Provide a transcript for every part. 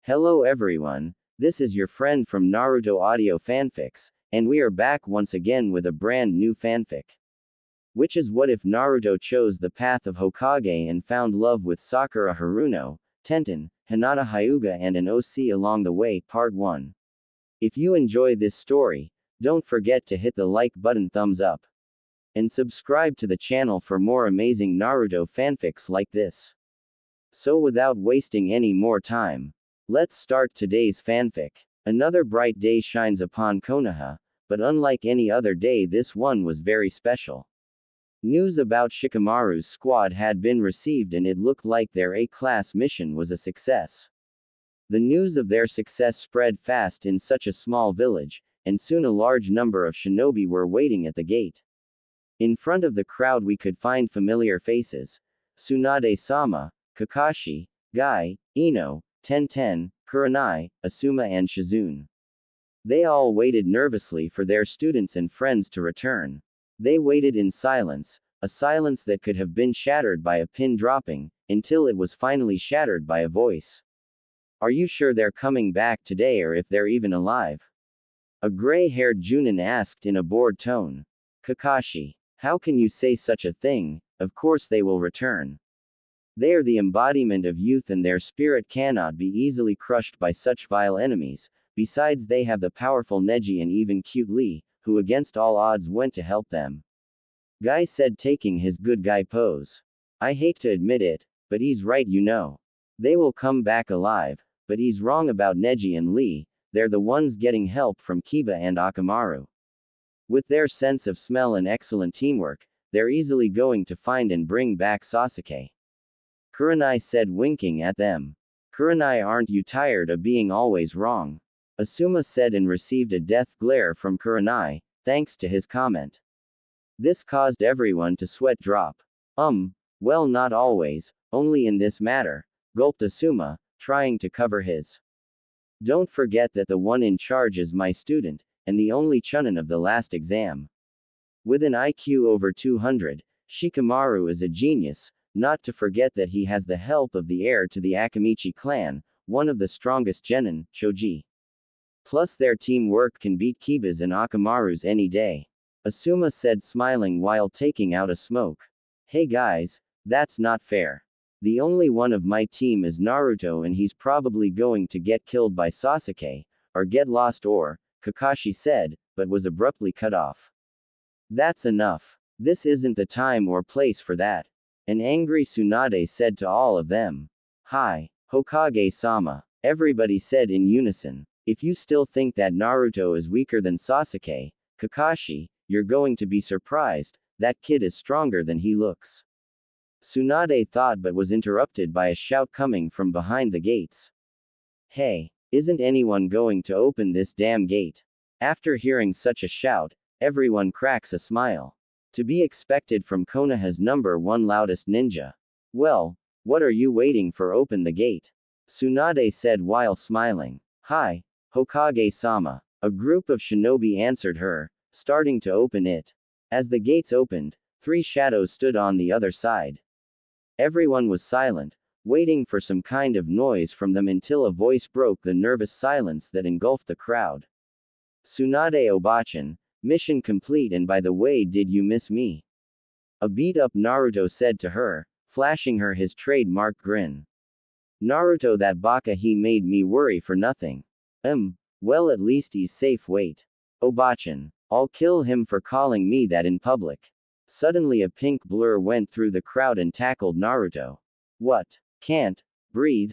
Hello everyone, this is your friend from Naruto Audio Fanfics, and we are back once again with a brand new fanfic. Which is what if Naruto chose the path of Hokage and found love with Sakura Haruno, Tenten, Hinata Hyuga and an OC along the way, Part 1. If you enjoy this story, don't forget to hit the like button, thumbs up, and subscribe to the channel for more amazing Naruto fanfics like this. So without wasting any more time, let's start today's fanfic. Another bright day shines upon Konoha, but unlike any other day, this one was very special. News about Shikamaru's squad had been received and it looked like their A-class mission was a success. The news of their success spread fast in such a small village, and soon a large number of shinobi were waiting at the gate. In front of the crowd we could find familiar faces: Tsunade-sama, Kakashi, Guy, Ino, Tenten, Kurenai, Asuma and Shizune. They all waited nervously for their students and friends to return. They waited in silence, a silence that could have been shattered by a pin dropping, until it was finally shattered by a voice. Are you sure they're coming back today, or if they're even alive? A gray-haired Junin asked in a bored tone. Kakashi, how can you say such a thing? Of course they will return. They are the embodiment of youth and their spirit cannot be easily crushed by such vile enemies. Besides, they have the powerful Neji and even cute Lee, who against all odds went to help them. Guy said, taking his good guy pose. I hate to admit it, but he's right, you know. They will come back alive, but he's wrong about Neji and Lee. They're the ones getting help from Kiba and Akamaru. With their sense of smell and excellent teamwork, they're easily going to find and bring back Sasuke. Kurenai said, winking at them. Kurenai, aren't you tired of being always wrong? Asuma said and received a death glare from Kurenai, thanks to his comment. This caused everyone to sweat drop. Well, not always, only in this matter, gulped Asuma, trying to cover his. Don't forget that the one in charge is my student, and the only chunin of the last exam. With an IQ over 200, Shikamaru is a genius, not to forget that he has the help of the heir to the Akamichi clan, one of the strongest genin, Choji. Plus their teamwork can beat Kiba's and Akamaru's any day. Asuma said, smiling while taking out a smoke. Hey guys, that's not fair. The only one of my team is Naruto and he's probably going to get killed by Sasuke, or get lost or, Kakashi said, but was abruptly cut off. That's enough. This isn't the time or place for that. An angry Tsunade said to all of them. Hi, Hokage-sama, everybody said in unison. If you still think that Naruto is weaker than Sasuke, Kakashi, you're going to be surprised. That kid is stronger than he looks. Tsunade thought but was interrupted by a shout coming from behind the gates. Hey, isn't anyone going to open this damn gate? After hearing such a shout, everyone cracks a smile. To be expected from Konoha's #1 loudest ninja. Well, what are you waiting for? Open the gate. Tsunade said while smiling. Hi, Hokage-sama. A group of shinobi answered her, starting to open it. As the gates opened, 3 shadows stood on the other side. Everyone was silent, waiting for some kind of noise from them until a voice broke the nervous silence that engulfed the crowd. Tsunade Obachan, mission complete, and by the way, did you miss me? A beat-up Naruto said to her, flashing her his trademark grin. Naruto, that baka, he made me worry for nothing. Well, at least he's safe. Wait. Obachan, I'll kill him for calling me that in public. Suddenly a pink blur went through the crowd and tackled Naruto. What? Can't breathe.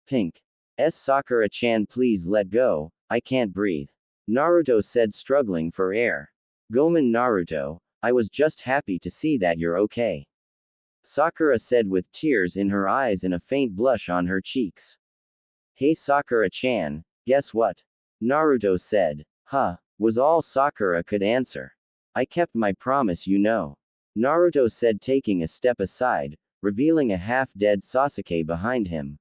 Pink. Sakura-chan, please let go, I can't breathe. Naruto said, struggling for air. Gomen Naruto, I was just happy to see that you're okay. Sakura said with tears in her eyes and a faint blush on her cheeks. Hey Sakura-chan, guess what? Naruto said. Was all Sakura could answer. I kept my promise, you know. Naruto said, taking a step aside, revealing a half-dead Sasuke behind him.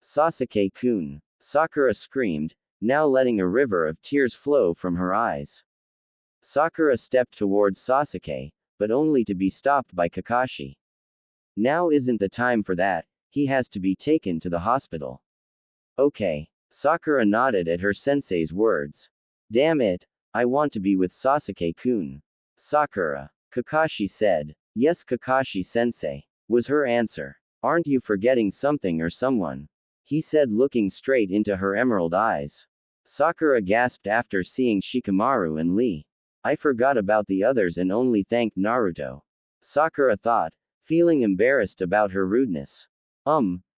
Sasuke-kun, Sakura screamed, now letting a river of tears flow from her eyes. Sakura stepped towards Sasuke, but only to be stopped by Kakashi. Now isn't the time for that, he has to be taken to the hospital. Okay. Sakura nodded at her sensei's words. Damn it, I want to be with Sasuke-kun. Sakura. Kakashi said. Yes, Kakashi-sensei, was her answer. Aren't you forgetting something or someone? He said, looking straight into her emerald eyes. Sakura gasped after seeing Shikamaru and Lee. I forgot about the others and only thanked Naruto. Sakura thought, feeling embarrassed about her rudeness.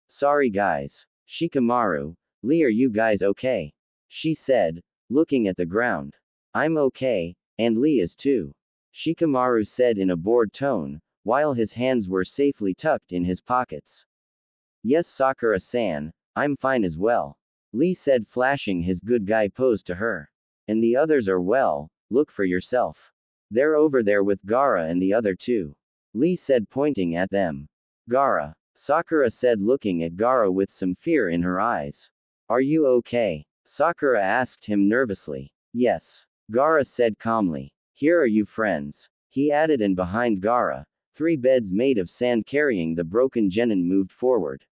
Sorry guys. Shikamaru, Lee, are you guys okay? She said, looking at the ground. I'm okay, and Lee is too. Shikamaru said in a bored tone, while his hands were safely tucked in his pockets. Yes, Sakura-san, I'm fine as well. Lee said, flashing his good guy pose to her. And the others are well, look for yourself. They're over there with Gaara and the other two. Lee said, pointing at them. Gaara. Sakura said, looking at Gaara with some fear in her eyes. Are you okay? Sakura asked him nervously. Yes. Gaara said calmly. Here are you friends. He added, and behind Gaara, 3 beds made of sand carrying the broken genin moved forward.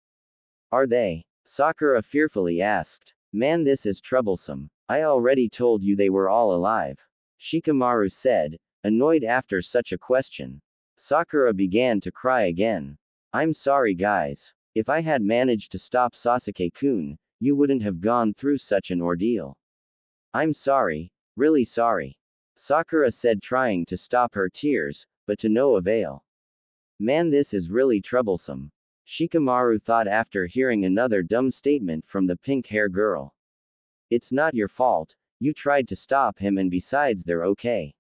Are they? Sakura fearfully asked. Man, this is troublesome. I already told you they were all alive. Shikamaru said, annoyed after such a question. Sakura began to cry again. I'm sorry guys. If I had managed to stop Sasuke-kun, you wouldn't have gone through such an ordeal. I'm sorry, really sorry. Sakura said, trying to stop her tears, but to no avail. Man, this is really troublesome. Shikamaru thought after hearing another dumb statement from the pink-hair girl. It's not your fault, you tried to stop him, and besides they're okay.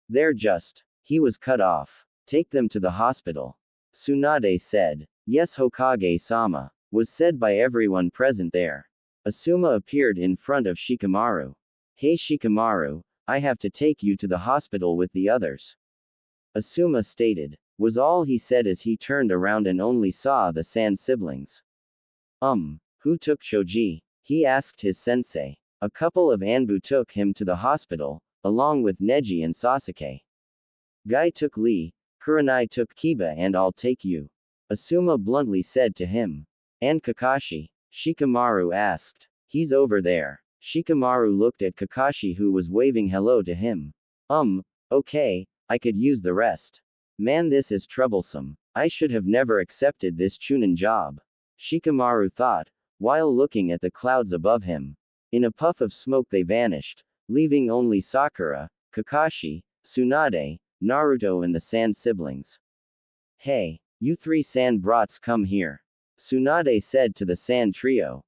They're just. He was cut off. Take them to the hospital. Tsunade said. Yes, Hokage-sama, was said by everyone present there. Asuma appeared in front of Shikamaru. Hey Shikamaru, I have to take you to the hospital with the others. Asuma stated. Was all he said as he turned around and only saw the Sand siblings. Who took Choji? He asked his sensei. A couple of Anbu took him to the hospital, along with Neji and Sasuke. Guy took Lee, Kurenai took Kiba, and I'll take you. Asuma bluntly said to him. And Kakashi? Shikamaru asked. He's over there. Shikamaru looked at Kakashi, who was waving hello to him. Okay, I could use the rest. Man, this is troublesome. I should have never accepted this Chunin job. Shikamaru thought, while looking at the clouds above him. In a puff of smoke they vanished, leaving only Sakura, Kakashi, Tsunade, Naruto and the Sand siblings. Hey, you 3 Sand brats, come here. Tsunade said to the Sand trio.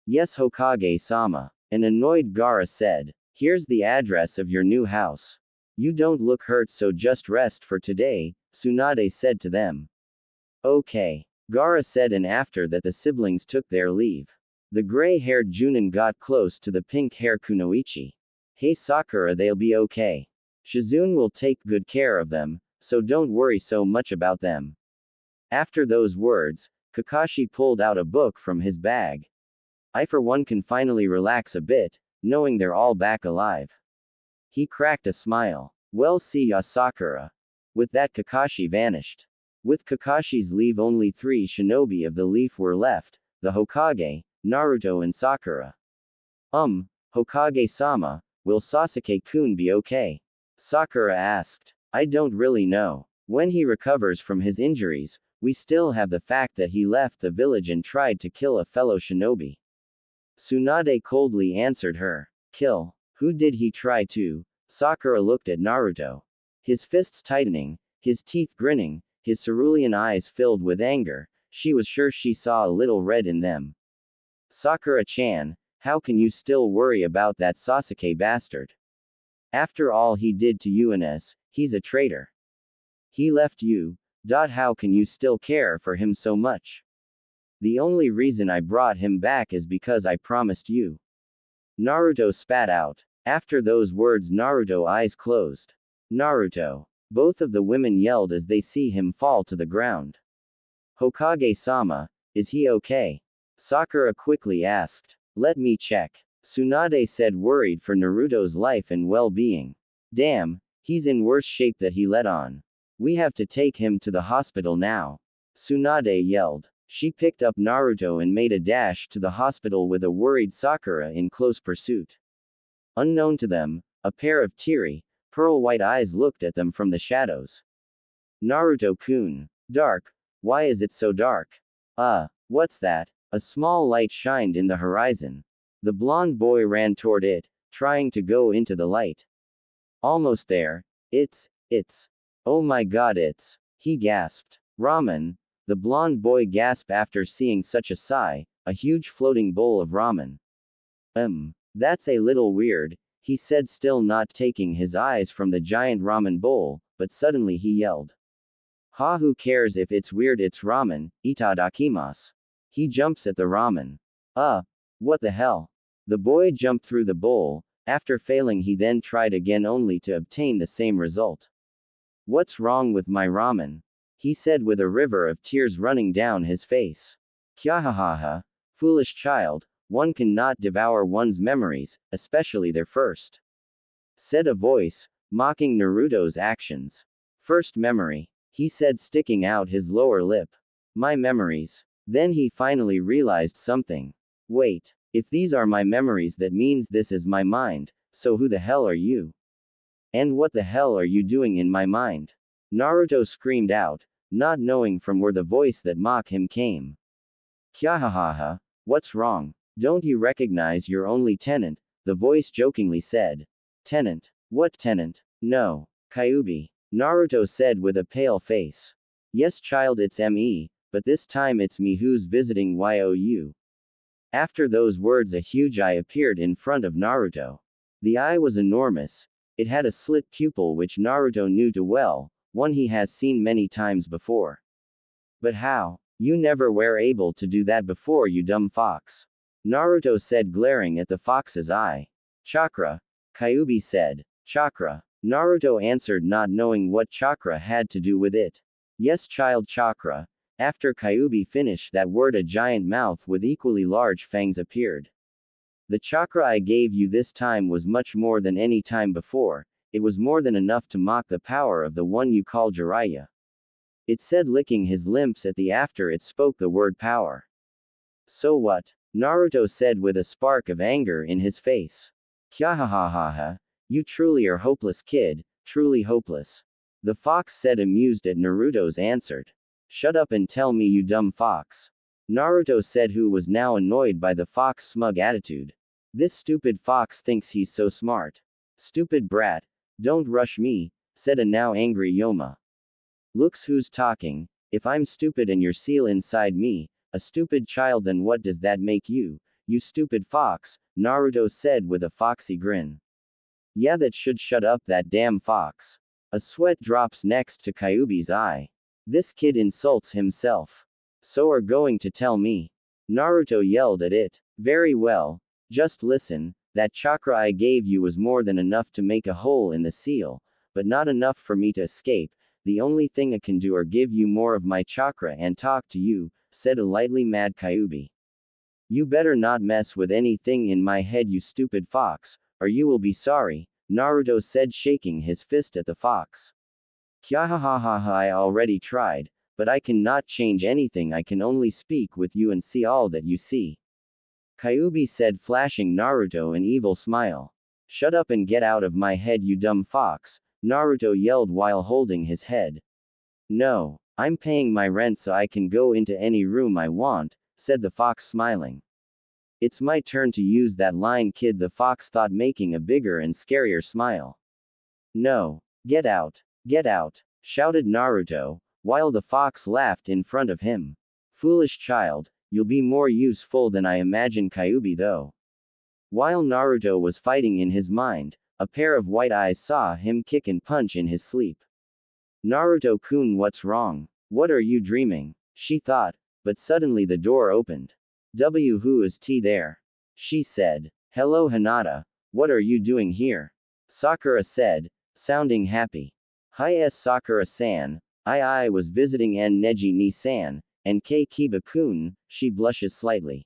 Yes, Hokage-sama. An annoyed Gaara said. Here's the address of your new house. You don't look hurt, so just rest for today, Tsunade said to them. Okay. Gaara said, and after that the siblings took their leave. The gray-haired Junin got close to the pink-haired Kunoichi. Hey Sakura, they'll be okay. Shizune will take good care of them, so don't worry so much about them. After those words, Kakashi pulled out a book from his bag. I for one can finally relax a bit, knowing they're all back alive. He cracked a smile. Well, see ya Sakura. With that Kakashi vanished. With Kakashi's leave only 3 shinobi of the leaf were left, the Hokage, Naruto and Sakura. Hokage-sama, will Sasuke-kun be okay? Sakura asked. I don't really know. When he recovers from his injuries, we still have the fact that he left the village and tried to kill a fellow shinobi. Tsunade coldly answered her. Kill? Who did he try to? Sakura looked at Naruto. His fists tightening, his teeth grinning, his cerulean eyes filled with anger. She was sure she saw a little red in them. Sakura-chan, how can you still worry about that Sasuke bastard? After all he did to you, he's a traitor. He left you. How can you still care for him so much? The only reason I brought him back is because I promised you. Naruto spat out. After those words, Naruto's eyes closed. Naruto. Both of the women yelled as they see him fall to the ground. Hokage-sama, is he okay? Sakura quickly asked. Let me check. Tsunade said, worried for Naruto's life and well-being. Damn, he's in worse shape that he let on. We have to take him to the hospital now. Tsunade yelled. She picked up Naruto and made a dash to the hospital with a worried Sakura in close pursuit. Unknown to them, a pair of teary, pearl-white eyes looked at them from the shadows. Naruto-kun. Dark. Why is it so dark? What's that? A small light shined in the horizon. The blonde boy ran toward it, trying to go into the light. Almost there. It's. Oh my god, he gasped. Ramen. The blonde boy gasped after seeing such a sigh, a huge floating bowl of ramen. That's a little weird, he said, still not taking his eyes from the giant ramen bowl, but suddenly he yelled. Ha, who cares if it's weird, it's ramen, itadakimasu. He jumps at the ramen. What the hell? The boy jumped through the bowl. After failing, he then tried again only to obtain the same result. What's wrong with my ramen? He said with a river of tears running down his face. Kyahahaha, foolish child, one cannot devour one's memories, especially their first. Said a voice, mocking Naruto's actions. First memory, he said, sticking out his lower lip. My memories. Then he finally realized something. Wait, if these are my memories, that means this is my mind, so who the hell are you? And what the hell are you doing in my mind? Naruto screamed out, not knowing from where the voice that mocked him came. Kyahahaha, what's wrong? Don't you recognize your only tenant? The voice jokingly said. Tenant? What tenant? No. Kyuubi. Naruto said with a pale face. Yes child, it's me, but this time it's me who's visiting you. After those words, a huge eye appeared in front of Naruto. The eye was enormous. It had a slit pupil which Naruto knew too well, one he has seen many times before. But how? You never were able to do that before, you dumb fox. Naruto said, glaring at the fox's eye. Chakra. Kyuubi said. Chakra. Naruto answered, not knowing what chakra had to do with it. Yes child, chakra. After Kyuubi finished that word, a giant mouth with equally large fangs appeared. The chakra I gave you this time was much more than any time before. It was more than enough to mock the power of the one you call Jiraiya. It said, licking his lips at the after it spoke the word power. So what? Naruto said with a spark of anger in his face. Kyahahaha, you truly are hopeless kid, truly hopeless. The fox said, amused at Naruto's answer. Shut up and tell me, you dumb fox. Naruto said, who was now annoyed by the fox's smug attitude. This stupid fox thinks he's so smart. Stupid brat. Don't rush me, said a now angry Yoma. Looks who's talking. If I'm stupid and you're seal inside me, a stupid child, then what does that make you, you stupid fox? Naruto said with a foxy grin. Yeah, that should shut up that damn fox. A sweat drops next to Kyuubi's eye. This kid insults himself. So are going to tell me? Naruto yelled at it. Very well. Just listen, that chakra I gave you was more than enough to make a hole in the seal, but not enough for me to escape. The only thing I can do are give you more of my chakra and talk to you, said a lightly mad Kyuubi. You better not mess with anything in my head, you stupid fox, or you will be sorry, Naruto said, shaking his fist at the fox. Kyahahaha, I already tried, but I cannot change anything. I can only speak with you and see all that you see. Kyuubi said, flashing Naruto an evil smile. Shut up and get out of my head, you dumb fox, Naruto yelled while holding his head. No, I'm paying my rent so I can go into any room I want, said the fox, smiling. It's my turn to use that line, kid, the fox thought, making a bigger and scarier smile. No. Get out, shouted Naruto, while the fox laughed in front of him. Foolish child, you'll be more useful than I imagine, Kyuubi, though. While Naruto was fighting in his mind, a pair of white eyes saw him kick and punch in his sleep. Naruto-kun, what's wrong? What are you dreaming? She thought, but suddenly the door opened. Who is there? She said. Hello Hinata, what are you doing here? Sakura said, sounding happy. Hi Sakura-san, I was visiting N Neji ni-san, and Kei Kiba-kun, she blushes slightly.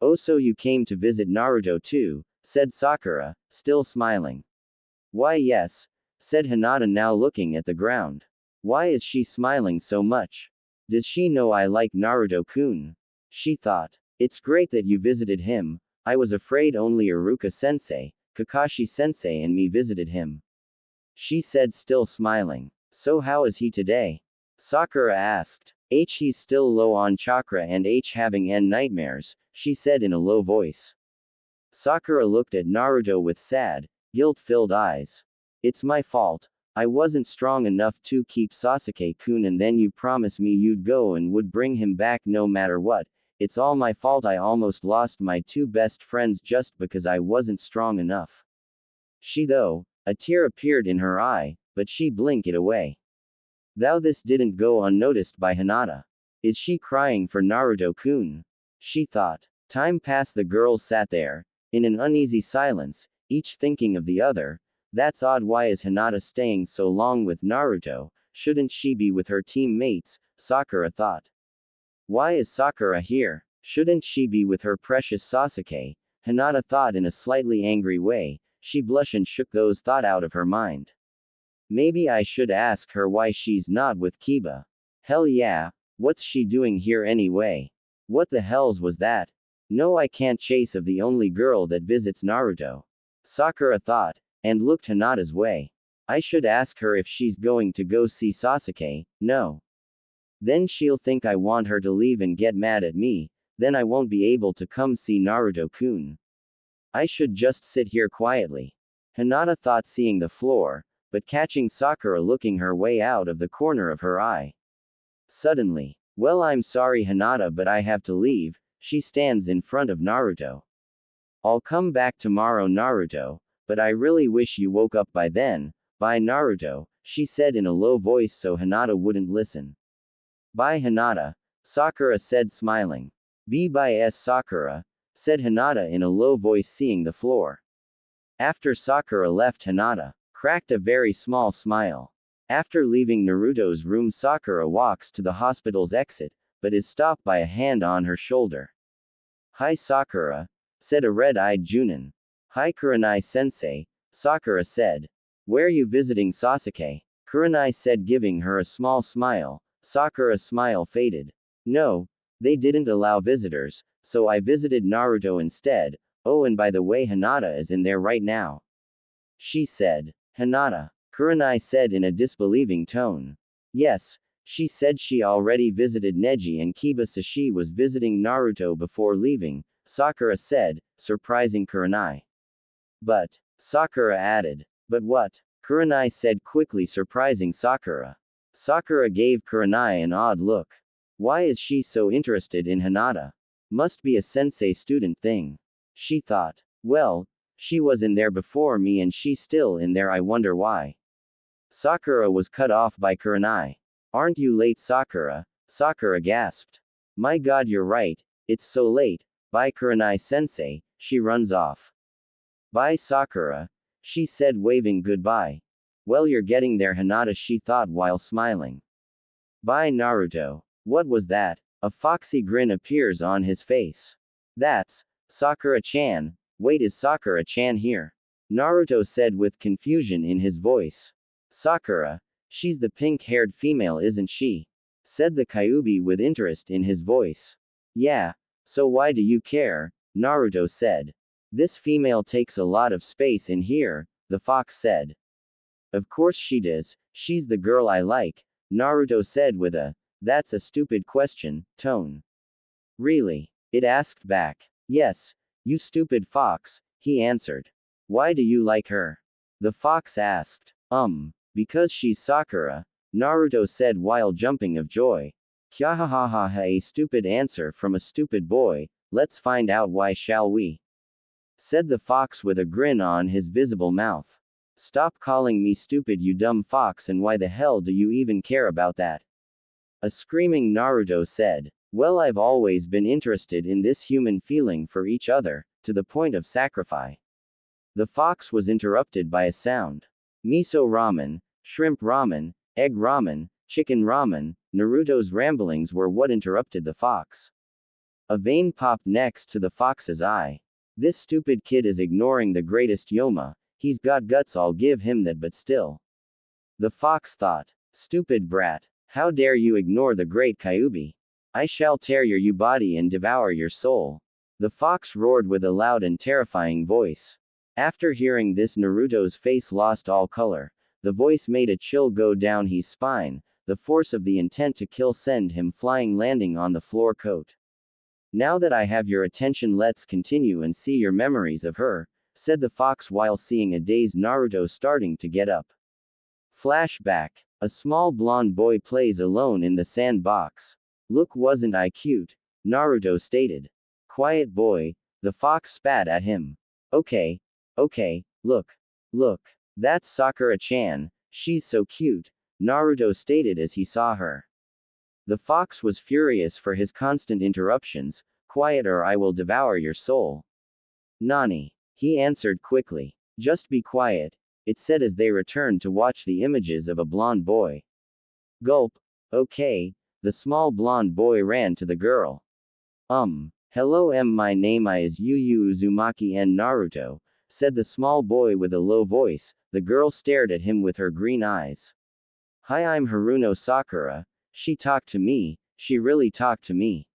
Oh, so you came to visit Naruto too, said Sakura, still smiling. Why yes, said Hinata, now looking at the ground. Why is she smiling so much? Does she know I like Naruto-kun? She thought. It's great that you visited him. I was afraid only Iruka-sensei, Kakashi-sensei and me visited him. She said, still smiling. So how is he today? Sakura asked. He's still low on chakra and having nightmares, she said in a low voice. Sakura looked at Naruto with sad, guilt-filled eyes. It's my fault. I wasn't strong enough to keep Sasuke-kun and then you promised me you'd go and would bring him back no matter what. It's all my fault. I almost lost my two best friends just because I wasn't strong enough. A tear appeared in her eye, but she blinked it away. This didn't go unnoticed by Hinata. Is she crying for Naruto-kun? She thought. Time passed. The girls sat there, in an uneasy silence, each thinking of the other. That's odd. Why is Hinata staying so long with Naruto? Shouldn't she be with her teammates? Sakura thought. Why is Sakura here? Shouldn't she be with her precious Sasuke? Hinata thought in a slightly angry way. She blushed and shook those thoughts out of her mind. Maybe I should ask her why she's not with Kiba. Hell yeah, what's she doing here anyway? What the hells was that? No, I can't chase of the only girl that visits Naruto. Sakura thought, and looked Hinata's way. I should ask her if she's going to go see Sasuke. No. Then she'll think I want her to leave and get mad at me, then I won't be able to come see Naruto-kun. I should just sit here quietly. Hinata thought, seeing the floor, but catching Sakura looking her way out of the corner of her eye. Suddenly, well, I'm sorry Hinata, but I have to leave. She stands in front of Naruto. I'll come back tomorrow Naruto, but I really wish you woke up by then. Bye Naruto, she said in a low voice so Hinata wouldn't listen. Bye Hinata, Sakura said smiling. Bye Sakura, said Hinata in a low voice, seeing the floor. After Sakura left, Hinata cracked a very small smile. After leaving Naruto's room, Sakura walks to the hospital's exit, but is stopped by a hand on her shoulder. Hi Sakura, said a red-eyed Junin. Hi Kurenai-sensei, Sakura said. Where you visiting Sasuke? Kurenai said, giving her a small smile. Sakura's smile faded. No, they didn't allow visitors, so I visited Naruto instead. Oh, and by the way, Hinata is in there right now. She said. Hinata, Kurenai said in a disbelieving tone. Yes, she said she already visited Neji and Kiba, so she was visiting Naruto before leaving, Sakura said, surprising Kurenai. But, Sakura added. But what? Kurenai said quickly, surprising Sakura. Sakura gave Kurenai an odd look. Why is she so interested in Hinata? Must be a sensei-student thing. She thought. Well, she was in there before me and she's still in there, I wonder why. Sakura was cut off by Kurenai. Aren't you late Sakura? Sakura gasped. My god, you're right, it's so late. Bye Kurenai-sensei, she runs off. Bye Sakura, she said, waving goodbye. Well, you're getting there Hinata, she thought while smiling. Bye Naruto. What was that? A foxy grin appears on his face. That's Sakura-chan. Wait, is Sakura-chan here? Naruto said with confusion in his voice. Sakura, she's the pink-haired female, isn't she? Said the Kyuubi with interest in his voice. Yeah. So why do you care? Naruto said. This female takes a lot of space in here, the fox said. Of course she does, she's the girl I like, Naruto said with a, that's a stupid question, tone. Really? It asked back. Yes, you stupid fox, he answered. Why do you like her? The fox asked. Because she's Sakura, Naruto said while jumping of joy. Kyahahaha, a stupid answer from a stupid boy, let's find out why, shall we? Said the fox with a grin on his visible mouth. Stop calling me stupid, you dumb fox, and why the hell do you even care about that? A screaming Naruto said. Well, I've always been interested in this human feeling for each other, to the point of sacrifice. The fox was interrupted by a sound. Miso ramen, shrimp ramen, egg ramen, chicken ramen, Naruto's ramblings were what interrupted the fox. A vein popped next to the fox's eye. This stupid kid is ignoring the greatest Yoma. He's got guts, I'll give him that, but still. The fox thought. Stupid brat. How dare you ignore the great Kyuubi? I shall tear your body and devour your soul. The fox roared with a loud and terrifying voice. After hearing this, Naruto's face lost all color. The voice made a chill go down his spine. The force of the intent to kill sent him flying, landing on the floor coat. Now that I have your attention, let's continue and see your memories of her, said the fox while seeing a dazed Naruto starting to get up. Flashback. A small blonde boy plays alone in the sandbox. Look, wasn't I cute? Naruto stated. Quiet boy, the fox spat at him. Okay, look. That's Sakura-chan, she's so cute, Naruto stated as he saw her. The fox was furious for his constant interruptions. Quiet or I will devour your soul. Nani? He answered quickly. Just be quiet, it said as they returned to watch the images of a blonde boy. Gulp. Okay. The small blonde boy ran to the girl. Hello, my name is Yu Uzumaki and Naruto, said the small boy with a low voice. The girl stared at him with her green eyes. Hi, I'm Haruno Sakura. She talked to me, she really talked to me.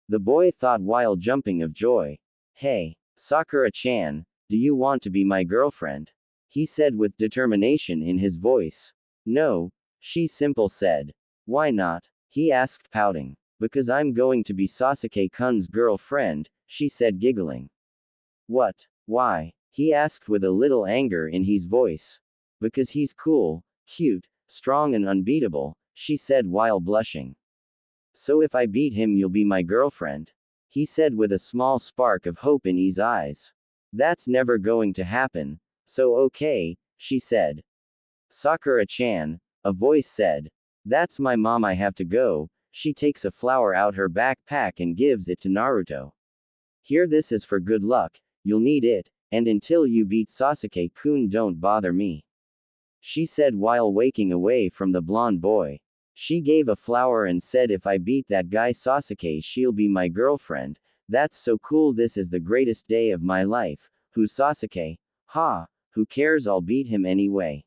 The boy thought while jumping of joy. Hey, Sakura-chan, do you want to be my girlfriend? He said with determination in his voice. No, she simple said. Why not? He asked pouting. Because I'm going to be Sasuke-kun's girlfriend, she said giggling. What? Why? He asked with a little anger in his voice. Because he's cool, cute, strong and unbeatable, she said while blushing. So if I beat him you'll be my girlfriend? He said with a small spark of hope in his eyes. That's never going to happen. So okay, she said. Sakura-chan, a voice said. That's my mom, I have to go. She takes a flower out her backpack and gives it to Naruto. Here, this is for good luck, you'll need it, and until you beat Sasuke-kun don't bother me. She said while waking away from the blonde boy. She gave a flower and said if I beat that guy Sasuke she'll be my girlfriend. That's so cool, this is the greatest day of my life. Who's Sasuke? Ha, who cares, I'll beat him anyway.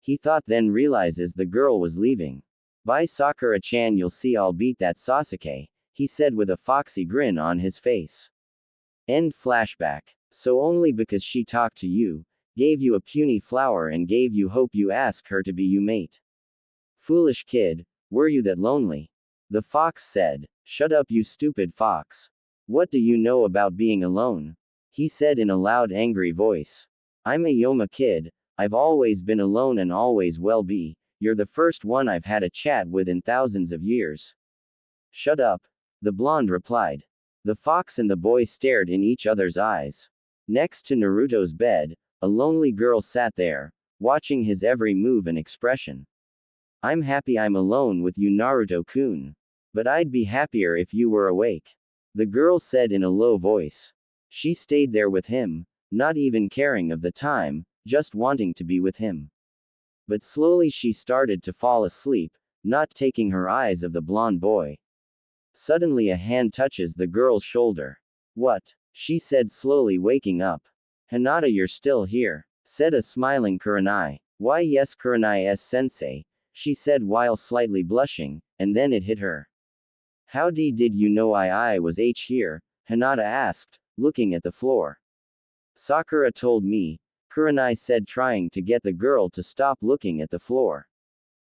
He thought, then realizes the girl was leaving. Bye Sakura-chan, you'll see I'll beat that Sasuke, he said with a foxy grin on his face. End flashback. So only because she talked to you, gave you a puny flower and gave you hope, you ask her to be your mate. Foolish kid, were you that lonely? The fox said. Shut up you stupid fox. What do you know about being alone? He said in a loud angry voice. I'm a Yoma kid, I've always been alone and always will be. You're the first one I've had a chat with in thousands of years. Shut up, the blonde replied. The fox and the boy stared in each other's eyes. Next to Naruto's bed, a lonely girl sat there, watching his every move and expression. I'm happy I'm alone with you, Naruto-kun. But I'd be happier if you were awake. The girl said in a low voice. She stayed there with him, not even caring of the time, just wanting to be with him. But slowly she started to fall asleep, not taking her eyes of the blonde boy. Suddenly a hand touches the girl's shoulder. What? She said slowly, waking up. Hinata, you're still here, said a smiling Kurenai. Why yes Kurenai-sensei, she said while slightly blushing, and then it hit her. How did you know I was here? Hinata asked, looking at the floor. Sakura told me, Kurenai said, trying to get the girl to stop looking at the floor.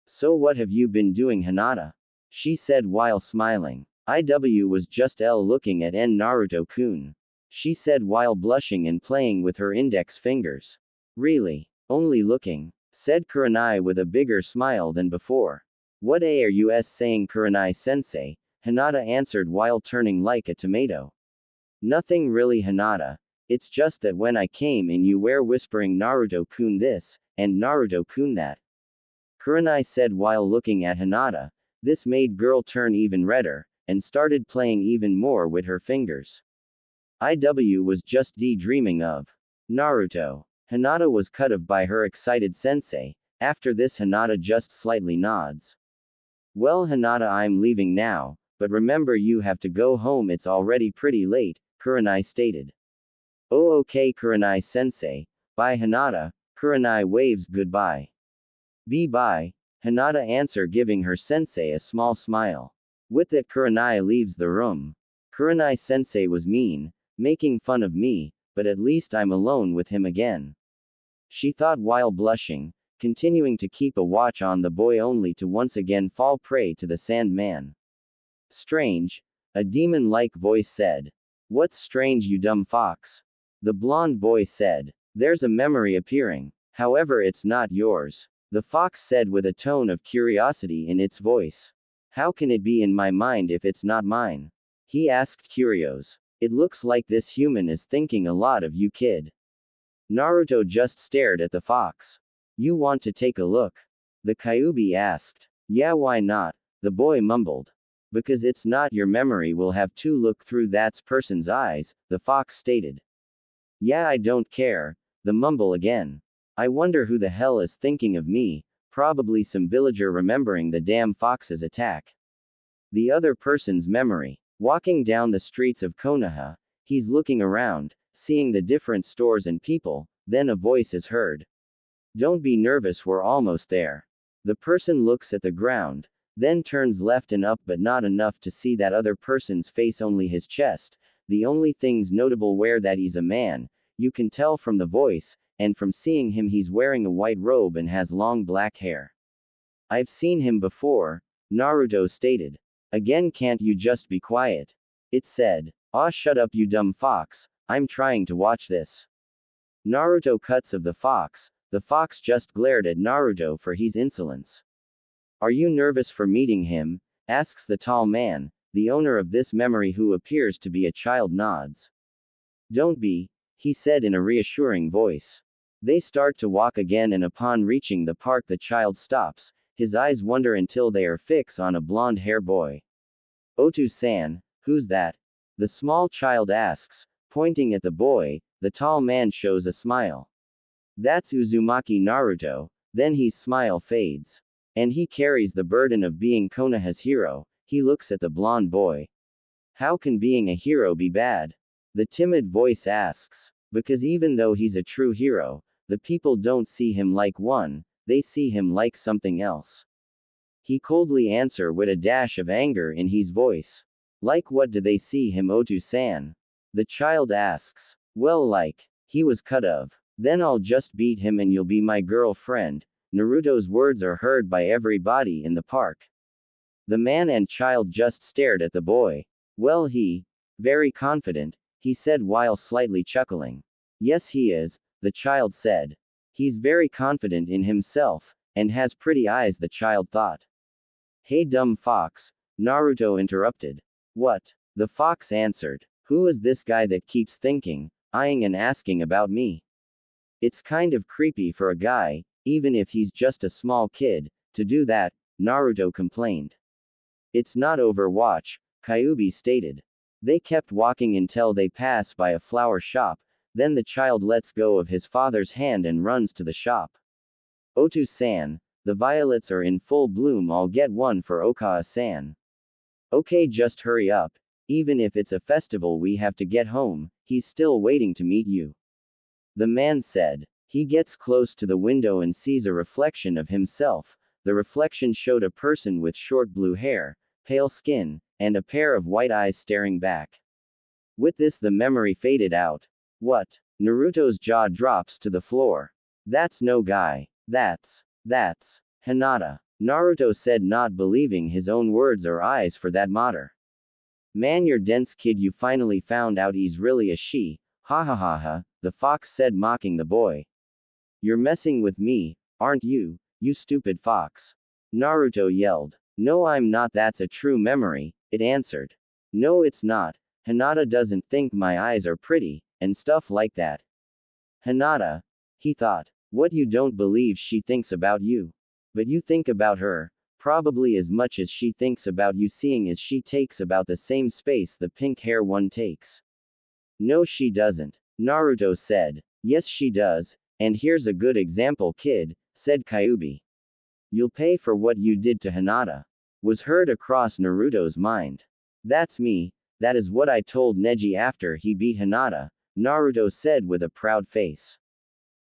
So what have you been doing, Hinata? She said while smiling. IW was just looking at Naruto-kun. She said while blushing and playing with her index fingers. Really? Only looking? Said Kurenai with a bigger smile than before. What are you saying, Kurenai-sensei? Hinata answered while turning like a tomato. Nothing really, Hinata. It's just that when I came in you were whispering Naruto-kun this, and Naruto-kun that. Kurenai said while looking at Hinata. This made girl turn even redder, and started playing even more with her fingers. IW was just dreaming of Naruto. Hinata was cut off by her excited sensei. After this Hinata just slightly nods. Well Hinata, I'm leaving now, but remember you have to go home, it's already pretty late, Kurenai stated. Oh okay Kurenai-sensei, bye Hinata. Kurenai waves goodbye. Bye. Hinata answered, giving her sensei a small smile. With that, Kurenai leaves the room. Kurenai sensei was mean, making fun of me, but at least I'm alone with him again. She thought while blushing, continuing to keep a watch on the boy only to once again fall prey to the Sandman. Strange, a demon-like voice said. What's strange, you dumb fox? The blonde boy said. There's a memory appearing. However, it's not yours. The fox said with a tone of curiosity in its voice. How can it be in my mind if it's not mine? He asked, curious. It looks like this human is thinking a lot of you, kid. Naruto just stared at the fox. You want to take a look? The Kyuubi asked. Yeah, why not? The boy mumbled. Because it's not your memory, we'll have to look through that person's eyes, the fox stated. Yeah, I don't care. The mumble again. I wonder who the hell is thinking of me, probably some villager remembering the damn fox's attack. The other person's memory. Walking down the streets of Konoha, he's looking around, seeing the different stores and people, then a voice is heard. Don't be nervous, we're almost there. The person looks at the ground, then turns left and up, but not enough to see that other person's face, only his chest. The only things notable where that he's a man, you can tell from the voice, and from seeing him he's wearing a white robe and has long black hair. I've seen him before, Naruto stated. Again, can't you just be quiet? It said. Aw, shut up, you dumb fox, I'm trying to watch this. Naruto cuts of the fox just glared at Naruto for his insolence. Are you nervous for meeting him? Asks the tall man, the owner of this memory, who appears to be a child. Nods. Don't be, he said in a reassuring voice. They start to walk again, and upon reaching the park the child stops, his eyes wander until they are fixed on a blonde hair boy. Otu-san, who's that? The small child asks, pointing at the boy. The tall man shows a smile. That's Uzumaki Naruto, then his smile fades. And he carries the burden of being Konoha's hero. He looks at the blonde boy. How can being a hero be bad? The timid voice asks. Because even though he's a true hero, the people don't see him like one, they see him like something else. He coldly answers with a dash of anger in his voice. Like what do they see him, Otu-san? The child asks. Well, like, he was cut of. Then I'll just beat him and you'll be my girlfriend. Naruto's words are heard by everybody in the park. The man and child just stared at the boy. Well, very confident, he said while slightly chuckling. Yes, he is, the child said. He's very confident in himself, and has pretty eyes, the child thought. Hey, dumb fox, Naruto interrupted. What? The fox answered. Who is this guy that keeps thinking, eyeing and asking about me? It's kind of creepy for a guy, even if he's just a small kid, to do that, Naruto complained. It's not Overwatch, Kyuubi stated. They kept walking until they pass by a flower shop, then the child lets go of his father's hand and runs to the shop. Otu-san, the violets are in full bloom, I'll get one for Okage-san. Okay, just hurry up, even if it's a festival we have to get home, he's still waiting to meet you. The man said. He gets close to the window and sees a reflection of himself. The reflection showed a person with short blue hair, pale skin, and a pair of white eyes staring back. With this the memory faded out. What? Naruto's jaw drops to the floor. That's no guy. That's Hinata. Naruto said, not believing his own words or eyes for that matter. Man, you're dense, kid, you finally found out he's really a she. Ha ha ha ha, the fox said, mocking the boy. You're messing with me, aren't you, you stupid fox? Naruto yelled. No, I'm not, that's a true memory, it answered. No, it's not. Hinata doesn't think my eyes are pretty, and stuff like that. Hinata, he thought. What, you don't believe she thinks about you? But you think about her, probably as much as she thinks about you, seeing as she takes about the same space the pink hair one takes. No, she doesn't, Naruto said. Yes, she does, and here's a good example, kid, said Kyuubi. You'll pay for what you did to Hinata, was heard across Naruto's mind. That's me, that is what I told Neji after he beat Hinata, Naruto said with a proud face.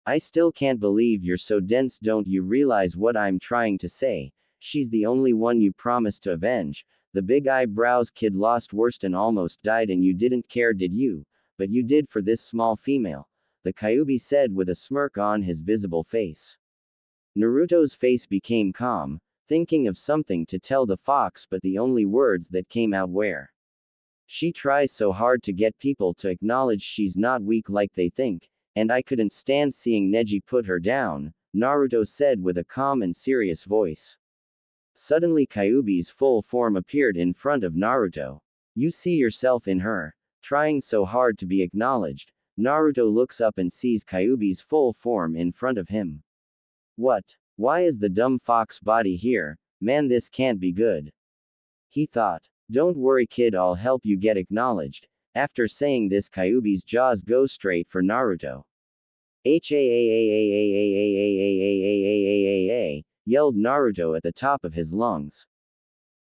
I still can't believe you're so dense. Don't you realize what I'm trying to say? She's the only one you promised to avenge. The big eyebrows kid lost worst and almost died and you didn't care, did you? But you did for this small female. The Kyuubi said with a smirk on his visible face. Naruto's face became calm, thinking of something to tell the fox, but the only words that came out were, "She tries so hard to get people to acknowledge she's not weak like they think, and I couldn't stand seeing Neji put her down," Naruto said with a calm and serious voice. Suddenly Kyuubi's full form appeared in front of Naruto. "You see yourself in her, trying so hard to be acknowledged." Naruto looks up and sees Kyuubi's full form in front of him. What? Why is the dumb fox body here? Man, this can't be good. He thought. Don't worry kid, I'll help you get acknowledged. After saying this, Kyuubi's jaws go straight for Naruto. "H-A-A-A-A-A-A-A-A-A-A-A-A-A-A-A-A-A," yelled Naruto at the top of his lungs.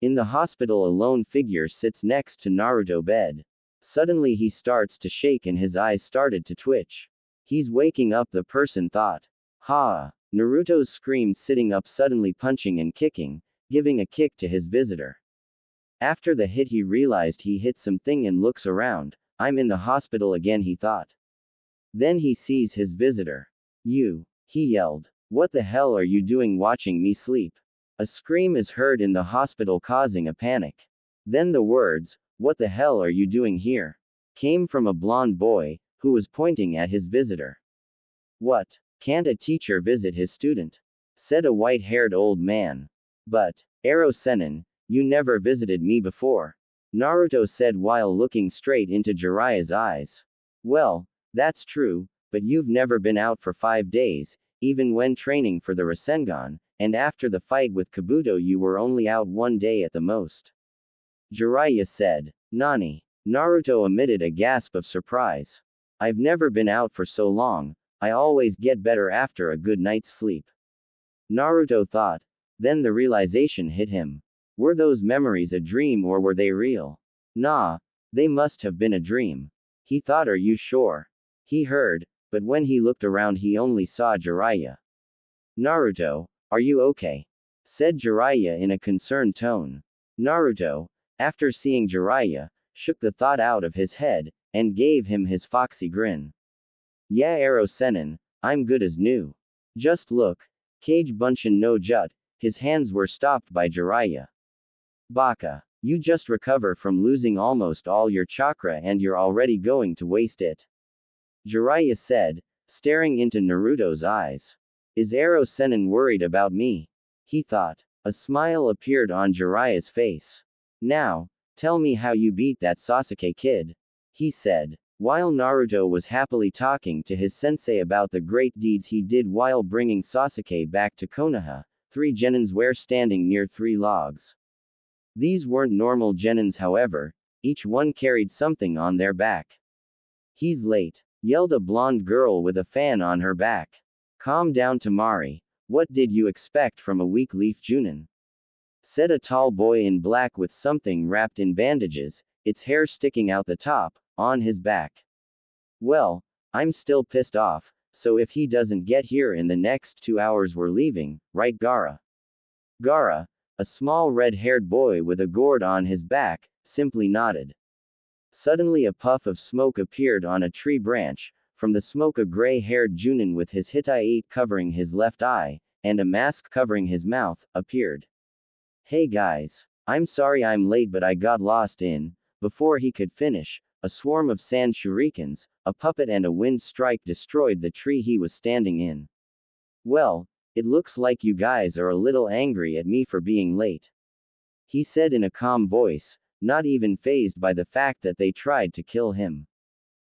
In the hospital, a lone figure sits next to Naruto's bed. Suddenly he starts to shake and his eyes started to twitch. He's waking up, the person thought. Ha! Naruto screamed, sitting up, suddenly punching and kicking, giving a kick to his visitor. After the hit he realized he hit something and looks around. I'm in the hospital again, he thought. Then he sees his visitor. "You!" he yelled. "What the hell are you doing watching me sleep?" A scream is heard in the hospital, causing a panic. Then the words, "What the hell are you doing here?" came from a blonde boy, who was pointing at his visitor. "What? Can't a teacher visit his student?" said a white-haired old man. "But, Ero Sennin, you never visited me before," Naruto said while looking straight into Jiraiya's eyes. "Well, that's true, but you've never been out for 5 days, even when training for the Rasengan, and after the fight with Kabuto you were only out 1 day at the most," Jiraiya said. "Nani?" Naruto emitted a gasp of surprise. "I've never been out for so long, I always get better after a good night's sleep," Naruto thought. Then the realization hit him. Were those memories a dream or were they real? Nah, they must have been a dream. He thought. Are you sure? He heard, but when he looked around he only saw Jiraiya. "Naruto, are you okay?" said Jiraiya in a concerned tone. Naruto, after seeing Jiraiya, shook the thought out of his head, and gave him his foxy grin. "Yeah, Ero Sennin, I'm good as new. Just look. Kage Bunshin no Jut." His hands were stopped by Jiraiya. "Baka. You just recover from losing almost all your chakra and you're already going to waste it," Jiraiya said, staring into Naruto's eyes. "Is Ero Sennin worried about me?" he thought. A smile appeared on Jiraiya's face. "Now, tell me how you beat that Sasuke kid," he said. While Naruto was happily talking to his sensei about the great deeds he did while bringing Sasuke back to Konoha, 3 genins were standing near 3 logs. These weren't normal genins, however, each one carried something on their back. "He's late," yelled a blonde girl with a fan on her back. "Calm down, Tamari. What did you expect from a weak leaf Junin?" said a tall boy in black with something wrapped in bandages, its hair sticking out the top, on his back. "Well, I'm still pissed off, so if he doesn't get here in the next 2 hours we're leaving, right Gaara?" Gaara, a small red-haired boy with a gourd on his back, simply nodded. Suddenly a puff of smoke appeared on a tree branch. From the smoke a gray-haired Junin with his Hittite covering his left eye, and a mask covering his mouth, appeared. "Hey guys. I'm sorry I'm late but I got lost in." Before he could finish, a swarm of sand shurikens, a puppet and a wind strike destroyed the tree he was standing in. "Well, it looks like you guys are a little angry at me for being late," he said in a calm voice, not even fazed by the fact that they tried to kill him.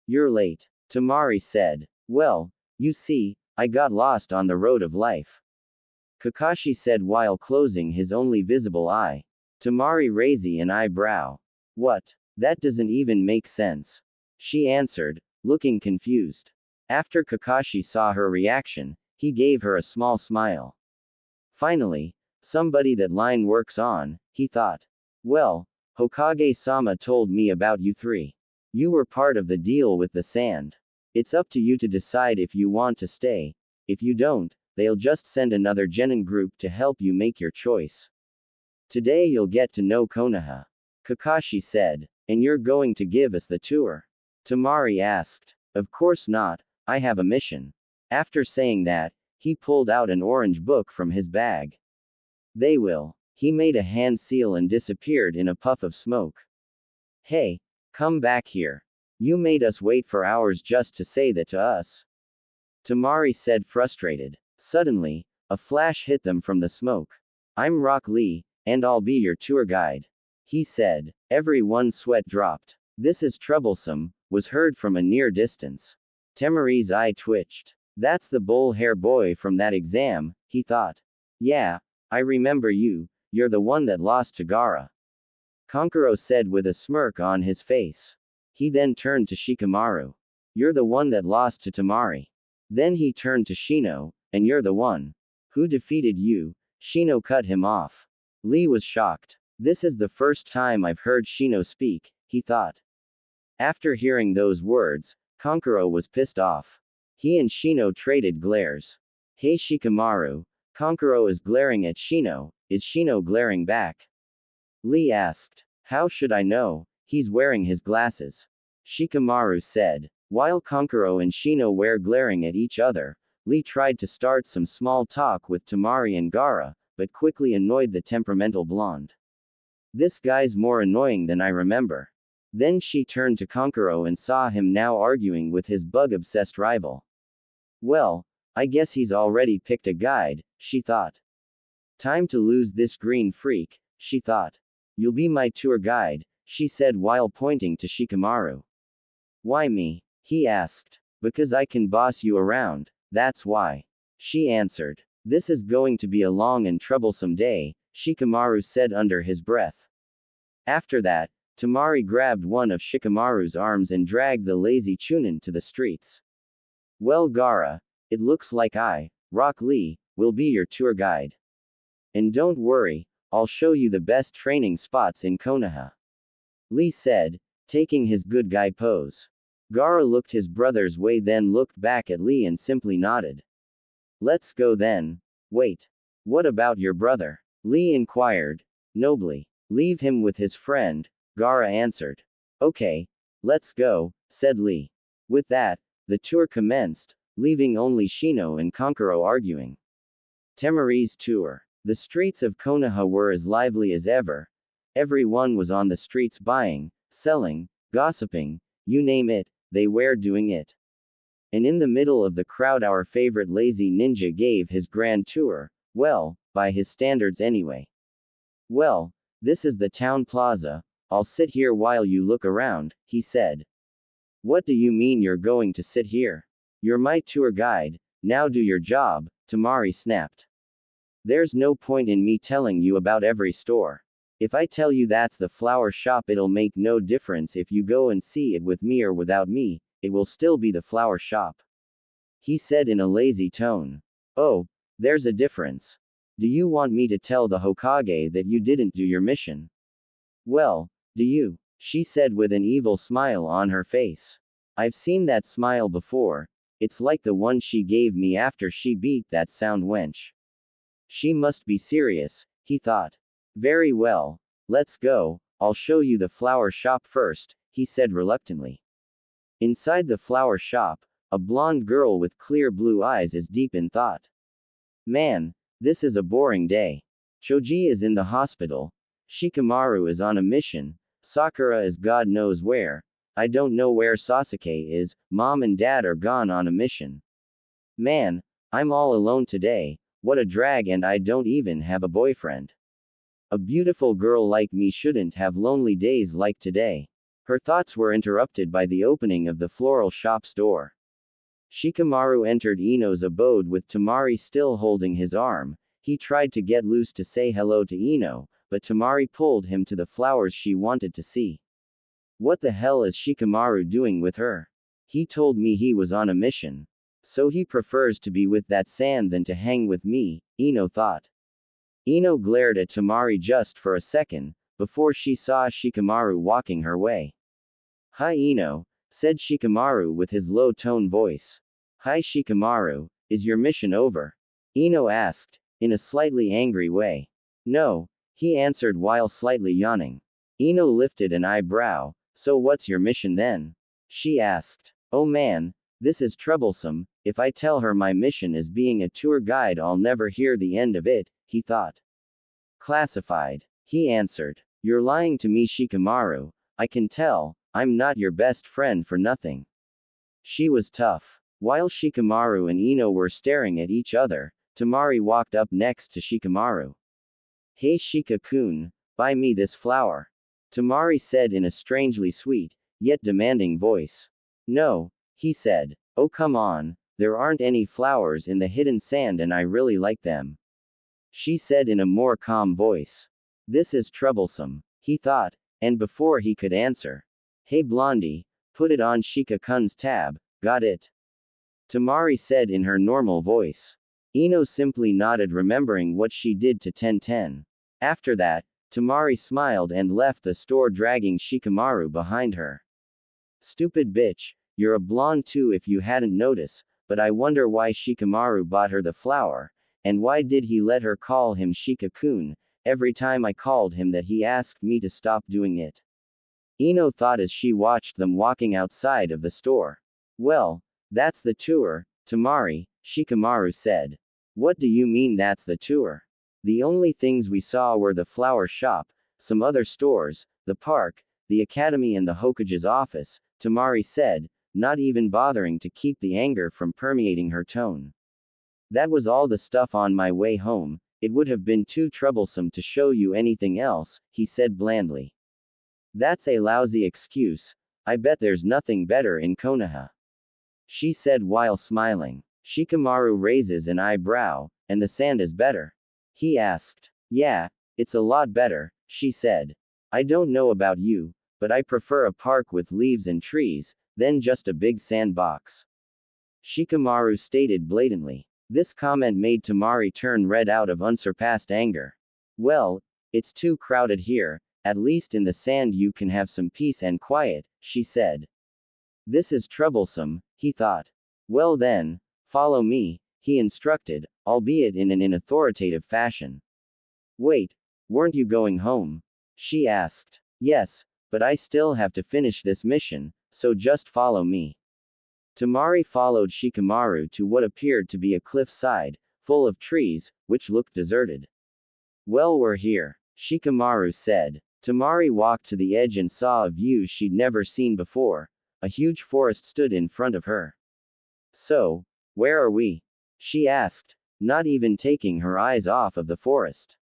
"You're late," Tamari said. "Well, you see, I got lost on the road of life," Kakashi said while closing his only visible eye. Tamari raised an eyebrow. "What? That doesn't even make sense," she answered, looking confused. After Kakashi saw her reaction, he gave her a small smile. Finally, somebody that line works on, he thought. "Well, Hokage-sama told me about you 3. You were part of the deal with the sand. It's up to you to decide if you want to stay, If you don't, they'll just send another genin group to help you make your choice. Today you'll get to know Konoha. Kakashi said. And you're going to give us the tour? Temari asked. Of course not, I have a mission. After saying that, he pulled out an orange book from his bag. They will. He made a hand seal and disappeared in a puff of smoke. Hey, come back here. You made us wait for hours just to say that to us. Temari said, frustrated. Suddenly, a flash hit them from the smoke. I'm Rock Lee, and I'll be your tour guide. He said. Everyone's sweat dropped. This is troublesome, was heard from a near distance. Temari's eye twitched. That's the bull hair boy from that exam, he thought. Yeah, I remember you, you're the one that lost to Gaara. Kankuro said with a smirk on his face. He then turned to Shikamaru. You're the one that lost to Temari. Then he turned to Shino, and you're the one who defeated you. Shino cut him off. Lee was shocked. This is the first time I've heard Shino speak, he thought. After hearing those words, Kankuro was pissed off. He and Shino traded glares. Hey Shikamaru, Kankuro is glaring at Shino, is Shino glaring back? Lee asked. How should I know? He's wearing his glasses. Shikamaru said. While Kankuro and Shino were glaring at each other, Lee tried to start some small talk with Temari and Gaara, but quickly annoyed the temperamental blonde. This guy's more annoying than I remember. Then she turned to Kankuro and saw him now arguing with his bug-obsessed rival. Well, I guess he's already picked a guide, she thought. Time to lose this green freak, she thought. You'll be my tour guide, she said while pointing to Shikamaru. Why me? He asked. Because I can boss you around, that's why. She answered. This is going to be a long and troublesome day, Shikamaru said under his breath. After that, Temari grabbed one of Shikamaru's arms and dragged the lazy Chunin to the streets. Well Gaara, it looks like I, Rock Lee, will be your tour guide. And don't worry, I'll show you the best training spots in Konoha. Lee said, taking his good guy pose. Gaara looked his brother's way then looked back at Lee and simply nodded. Let's go then. Wait. What about your brother? Lee inquired. Nobly. Leave him with his friend, Gaara answered. Okay. Let's go, said Lee. With that, the tour commenced, leaving only Shino and Kankuro arguing. Temari's tour. The streets of Konoha were as lively as ever. Everyone was on the streets buying, selling, gossiping, you name it, they were doing it. And in the middle of the crowd our favorite lazy ninja gave his grand tour, well, by his standards anyway. Well, this is the town plaza, I'll sit here while you look around, he said. What do you mean you're going to sit here? You're my tour guide, now do your job, Temari snapped. There's no point in me telling you about every store. If I tell you that's the flower shop it'll make no difference if you go and see it with me or without me, it will still be the flower shop. He said in a lazy tone. Oh, there's a difference. Do you want me to tell the Hokage that you didn't do your mission? Well, do you? She said with an evil smile on her face. I've seen that smile before, it's like the one she gave me after she beat that sound wench. She must be serious, he thought. Very well, let's go, I'll show you the flower shop first, he said reluctantly. Inside the flower shop, a blonde girl with clear blue eyes is deep in thought. Man, this is a boring day. Choji is in the hospital. Shikamaru is on a mission. Sakura is God knows where. I don't know where Sasuke is. Mom and Dad are gone on a mission. Man, I'm all alone today. What a drag, and I don't even have a boyfriend. A beautiful girl like me shouldn't have lonely days like today. Her thoughts were interrupted by the opening of the floral shop's door. Shikamaru entered Ino's abode with Temari still holding his arm. He tried to get loose to say hello to Ino, but Temari pulled him to the flowers she wanted to see. What the hell is Shikamaru doing with her? He told me he was on a mission. So he prefers to be with that sand than to hang with me, Ino thought. Ino glared at Temari just for a second, before she saw Shikamaru walking her way. Hi Ino, said Shikamaru with his low-tone voice. Hi Shikamaru, is your mission over? Ino asked, in a slightly angry way. No, he answered while slightly yawning. Ino lifted an eyebrow. So what's your mission then? She asked. Oh man, this is troublesome. If I tell her my mission is being a tour guide, I'll never hear the end of it, he thought. Classified. He answered. You're lying to me, Shikamaru. I can tell. I'm not your best friend for nothing. She was tough. While Shikamaru and Ino were staring at each other, Tamari walked up next to Shikamaru. Hey Shika-kun, buy me this flower. Tamari said in a strangely sweet, yet demanding voice. No, he said. Oh come on, there aren't any flowers in the hidden sand and I really like them. She said in a more calm voice. This is troublesome, he thought, and before he could answer. Hey Blondie, put it on Shika-kun's tab, got it? Tamari said in her normal voice. Ino simply nodded, remembering what she did to Ten. After that, Tamari smiled and left the store, dragging Shikamaru behind her. Stupid bitch, you're a blonde too if you hadn't noticed, but I wonder why Shikamaru bought her the flower, and why did he let her call him Shika-kun? Every time I called him that he asked me to stop doing it. Ino thought as she watched them walking outside of the store. Well, that's the tour, Tamari, Shikamaru said. What do you mean that's the tour? The only things we saw were the flower shop, some other stores, the park, the academy and the Hokage's office, Tamari said, not even bothering to keep the anger from permeating her tone. That was all the stuff on my way home. It would have been too troublesome to show you anything else, he said blandly. That's a lousy excuse. I bet there's nothing better in Konoha. She said while smiling. Shikamaru raises an eyebrow, and the sand is better? He asked. Yeah, it's a lot better, she said. I don't know about you, but I prefer a park with leaves and trees, than just a big sandbox. Shikamaru stated blatantly. This comment made Tamari turn red out of unsurpassed anger. Well, it's too crowded here, at least in the sand you can have some peace and quiet, she said. This is troublesome, he thought. Well then, follow me, he instructed, albeit in an authoritative fashion. Wait, weren't you going home? She asked. Yes, but I still have to finish this mission, so just follow me. Tamari followed Shikamaru to what appeared to be a cliffside, full of trees, which looked deserted. Well, we're here, Shikamaru said. Tamari walked to the edge and saw a view she'd never seen before. A huge forest stood in front of her. So, where are we? She asked, not even taking her eyes off of the forest.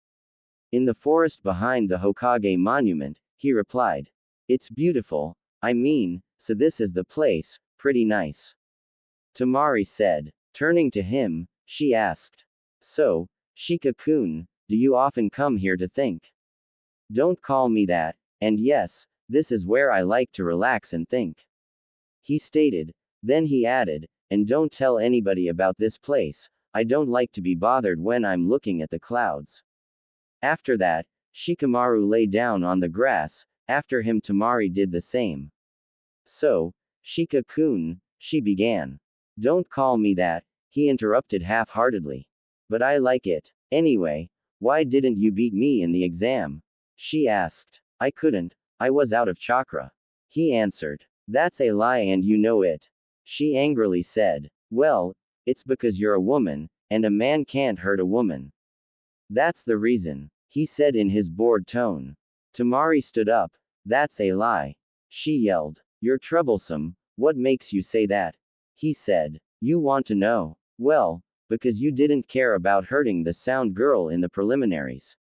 In the forest behind the Hokage monument, he replied. It's beautiful, I mean, so this is the place. Pretty nice. Tamari said. Turning to him, she asked. So, Shika-kun, do you often come here to think? Don't call me that, and yes, this is where I like to relax and think. He stated. Then he added, and don't tell anybody about this place, I don't like to be bothered when I'm looking at the clouds. After that, Shikamaru lay down on the grass, after him Tamari did the same. So, Shika-kun, she began. Don't call me that, he interrupted half-heartedly. But I like it. Anyway, why didn't you beat me in the exam? She asked. I couldn't, I was out of chakra. He answered. That's a lie and you know it. She angrily said. Well, it's because you're a woman, and a man can't hurt a woman. That's the reason, he said in his bored tone. Tamari stood up. That's a lie. She yelled. You're troublesome, what makes you say that? He said. You want to know? Well, because you didn't care about hurting the sound girl in the preliminaries.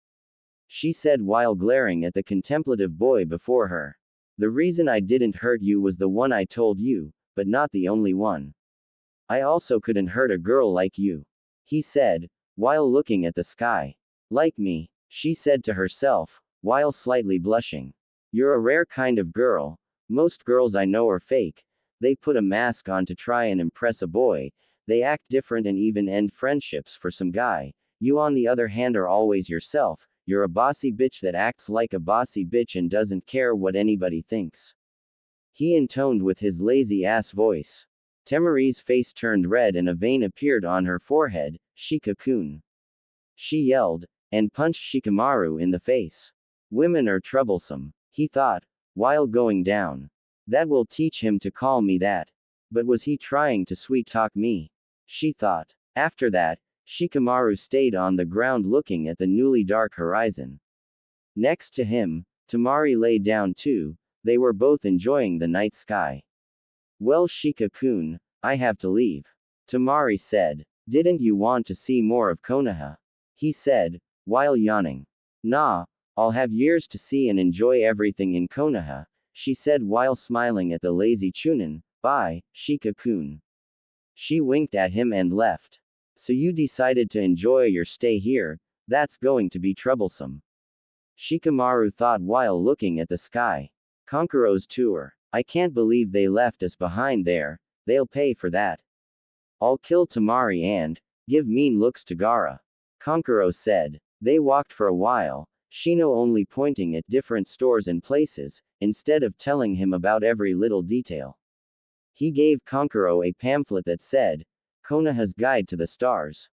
She said while glaring at the contemplative boy before her. The reason I didn't hurt you was the one I told you, but not the only one. I also couldn't hurt a girl like you. He said, while looking at the sky. Like me, she said to herself, while slightly blushing. You're a rare kind of girl. Most girls I know are fake. They put a mask on to try and impress a boy. They act different and even end friendships for some guy. You on the other hand are always yourself. You're a bossy bitch that acts like a bossy bitch and doesn't care what anybody thinks. He intoned with his lazy ass voice. Temari's face turned red and a vein appeared on her forehead. Shika-kun. She yelled, and punched Shikamaru in the face. Women are troublesome, he thought, while going down. That will teach him to call me that. But was he trying to sweet-talk me? She thought. After that, Shikamaru stayed on the ground looking at the newly dark horizon. Next to him, Tamari lay down too. They were both enjoying the night sky. Well, Shika-kun, I have to leave. Tamari said. Didn't you want to see more of Konoha? He said, while yawning. Nah, I'll have years to see and enjoy everything in Konoha, she said while smiling at the lazy Chunin. Bye, Shika-kun. She winked at him and left. So you decided to enjoy your stay here, that's going to be troublesome. Shikamaru thought while looking at the sky. Konkuro's tour. I can't believe they left us behind there, they'll pay for that. I'll kill Tamari and give mean looks to Gaara. Konkuro said. They walked for a while, Shino only pointing at different stores and places, instead of telling him about every little detail. He gave Konkuro a pamphlet that said, Konoha's Guide to the Stars.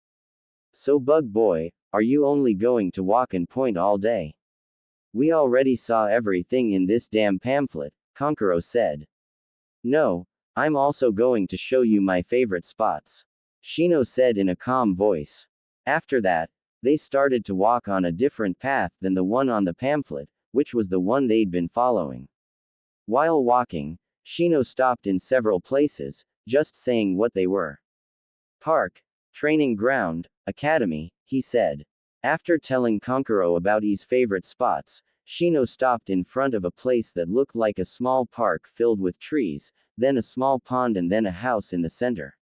So Bug Boy, are you only going to walk and point all day? We already saw everything in this damn pamphlet, Konkuro said. No, I'm also going to show you my favorite spots, Shino said in a calm voice. After that, they started to walk on a different path than the one on the pamphlet, which was the one they'd been following. While walking, Shino stopped in several places, just saying what they were. Park, training ground, academy, he said. After telling Konkuro about his favorite spots, Shino stopped in front of a place that looked like a small park filled with trees, then a small pond and then a house in the center.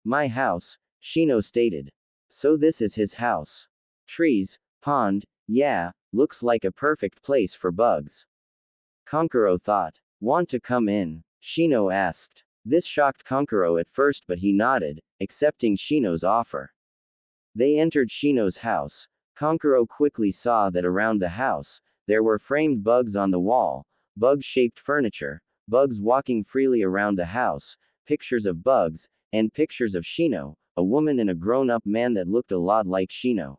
My house, Shino stated. So this is his house. Trees, pond, yeah, looks like a perfect place for bugs. Konkuro thought. Want to come in? Shino asked. This shocked Konkuro at first but he nodded, accepting Shino's offer. They entered Shino's house. Konkuro quickly saw that around the house, there were framed bugs on the wall, bug-shaped furniture, bugs walking freely around the house, pictures of bugs, and pictures of Shino, a woman and a grown-up man that looked a lot like Shino.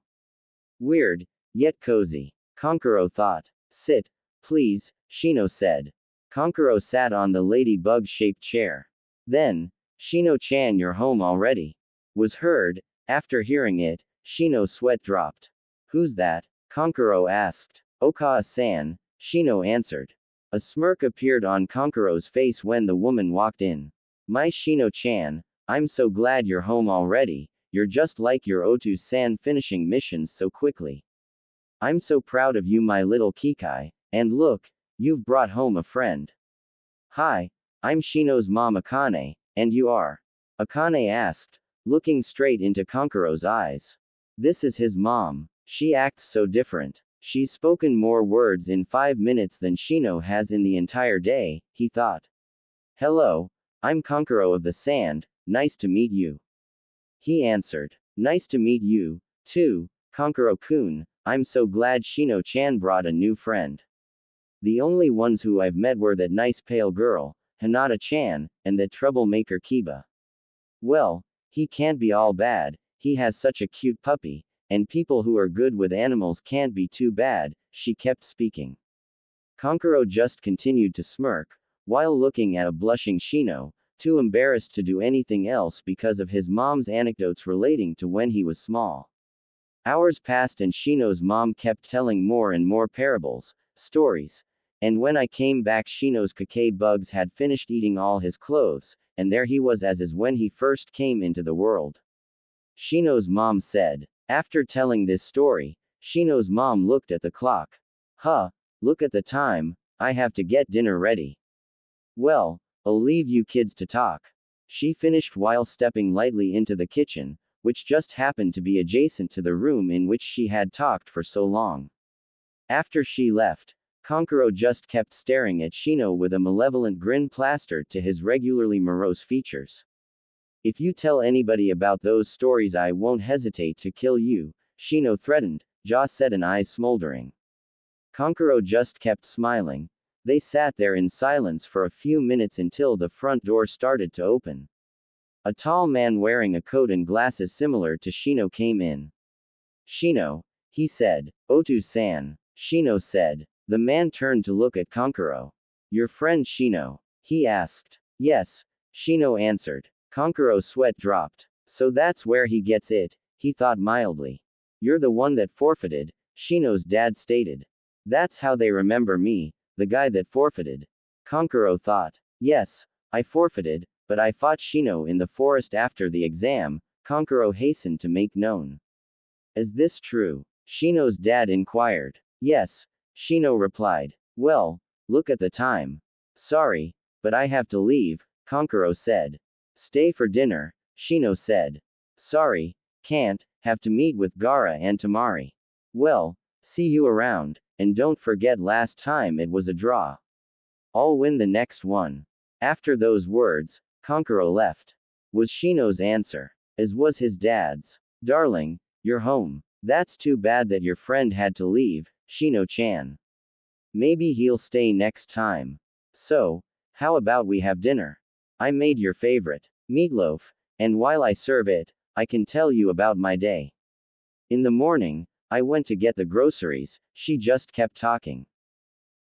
Weird, yet cozy. Konkuro thought. Sit, please, Shino said. Konkuro sat on the ladybug-shaped chair. Then, Shino-chan, you're home already? Was heard. After hearing it, Shino's sweat dropped. Who's that? Konkuro asked. Okawa-san, Shino answered. A smirk appeared on Konkuro's face when the woman walked in. My Shino-chan, I'm so glad you're home already, you're just like your Otu-san finishing missions so quickly. I'm so proud of you my little Kikai, and look, you've brought home a friend. Hi, I'm Shino's mom Akane, and you are? Akane asked, looking straight into Konkuro's eyes. This is his mom. She acts so different. She's spoken more words in 5 minutes than Shino has in the entire day, he thought. Hello, I'm Konkuro of the Sand, nice to meet you. He answered. Nice to meet you, too, Konkuro-kun, I'm so glad Shino-chan brought a new friend. The only ones who I've met were that nice pale girl, Hinata-chan, and that troublemaker Kiba. Well, he can't be all bad, he has such a cute puppy, and people who are good with animals can't be too bad, she kept speaking. Konkuro just continued to smirk, while looking at a blushing Shino, too embarrassed to do anything else because of his mom's anecdotes relating to when he was small. Hours passed and Shino's mom kept telling more and more parables, stories. And when I came back Shino's Kakei bugs had finished eating all his clothes, and there he was as is when he first came into the world. Shino's mom said. After telling this story, Shino's mom looked at the clock. Huh, look at the time, I have to get dinner ready. Well, I'll leave you kids to talk. She finished while stepping lightly into the kitchen, which just happened to be adjacent to the room in which she had talked for so long. After she left, Konkuro just kept staring at Shino with a malevolent grin plastered to his regularly morose features. If you tell anybody about those stories I won't hesitate to kill you, Shino threatened, jaw set and eyes smoldering. Konkuro just kept smiling. They sat there in silence for a few minutes until the front door started to open. A tall man wearing a coat and glasses similar to Shino came in. Shino, he said. Otu-san, Shino said. The man turned to look at Kankuro. Your friend Shino? He asked. Yes, Shino answered. Kankuro's sweat dropped. So that's where he gets it, he thought mildly. You're the one that forfeited, Shino's dad stated. That's how they remember me, the guy that forfeited. Kankuro thought. Yes, I forfeited, but I fought Shino in the forest after the exam, Kankuro hastened to make known. Is this true? Shino's dad inquired. Yes, Shino replied. Well, look at the time. Sorry, but I have to leave, Kankuro said. Stay for dinner, Shino said. Sorry, can't, have to meet with Gaara and Tamari. Well, see you around, and don't forget last time it was a draw. I'll win the next one. After those words, Kankuro left. Was Shino's answer. As was his dad's. Darling, you're home. That's too bad that your friend had to leave, Shino-chan. Maybe he'll stay next time. So, how about we have dinner? I made your favorite meatloaf, and while I serve it, I can tell you about my day. In the morning, I went to get the groceries, she just kept talking.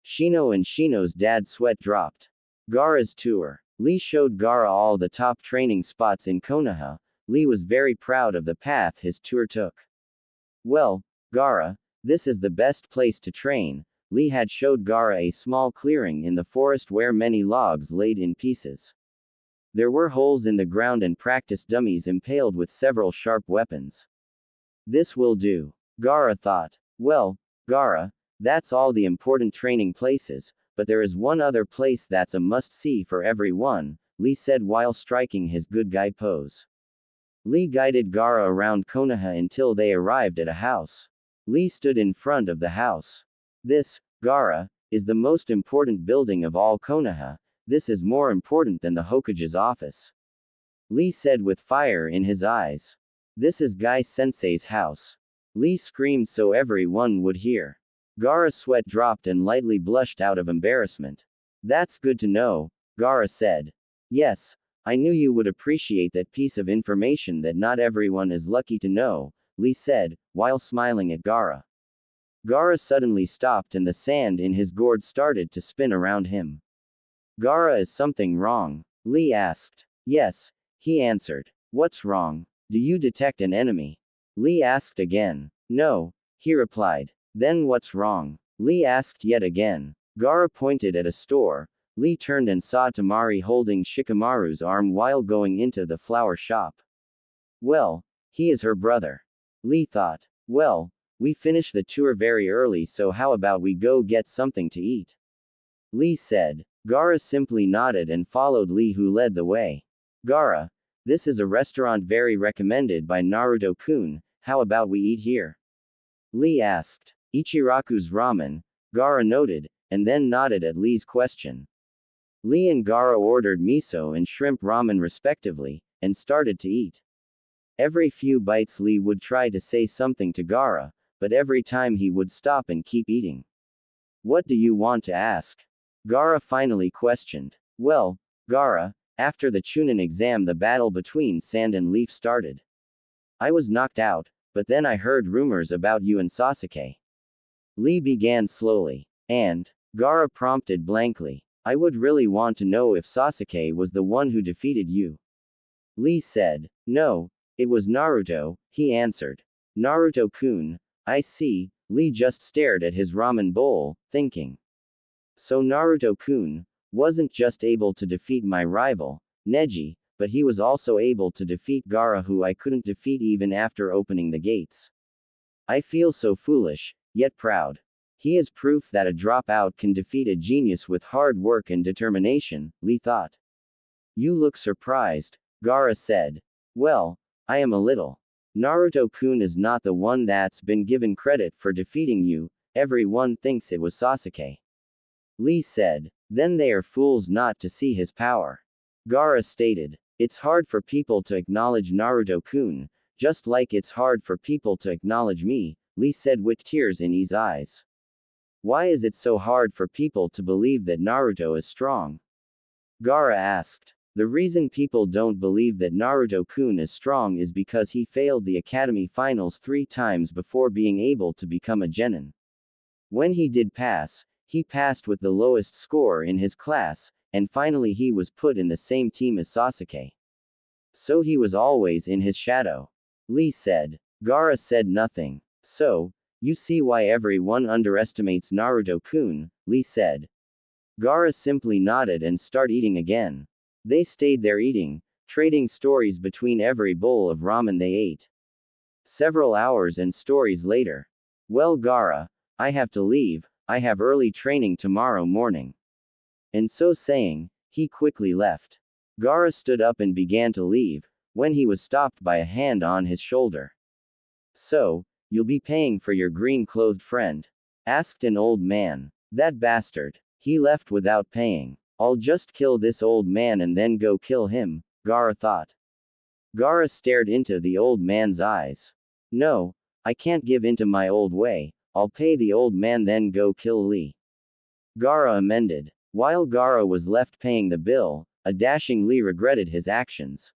Shino and Shino's dad's sweat dropped. Gaara's tour. Lee showed Gaara all the top training spots in Konoha. Lee was very proud of the path his tour took. Well, Gaara, this is the best place to train. Lee had showed Gaara a small clearing in the forest where many logs laid in pieces. There were holes in the ground and practice dummies impaled with several sharp weapons. This will do. Gaara thought. Well, Gaara, that's all the important training places, but there is one other place that's a must-see for everyone, Lee said while striking his good guy pose. Lee guided Gaara around Konoha until they arrived at a house. Lee stood in front of the house. This, Gaara, is the most important building of all Konoha. This is more important than the Hokage's office. Lee said with fire in his eyes. This is Gai-sensei's house. Lee screamed so everyone would hear. Gaara's sweat dropped and lightly blushed out of embarrassment. That's good to know, Gaara said. Yes, I knew you would appreciate that piece of information that not everyone is lucky to know, Lee said, while smiling at Gaara. Gaara suddenly stopped and the sand in his gourd started to spin around him. Gaara, is something wrong? Lee asked. Yes, he answered. What's wrong? Do you detect an enemy? Lee asked again. No, he replied. Then what's wrong? Lee asked yet again. Gaara pointed at a store. Lee turned and saw Tamari holding Shikamaru's arm while going into the flower shop. Well, he is her brother. Lee thought. Well, we finished the tour very early, so how about we go get something to eat? Lee said. Gaara simply nodded and followed Lee, who led the way. Gaara, this is a restaurant very recommended by Naruto-kun, how about we eat here? Lee asked. Ichiraku's ramen, Gaara noted, and then nodded at Lee's question. Lee and Gaara ordered miso and shrimp ramen respectively, and started to eat. Every few bites Lee would try to say something to Gaara, but every time he would stop and keep eating. What do you want to ask? Gaara finally questioned. Well, Gaara, after the Chunin exam the battle between Sand and Leaf started. I was knocked out, but then I heard rumors about you and Sasuke. Lee began slowly. And? Gaara prompted blankly. I would really want to know if Sasuke was the one who defeated you. Lee said. No, it was Naruto, he answered. Naruto-kun, I see. Lee just stared at his ramen bowl, thinking. So Naruto-kun wasn't just able to defeat my rival, Neji, but he was also able to defeat Gaara, who I couldn't defeat even after opening the gates. I feel so foolish, yet proud. He is proof that a dropout can defeat a genius with hard work and determination, Lee thought. You look surprised, Gaara said. Well, I am a little. Naruto-kun is not the one that's been given credit for defeating you, everyone thinks it was Sasuke. Lee said. Then they are fools not to see his power. Gaara stated. It's hard for people to acknowledge Naruto-kun, just like it's hard for people to acknowledge me, Lee said with tears in his eyes. Why is it so hard for people to believe that Naruto is strong? Gaara asked. The reason people don't believe that Naruto-kun is strong is because he failed the academy finals 3 times before being able to become a genin. When he did pass, he passed with the lowest score in his class, and finally he was put in the same team as Sasuke. So he was always in his shadow. Lee said. Gaara said nothing. So, you see why everyone underestimates Naruto-kun, Lee said. Gaara simply nodded and started eating again. They stayed there eating, trading stories between every bowl of ramen they ate. Several hours and stories later. Well, Gaara, I have to leave, I have early training tomorrow morning. And so saying, he quickly left. Gaara stood up and began to leave, when he was stopped by a hand on his shoulder. So, you'll be paying for your green-clothed friend? Asked an old man. That bastard. He left without paying. I'll just kill this old man and then go kill him, Gaara thought. Gaara stared into the old man's eyes. No, I can't give into my old way, I'll pay the old man then go kill Lee. Gaara amended. While Gaara was left paying the bill, a dashing Lee regretted his actions.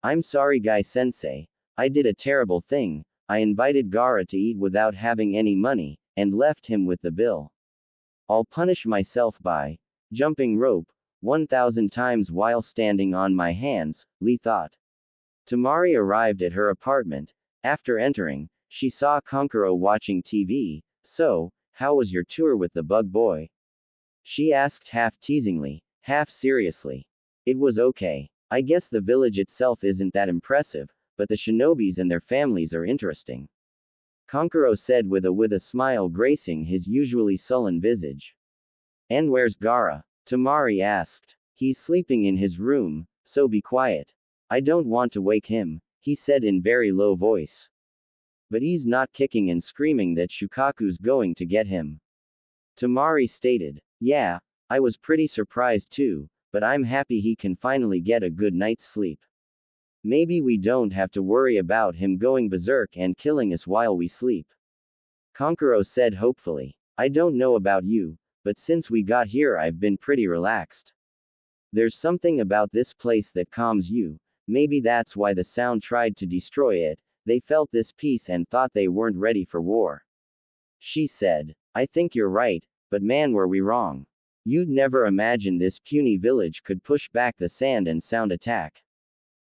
I'm sorry Guy-sensei, I did a terrible thing, I invited Gaara to eat without having any money, and left him with the bill. I'll punish myself by jumping rope 1,000 times while standing on my hands, Lee thought. Tamari arrived at her apartment. After entering, she saw Kankuro watching TV. So, how was your tour with the bug boy? She asked half teasingly, half seriously. It was okay. I guess the village itself isn't that impressive, but the shinobis and their families are interesting. Kankuro said with a smile gracing his usually sullen visage. And where's Gaara? Tamari asked. He's sleeping in his room, so be quiet. I don't want to wake him, he said in very low voice. But he's not kicking and screaming that Shukaku's going to get him. Tamari stated. Yeah, I was pretty surprised too, but I'm happy he can finally get a good night's sleep. Maybe we don't have to worry about him going berserk and killing us while we sleep. Kankuro said hopefully. I don't know about you, but since we got here I've been pretty relaxed. There's something about this place that calms you, maybe that's why the sound tried to destroy it, they felt this peace and thought they weren't ready for war. She said. I think you're right, but man were we wrong. You'd never imagine this puny village could push back the sand and sound attack.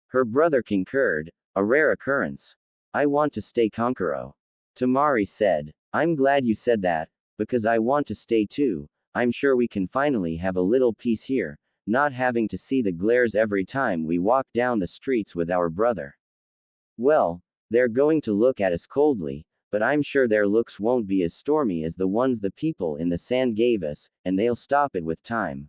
Her brother concurred, a rare occurrence. I want to stay Kankuro. Tamari said. I'm glad you said that, because I want to stay too. I'm sure we can finally have a little peace here, not having to see the glares every time we walk down the streets with our brother. Well, they're going to look at us coldly, but I'm sure their looks won't be as stormy as the ones the people in the sand gave us, and they'll stop it with time.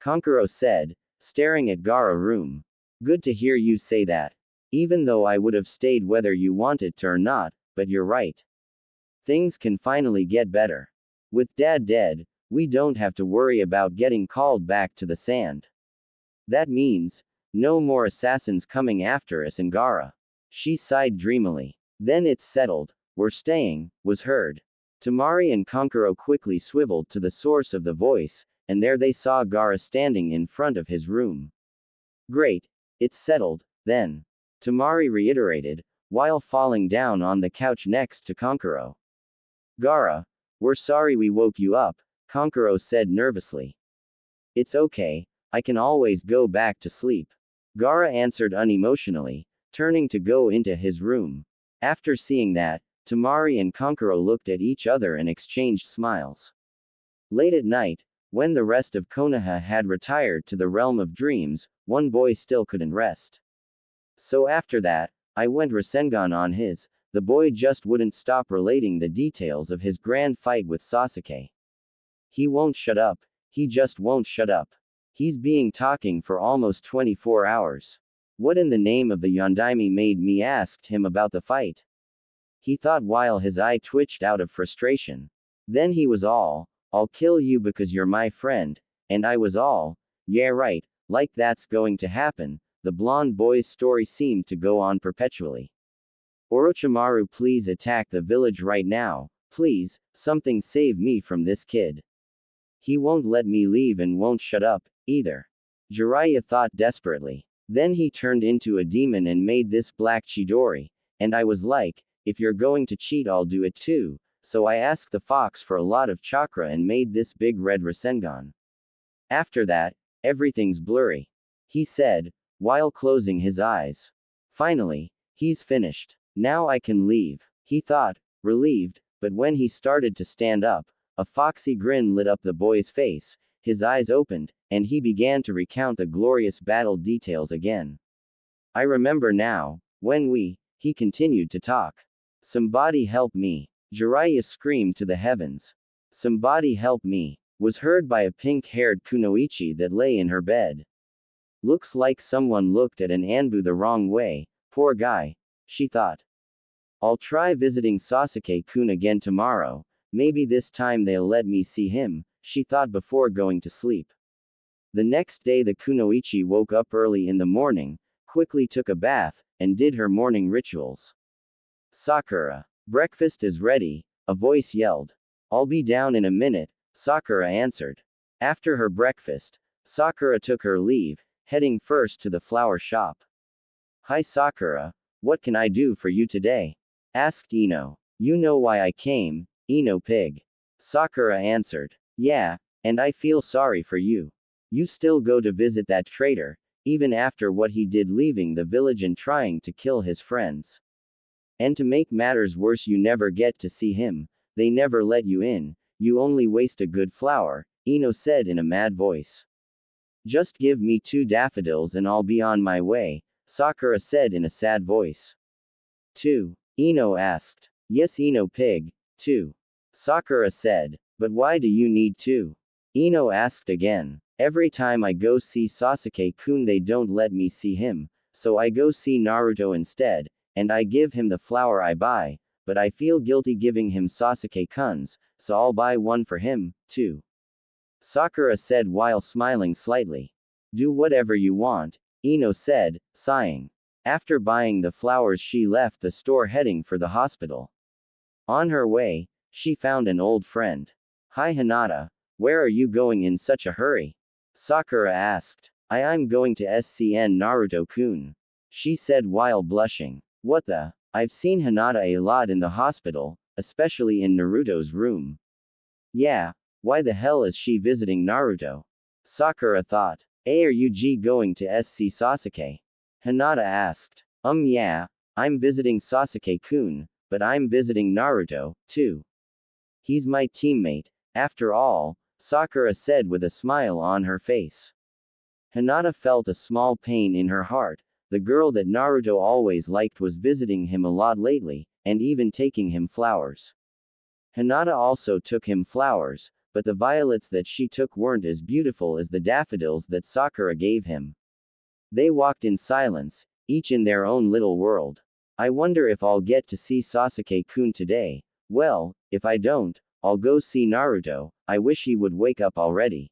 Kankuro said, staring at Gaara's room. Good to hear you say that. Even though I would have stayed whether you wanted to or not, but you're right. Things can finally get better. With Dad dead, we don't have to worry about getting called back to the sand. That means, no more assassins coming after us and Gaara. She sighed dreamily. Then it's settled. We're staying, was heard. Tamari and Kankuro quickly swiveled to the source of the voice, and there they saw Gaara standing in front of his room. Great. It's settled, then. Tamari reiterated, while falling down on the couch next to Kankuro. Gaara, we're sorry we woke you up, Kankuro said nervously. It's okay, I can always go back to sleep. Gaara answered unemotionally, turning to go into his room. After seeing that, Tamari and Kankuro looked at each other and exchanged smiles. Late at night, when the rest of Konoha had retired to the realm of dreams, one boy still couldn't rest. So after that, I went Rasengan on his. The boy just wouldn't stop relating the details of his grand fight with Sasuke. He won't shut up, he just won't shut up. He's being talking for almost 24 hours. What in the name of the Yondaime made me asked him about the fight? He thought while his eye twitched out of frustration. Then he was all, I'll kill you because you're my friend, and I was all, yeah right, like that's going to happen. The blonde boy's story seemed to go on perpetually. Orochimaru, please attack the village right now, please, something save me from this kid. He won't let me leave and won't shut up, either. Jiraiya thought desperately. Then he turned into a demon and made this black Chidori. And I was like, if you're going to cheat, I'll do it too. So I asked the fox for a lot of chakra and made this big red Rasengan. After that, everything's blurry. He said, while closing his eyes. Finally, he's finished. Now I can leave. He thought, relieved, but when he started to stand up, a foxy grin lit up the boy's face, his eyes opened, and he began to recount the glorious battle details again. I remember now, when he continued to talk. Somebody help me. Jiraiya screamed to the heavens. Somebody help me. Was heard by a pink-haired kunoichi that lay in her bed. Looks like someone looked at an Anbu the wrong way, poor guy, she thought. I'll try visiting Sasuke-kun again tomorrow, maybe this time they'll let me see him, she thought before going to sleep. The next day the kunoichi woke up early in the morning, quickly took a bath, and did her morning rituals. Sakura. Breakfast is ready, a voice yelled. I'll be down in a minute, Sakura answered. After her breakfast, Sakura took her leave, heading first to the flower shop. Hi Sakura, what can I do for you today? Asked Ino. You know why I came, Ino pig. Sakura answered. Yeah, and I feel sorry for you. You still go to visit that traitor, even after what he did leaving the village and trying to kill his friends. And to make matters worse, you never get to see him, they never let you in, you only waste a good flower, Ino said in a mad voice. Just give me 2 daffodils and I'll be on my way, Sakura said in a sad voice. 2. Ino asked. Yes Ino pig, 2. Sakura said. But why do you need 2? Ino asked again. Every time I go see Sasuke-kun they don't let me see him, so I go see Naruto instead, and I give him the flower I buy, but I feel guilty giving him Sasuke-kun's, so I'll buy one for him, too. Sakura said while smiling slightly. Do whatever you want, Ino said, sighing. After buying the flowers she left the store heading for the hospital. On her way, she found an old friend. Hi Hinata, where are you going in such a hurry? Sakura asked. I'm going to SCN Naruto-kun. She said while blushing. What the? I've seen Hinata a lot in the hospital, especially in Naruto's room. Yeah, why the hell is she visiting Naruto? Sakura thought. Are you going to SC Sasuke? Hinata asked. Yeah, I'm visiting Sasuke-kun, but I'm visiting Naruto, too. He's my teammate, after all, Sakura said with a smile on her face. Hinata felt a small pain in her heart. The girl that Naruto always liked was visiting him a lot lately, and even taking him flowers. Hinata also took him flowers, but the violets that she took weren't as beautiful as the daffodils that Sakura gave him. They walked in silence, each in their own little world. I wonder if I'll get to see Sasuke-kun today. Well, if I don't, I'll go see Naruto, I wish he would wake up already.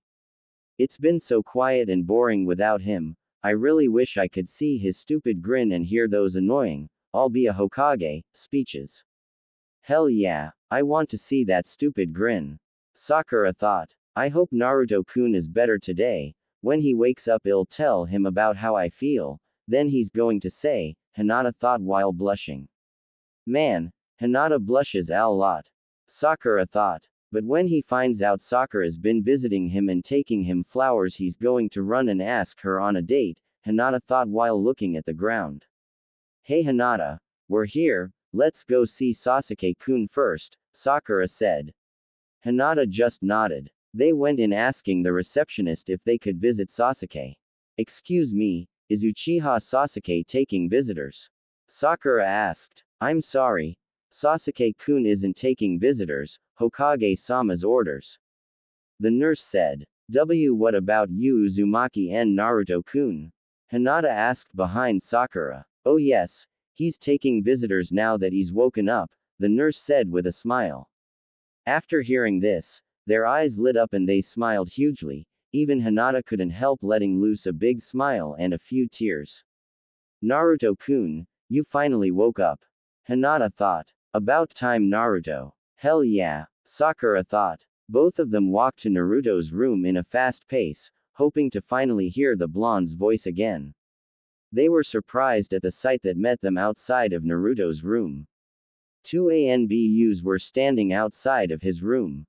It's been so quiet and boring without him, I really wish I could see his stupid grin and hear those annoying, I'll be a Hokage, speeches. Hell yeah, I want to see that stupid grin. Sakura thought. I hope Naruto-kun is better today, when he wakes up I'll tell him about how I feel, then he's going to say, Hinata thought while blushing. Man, Hinata blushes a lot. Sakura thought. But when he finds out Sakura's been visiting him and taking him flowers he's going to run and ask her on a date, Hinata thought while looking at the ground. Hey Hinata, we're here, let's go see Sasuke-kun first, Sakura said. Hinata just nodded. They went in asking the receptionist if they could visit Sasuke. Excuse me, is Uchiha Sasuke taking visitors? Sakura asked. I'm sorry. Sasuke-kun isn't taking visitors, Hokage-sama's orders. The nurse said. What about you Uzumaki and Naruto-kun? Hinata asked behind Sakura. Oh yes, he's taking visitors now that he's woken up, the nurse said with a smile. After hearing this, their eyes lit up and they smiled hugely, even Hinata couldn't help letting loose a big smile and a few tears. Naruto-kun, you finally woke up. Hinata thought. About time Naruto. Hell yeah, Sakura thought. Both of them walked to Naruto's room in a fast pace, hoping to finally hear the blonde's voice again. They were surprised at the sight that met them outside of Naruto's room. Two ANBUs were standing outside of his room.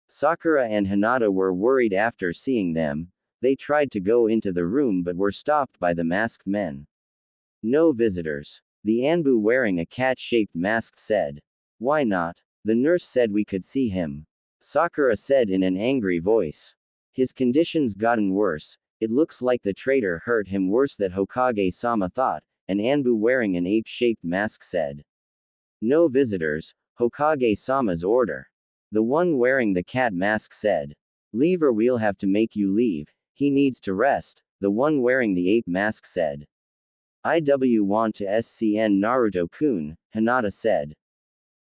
Sakura and Hinata were worried after seeing them. They tried to go into the room but were stopped by the masked men. No visitors. The Anbu wearing a cat-shaped mask said. Why not? The nurse said we could see him. Sakura said in an angry voice. His condition's gotten worse. It looks like the traitor hurt him worse, that Hokage-sama thought, an Anbu wearing an ape-shaped mask said. No visitors, Hokage-sama's order. The one wearing the cat mask said. Leave or we'll have to make you leave, he needs to rest, the one wearing the ape mask said. IW want to SCN Naruto-kun, Hinata said.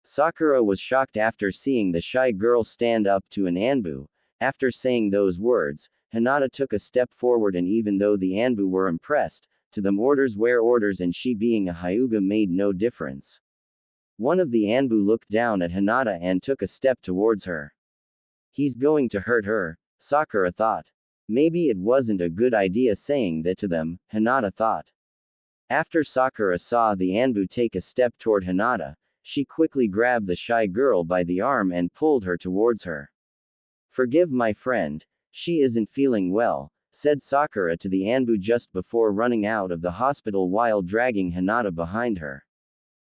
Sakura was shocked after seeing the shy girl stand up to an Anbu. After saying those words, Hinata took a step forward, and even though the Anbu were impressed, to them orders were orders and she being a Hyuga made no difference. One of the Anbu looked down at Hinata and took a step towards her. He's going to hurt her, Sakura thought. Maybe it wasn't a good idea saying that to them, Hinata thought. After Sakura saw the Anbu take a step toward Hinata, she quickly grabbed the shy girl by the arm and pulled her towards her. Forgive my friend, she isn't feeling well, said Sakura to the Anbu just before running out of the hospital while dragging Hinata behind her.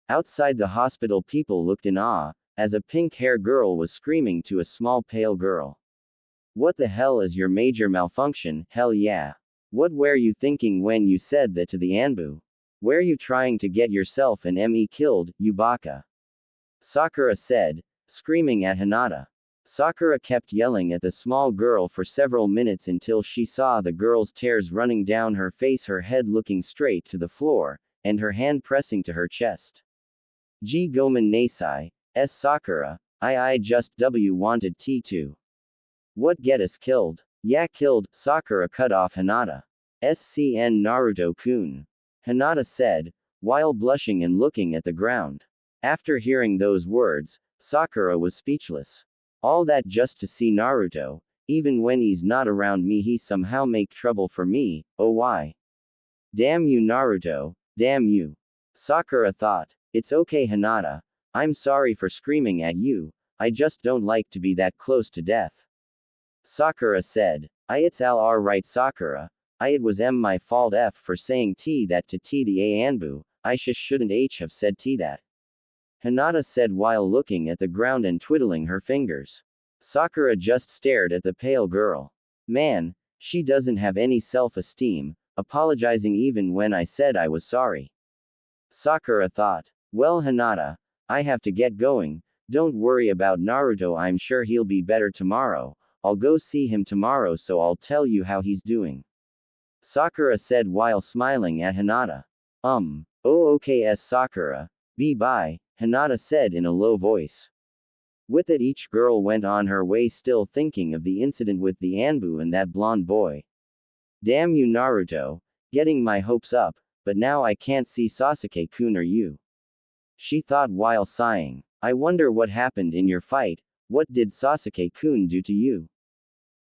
Outside the hospital, people looked in awe, as a pink-haired girl was screaming to a small pale girl. What the hell is your major malfunction? Hell yeah. What were you thinking when you said that to the Anbu? Were you trying to get yourself and me killed, you baka? Sakura said, screaming at Hinata. Sakura kept yelling at the small girl for several minutes until she saw the girl's tears running down her face, her head looking straight to the floor, and her hand pressing to her chest. G Gomen Nasai, S Sakura, I just wanted T2. What get us killed? Yeah, killed, Sakura cut off Hinata. SCN Naruto-kun. Hinata said, while blushing and looking at the ground. After hearing those words, Sakura was speechless. All that just to see Naruto, even when he's not around me he somehow make trouble for me, oh why? Damn you Naruto, damn you. Sakura thought. It's okay Hinata, I'm sorry for screaming at you, I just don't like to be that close to death. Sakura said. It's alright Sakura, it was my fault for saying T that to T the Anbu, I shouldn't have said T that. Hinata said while looking at the ground and twiddling her fingers. Sakura just stared at the pale girl. Man, she doesn't have any self-esteem, apologizing even when I said I was sorry. Sakura thought. Well Hinata, I have to get going, don't worry about Naruto, I'm sure he'll be better tomorrow, I'll go see him tomorrow so I'll tell you how he's doing. Sakura said while smiling at Hinata. Oh okay Sakura, bye, Hinata said in a low voice. With it each girl went on her way still thinking of the incident with the Anbu and that blonde boy. Damn you Naruto, getting my hopes up, but now I can't see Sasuke-kun or you. She thought while sighing. I wonder what happened in your fight, what did Sasuke-kun do to you?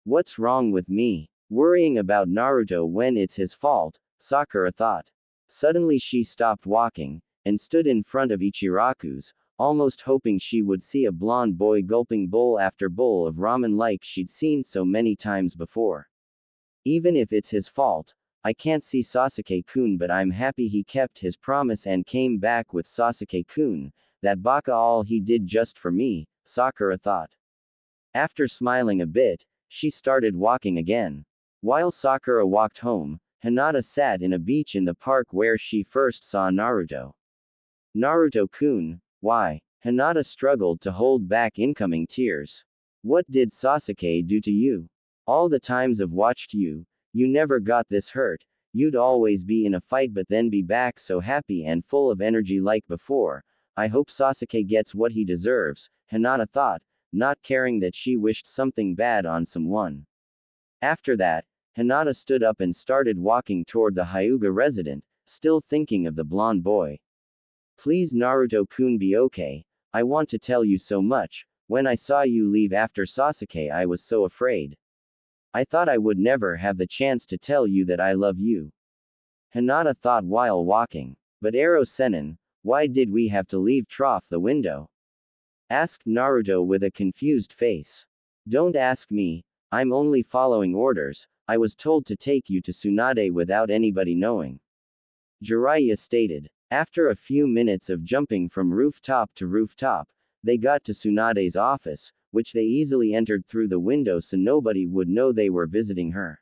What's wrong with me? Worrying about Naruto when it's his fault, Sakura thought. Suddenly she stopped walking, and stood in front of Ichiraku's, almost hoping she would see a blonde boy gulping bowl after bowl of ramen like she'd seen so many times before. Even if it's his fault, I can't see Sasuke-kun, but I'm happy he kept his promise and came back with Sasuke-kun, that baka all he did just for me, Sakura thought. After smiling a bit, she started walking again. While Sakura walked home, Hinata sat in a beach in the park where she first saw Naruto. Naruto-kun, why? Hinata struggled to hold back incoming tears. What did Sasuke do to you? All the times I've watched you, you never got this hurt, you'd always be in a fight but then be back so happy and full of energy like before. I hope Sasuke gets what he deserves, Hinata thought, not caring that she wished something bad on someone. After that, Hinata stood up and started walking toward the Hyuga resident, still thinking of the blonde boy. Please Naruto-kun be okay, I want to tell you so much, when I saw you leave after Sasuke I was so afraid. I thought I would never have the chance to tell you that I love you. Hinata thought while walking. But Ero Sennin, why did we have to leave the window? Asked Naruto with a confused face. Don't ask me, I'm only following orders, I was told to take you to Tsunade without anybody knowing. Jiraiya stated. After a few minutes of jumping from rooftop to rooftop, they got to Tsunade's office, which they easily entered through the window so nobody would know they were visiting her.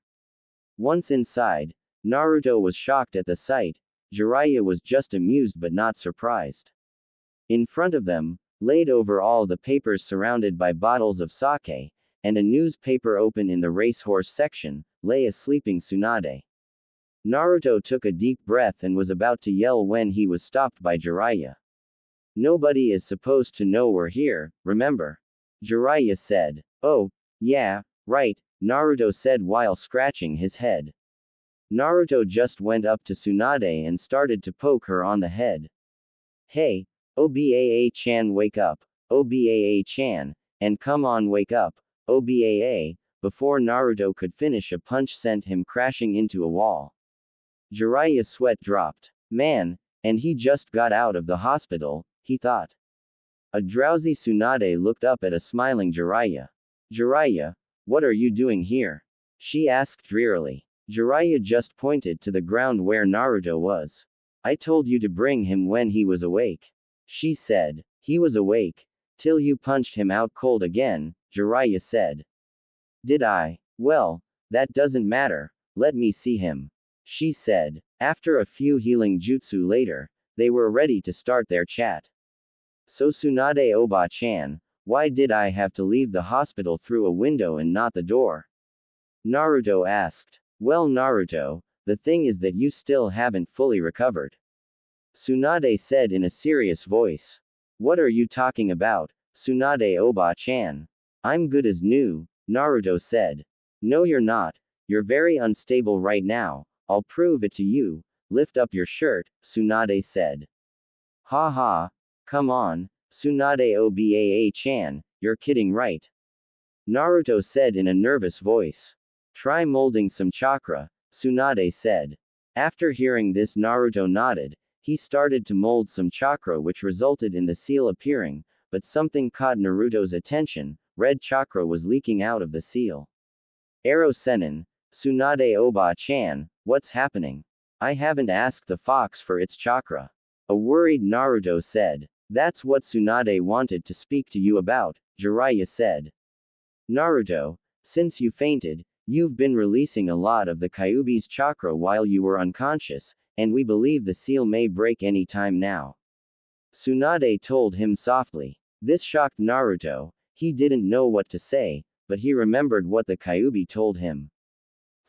Once inside, Naruto was shocked at the sight. Jiraiya was just amused but not surprised. In front of them, laid over all the papers surrounded by bottles of sake, and a newspaper open in the racehorse section, lay a sleeping Tsunade. Naruto took a deep breath and was about to yell when he was stopped by Jiraiya. Nobody is supposed to know we're here, remember? Jiraiya said. Oh, yeah, right, Naruto said while scratching his head. Naruto just went up to Tsunade and started to poke her on the head. Hey, Obaa-chan, wake up, Obaa-chan, and come on, wake up, Obaa. Before Naruto could finish, a punch sent him crashing into a wall. Jiraiya's sweat dropped. Man, and he just got out of the hospital, he thought. A drowsy Tsunade looked up at a smiling Jiraiya. Jiraiya, what are you doing here? She asked drearily. Jiraiya just pointed to the ground where Naruto was. I told you to bring him when he was awake. She said. He was awake. Till you punched him out cold again, Jiraiya said. Did I? Well, that doesn't matter, let me see him. She said. After a few healing jutsu later, they were ready to start their chat. So Tsunade Oba-chan, why did I have to leave the hospital through a window and not the door? Naruto asked. Well, Naruto, the thing is that you still haven't fully recovered. Tsunade said in a serious voice. What are you talking about, Tsunade Oba-chan? I'm good as new, Naruto said. No, you're not. You're very unstable right now. I'll prove it to you. Lift up your shirt, Tsunade said. Ha ha. Come on, Tsunade Oba-chan, you're kidding, right? Naruto said in a nervous voice. Try molding some chakra, Tsunade said. After hearing this, Naruto nodded. He started to mold some chakra, which resulted in the seal appearing, but something caught Naruto's attention. Red chakra was leaking out of the seal. Ero Sennin, Tsunade Oba-chan, what's happening? I haven't asked the fox for its chakra. A worried Naruto said. That's what Tsunade wanted to speak to you about, Jiraiya said. Naruto, since you fainted, you've been releasing a lot of the Kyuubi's chakra while you were unconscious, and we believe the seal may break any time now. Tsunade told him softly. This shocked Naruto. He didn't know what to say, but he remembered what the Kyuubi told him.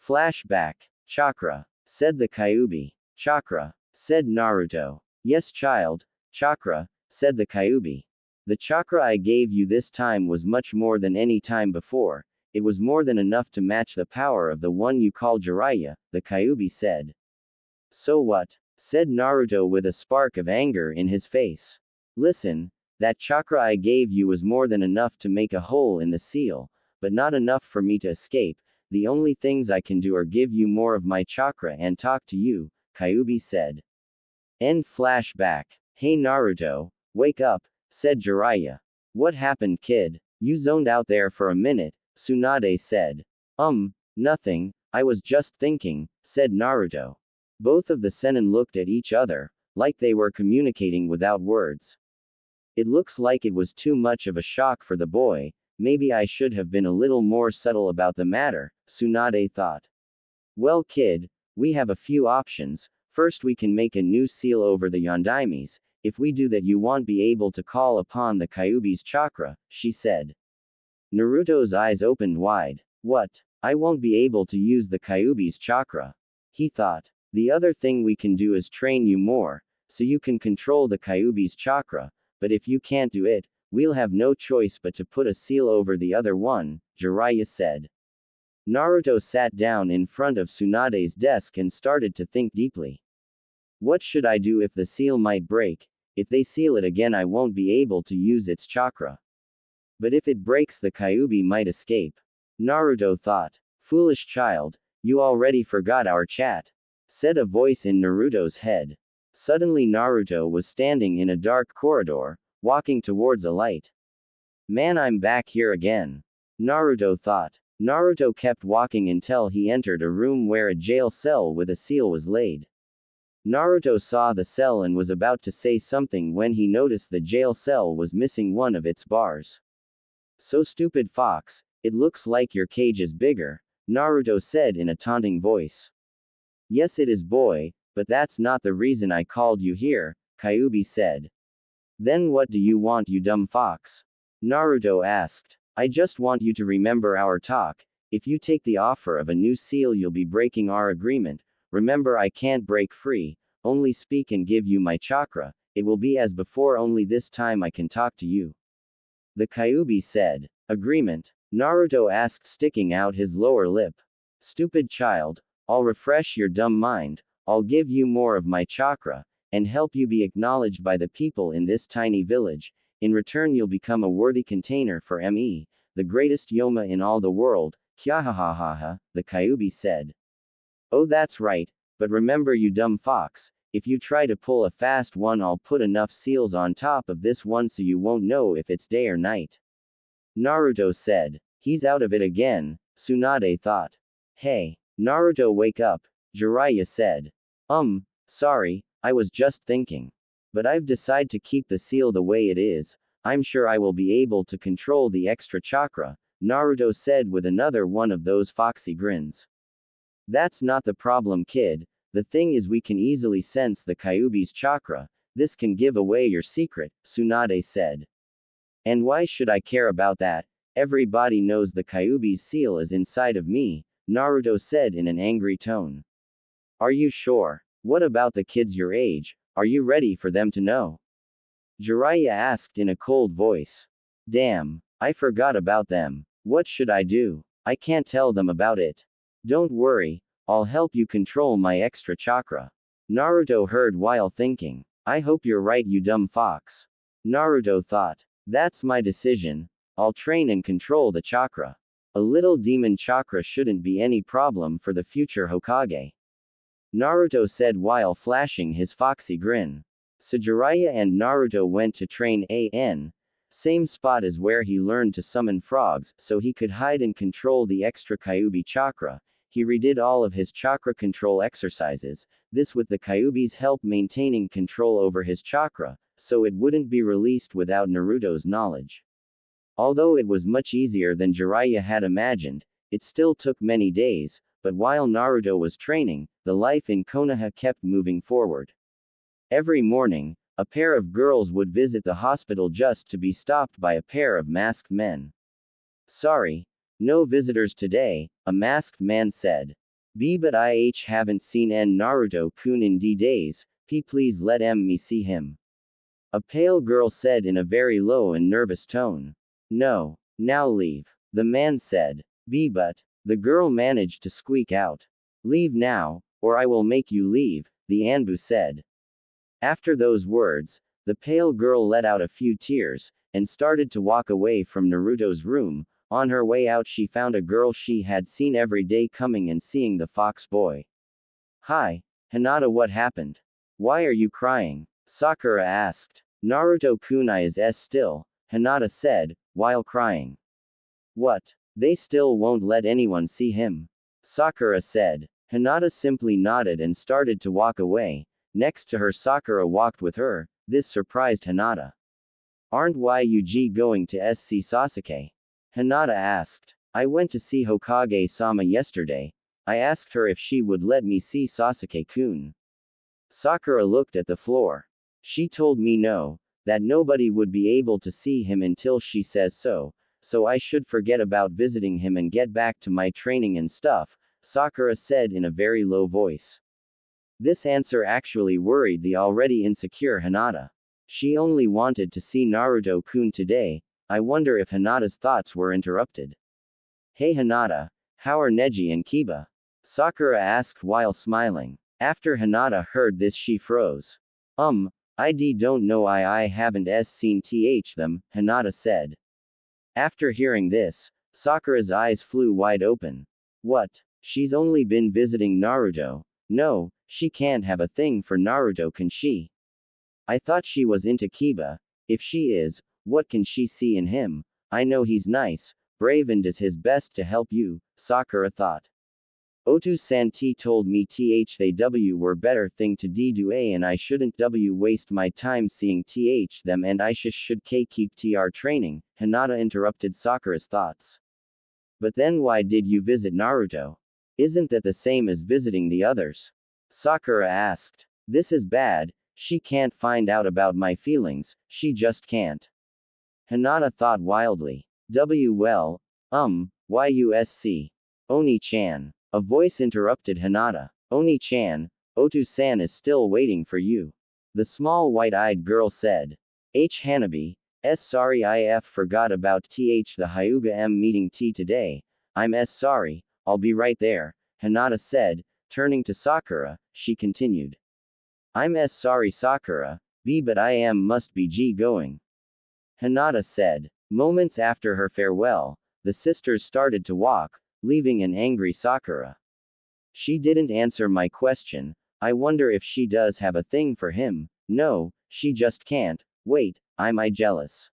Flashback. Chakra, said the Kyuubi. Chakra, said Naruto. Yes, child, chakra, said the Kyuubi. The chakra I gave you this time was much more than any time before. It was more than enough to match the power of the one you call Jiraiya, the Kyuubi said. So what? Said Naruto with a spark of anger in his face. Listen, that chakra I gave you was more than enough to make a hole in the seal, but not enough for me to escape. The only things I can do are give you more of my chakra and talk to you, Kyuubi said. End flashback. Hey Naruto, wake up, said Jiraiya. What happened, kid? You zoned out there for a minute, Tsunade said. Nothing, I was just thinking, said Naruto. Both of the Sennin looked at each other, like they were communicating without words. It looks like it was too much of a shock for the boy. Maybe I should have been a little more subtle about the matter, Tsunade thought. Well, kid, we have a few options. First, we can make a new seal over the Yondaimes. If we do that, you won't be able to call upon the Kyuubi's chakra, she said. Naruto's eyes opened wide. What? I won't be able to use the Kyuubi's chakra? He thought. The other thing we can do is train you more, so you can control the Kyuubi's chakra, but if you can't do it, we'll have no choice but to put a seal over the other one, Jiraiya said. Naruto sat down in front of Tsunade's desk and started to think deeply. What should I do if the seal might break? If they seal it again, I won't be able to use its chakra. But if it breaks, the Kyuubi might escape. Naruto thought. Foolish child, you already forgot our chat, said a voice in Naruto's head. Suddenly Naruto was standing in a dark corridor, walking towards a light. Man, I'm back here again, Naruto thought. Naruto kept walking until he entered a room where a jail cell with a seal was laid. Naruto saw the cell and was about to say something when he noticed the jail cell was missing one of its bars. So stupid fox, it looks like your cage is bigger, Naruto said in a taunting voice. Yes it is boy, but that's not the reason I called you here, Kyuubi said. Then what do you want you dumb fox? Naruto asked. I just want you to remember our talk. If you take the offer of a new seal you'll be breaking our agreement. Remember I can't break free, only speak and give you my chakra. It will be as before, only this time I can talk to you. The Kyuubi said. Agreement? Naruto asked, sticking out his lower lip. Stupid child, I'll refresh your dumb mind, I'll give you more of my chakra, and help you be acknowledged by the people in this tiny village. In return you'll become a worthy container for me, the greatest Yoma in all the world, kyahahaha, the Kyuubi said. Oh that's right, but remember you dumb fox, if you try to pull a fast one I'll put enough seals on top of this one so you won't know if it's day or night. Naruto said. He's out of it again, Tsunade thought. Hey, Naruto wake up, Jiraiya said. Sorry, I was just thinking. But I've decided to keep the seal the way it is, I'm sure I will be able to control the extra chakra, Naruto said with another one of those foxy grins. That's not the problem kid, the thing is we can easily sense the Kyuubi's chakra, this can give away your secret, Tsunade said. And why should I care about that? Everybody knows the Kyuubi's seal is inside of me, Naruto said in an angry tone. Are you sure? What about the kids your age, are you ready for them to know? Jiraiya asked in a cold voice. Damn, I forgot about them. What should I do? I can't tell them about it. Don't worry, I'll help you control my extra chakra. Naruto heard while thinking. I hope you're right you dumb fox. Naruto thought. That's my decision, I'll train and control the chakra. A little demon chakra shouldn't be any problem for the future Hokage. Naruto said while flashing his foxy grin. So Jiraiya and Naruto went to train same spot as where he learned to summon frogs so he could hide and control the extra Kyuubi chakra. He redid all of his chakra control exercises, this with the Kyuubi's help maintaining control over his chakra, so it wouldn't be released without Naruto's knowledge. Although it was much easier than Jiraiya had imagined, it still took many days, but while Naruto was training, the life in Konoha kept moving forward. Every morning, a pair of girls would visit the hospital just to be stopped by a pair of masked men. Sorry, no visitors today, a masked man said. But I haven't seen Naruto-kun in days, please let me see him. A pale girl said in a very low and nervous tone. No, now leave, the man said. But, the girl managed to squeak out. Leave now, or I will make you leave, the Anbu said. After those words, the pale girl let out a few tears, and started to walk away from Naruto's room. On her way out she found a girl she had seen every day coming and seeing the fox boy. Hi, Hinata, what happened? Why are you crying? Sakura asked. Naruto-kun is still, Hinata said, while crying. What? They still won't let anyone see him? Sakura said. Hinata simply nodded and started to walk away. Next to her Sakura walked with her, this surprised Hinata. Aren't you going to see Sasuke? Hinata asked. I went to see Hokage-sama yesterday, I asked her if she would let me see Sasuke-kun. Sakura looked at the floor. She told me no, that nobody would be able to see him until she says so I should forget about visiting him and get back to my training and stuff, Sakura said in a very low voice. This answer actually worried the already insecure Hinata. She only wanted to see Naruto-kun today. I wonder if Hinata's thoughts were interrupted. Hey Hinata, how are Neji and Kiba? Sakura asked while smiling. After Hinata heard this she froze. I don't know I haven't seen them, Hinata said. After hearing this, Sakura's eyes flew wide open. What? She's only been visiting Naruto. No, she can't have a thing for Naruto, can she? I thought she was into Kiba. If she is, what can she see in him? I know he's nice, brave, and does his best to help you, Sakura thought. Otu-san T told me they were better thing to do and I shouldn't waste my time seeing them and I should keep tr training, Hinata interrupted Sakura's thoughts. But then why did you visit Naruto? Isn't that the same as visiting the others? Sakura asked. This is bad, she can't find out about my feelings, she just can't. Hinata thought wildly. YUSC. Oni-chan. A voice interrupted Hinata. Oni-chan, Otu-san is still waiting for you. The small white-eyed girl said. Hanabi, sorry I forgot about the Hyuga M meeting today. I'm sorry, I'll be right there, Hinata said, turning to Sakura, she continued. I'm sorry Sakura, but I must be going. Hinata said. Moments after her farewell, the sisters started to walk, leaving an angry Sakura. She didn't answer my question. I wonder if she does have a thing for him. No, she just can't. Wait, am I jealous?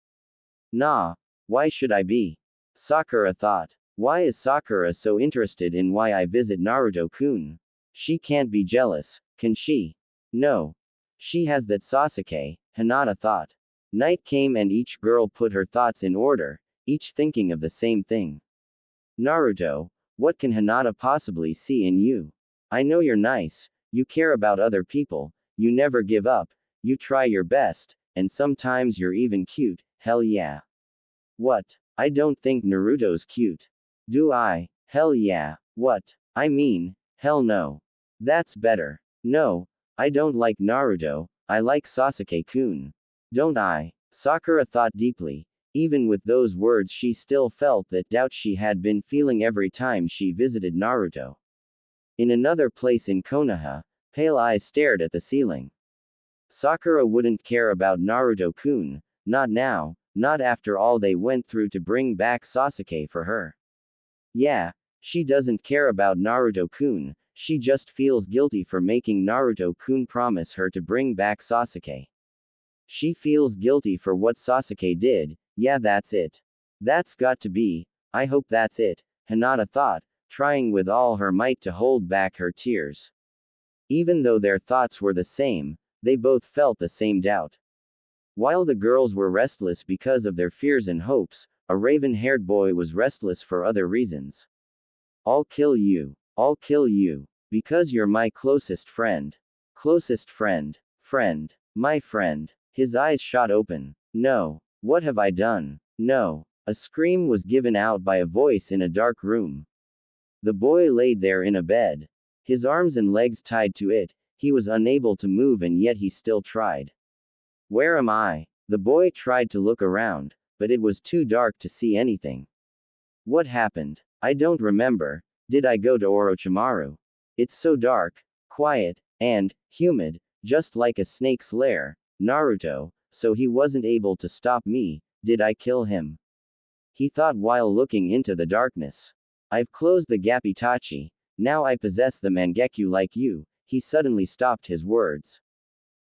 Nah. Why should I be? Sakura thought. Why is Sakura so interested in why I visit Naruto-kun? She can't be jealous, can she? No. She has that Sasuke, Hinata thought. Night came and each girl put her thoughts in order, each thinking of the same thing. Naruto, what can Hinata possibly see in you? I know you're nice, you care about other people, you never give up, you try your best, and sometimes you're even cute, hell yeah. What? I don't think Naruto's cute. Do I? Hell yeah. What? I mean, hell no. That's better. No, I don't like Naruto, I like Sasuke-kun. Don't I? Sakura thought deeply. Even with those words she still felt that doubt she had been feeling every time she visited Naruto. In another place in Konoha, pale eyes stared at the ceiling. Sakura wouldn't care about Naruto-kun, not now, not after all they went through to bring back Sasuke for her. Yeah, she doesn't care about Naruto-kun, she just feels guilty for making Naruto-kun promise her to bring back Sasuke. She feels guilty for what Sasuke did. Yeah, that's it. That's got to be. I hope that's it, Hinata thought, trying with all her might to hold back her tears. Even though their thoughts were the same, they both felt the same doubt. While the girls were restless because of their fears and hopes, a raven-haired boy was restless for other reasons. I'll kill you. I'll kill you. Because you're my closest friend. Closest friend. Friend. My friend. His eyes shot open. No. What have I done? No. A scream was given out by a voice in a dark room. The boy laid there in a bed. His arms and legs tied to it, he was unable to move and yet he still tried. Where am I? The boy tried to look around, but it was too dark to see anything. What happened? I don't remember. Did I go to Orochimaru? It's so dark, quiet, and humid, just like a snake's lair. Naruto, so he wasn't able to stop me. Did I kill him? He thought while looking into the darkness. I've closed the gap Itachi. Now I possess the Mangekyu like you. He suddenly stopped his words.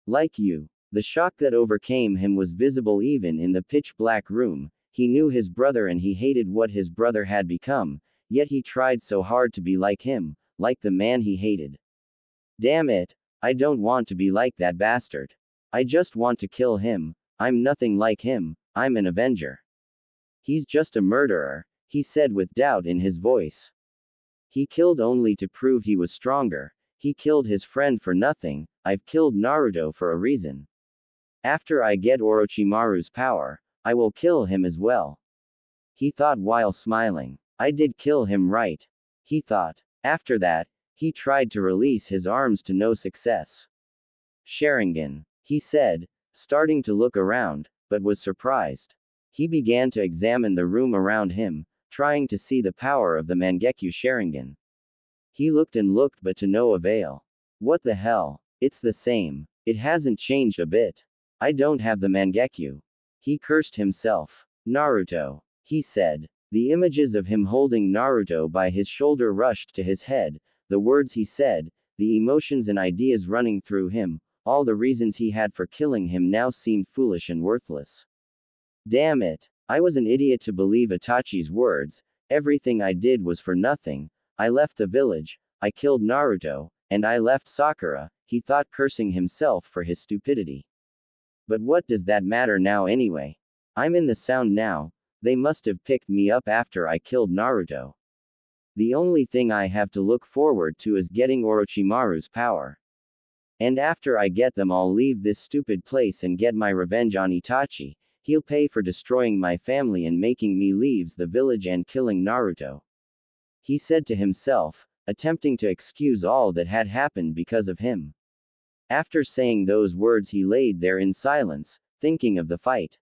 Like you. The shock that overcame him was visible even in the pitch-black room. He knew his brother and he hated what his brother had become, yet he tried so hard to be like him, like the man he hated. Damn it, I don't want to be like that bastard. I just want to kill him. I'm nothing like him, I'm an avenger. He's just a murderer, he said with doubt in his voice. He killed only to prove he was stronger. He killed his friend for nothing. I've killed Naruto for a reason. After I get Orochimaru's power, I will kill him as well. He thought while smiling. I did kill him, right? He thought. After that, he tried to release his arms to no success. Sharingan, he said, starting to look around, but was surprised. He began to examine the room around him, trying to see the power of the Mangekyu Sharingan. He looked and looked but to no avail. What the hell? It's the same. It hasn't changed a bit. I don't have the Mangekyu. He cursed himself. Naruto, he said. The images of him holding Naruto by his shoulder rushed to his head, the words he said, the emotions and ideas running through him, all the reasons he had for killing him now seemed foolish and worthless. Damn it. I was an idiot to believe Itachi's words, everything I did was for nothing, I left the village, I killed Naruto, and I left Sakura, he thought, cursing himself for his stupidity. But what does that matter now anyway? I'm in the sound now, they must have picked me up after I killed Naruto. The only thing I have to look forward to is getting Orochimaru's power. And after I get them, I'll leave this stupid place and get my revenge on Itachi. He'll pay for destroying my family and making me leave the village and killing Naruto. He said to himself, attempting to excuse all that had happened because of him. After saying those words, he laid there in silence, thinking of the fight.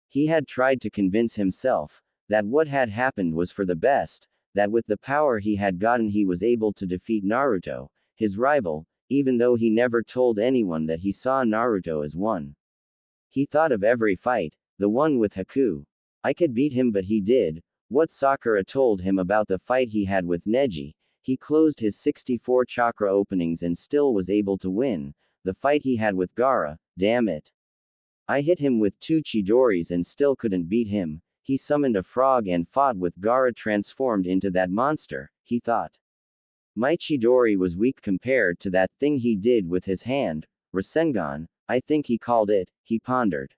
He had tried to convince himself that what had happened was for the best, that with the power he had gotten he was able to defeat Naruto, his rival, even though he never told anyone that he saw Naruto as one. He thought of every fight, the one with Haku. I could beat him, but he did. What Sakura told him about the fight he had with Neji, he closed his 64 chakra openings and still was able to win. The fight he had with Gaara, damn it. I hit him with 2 Chidoris and still couldn't beat him. He summoned a frog and fought with Gaara transformed into that monster, he thought. My Chidori was weak compared to that thing he did with his hand, Rasengan, I think he called it, he pondered.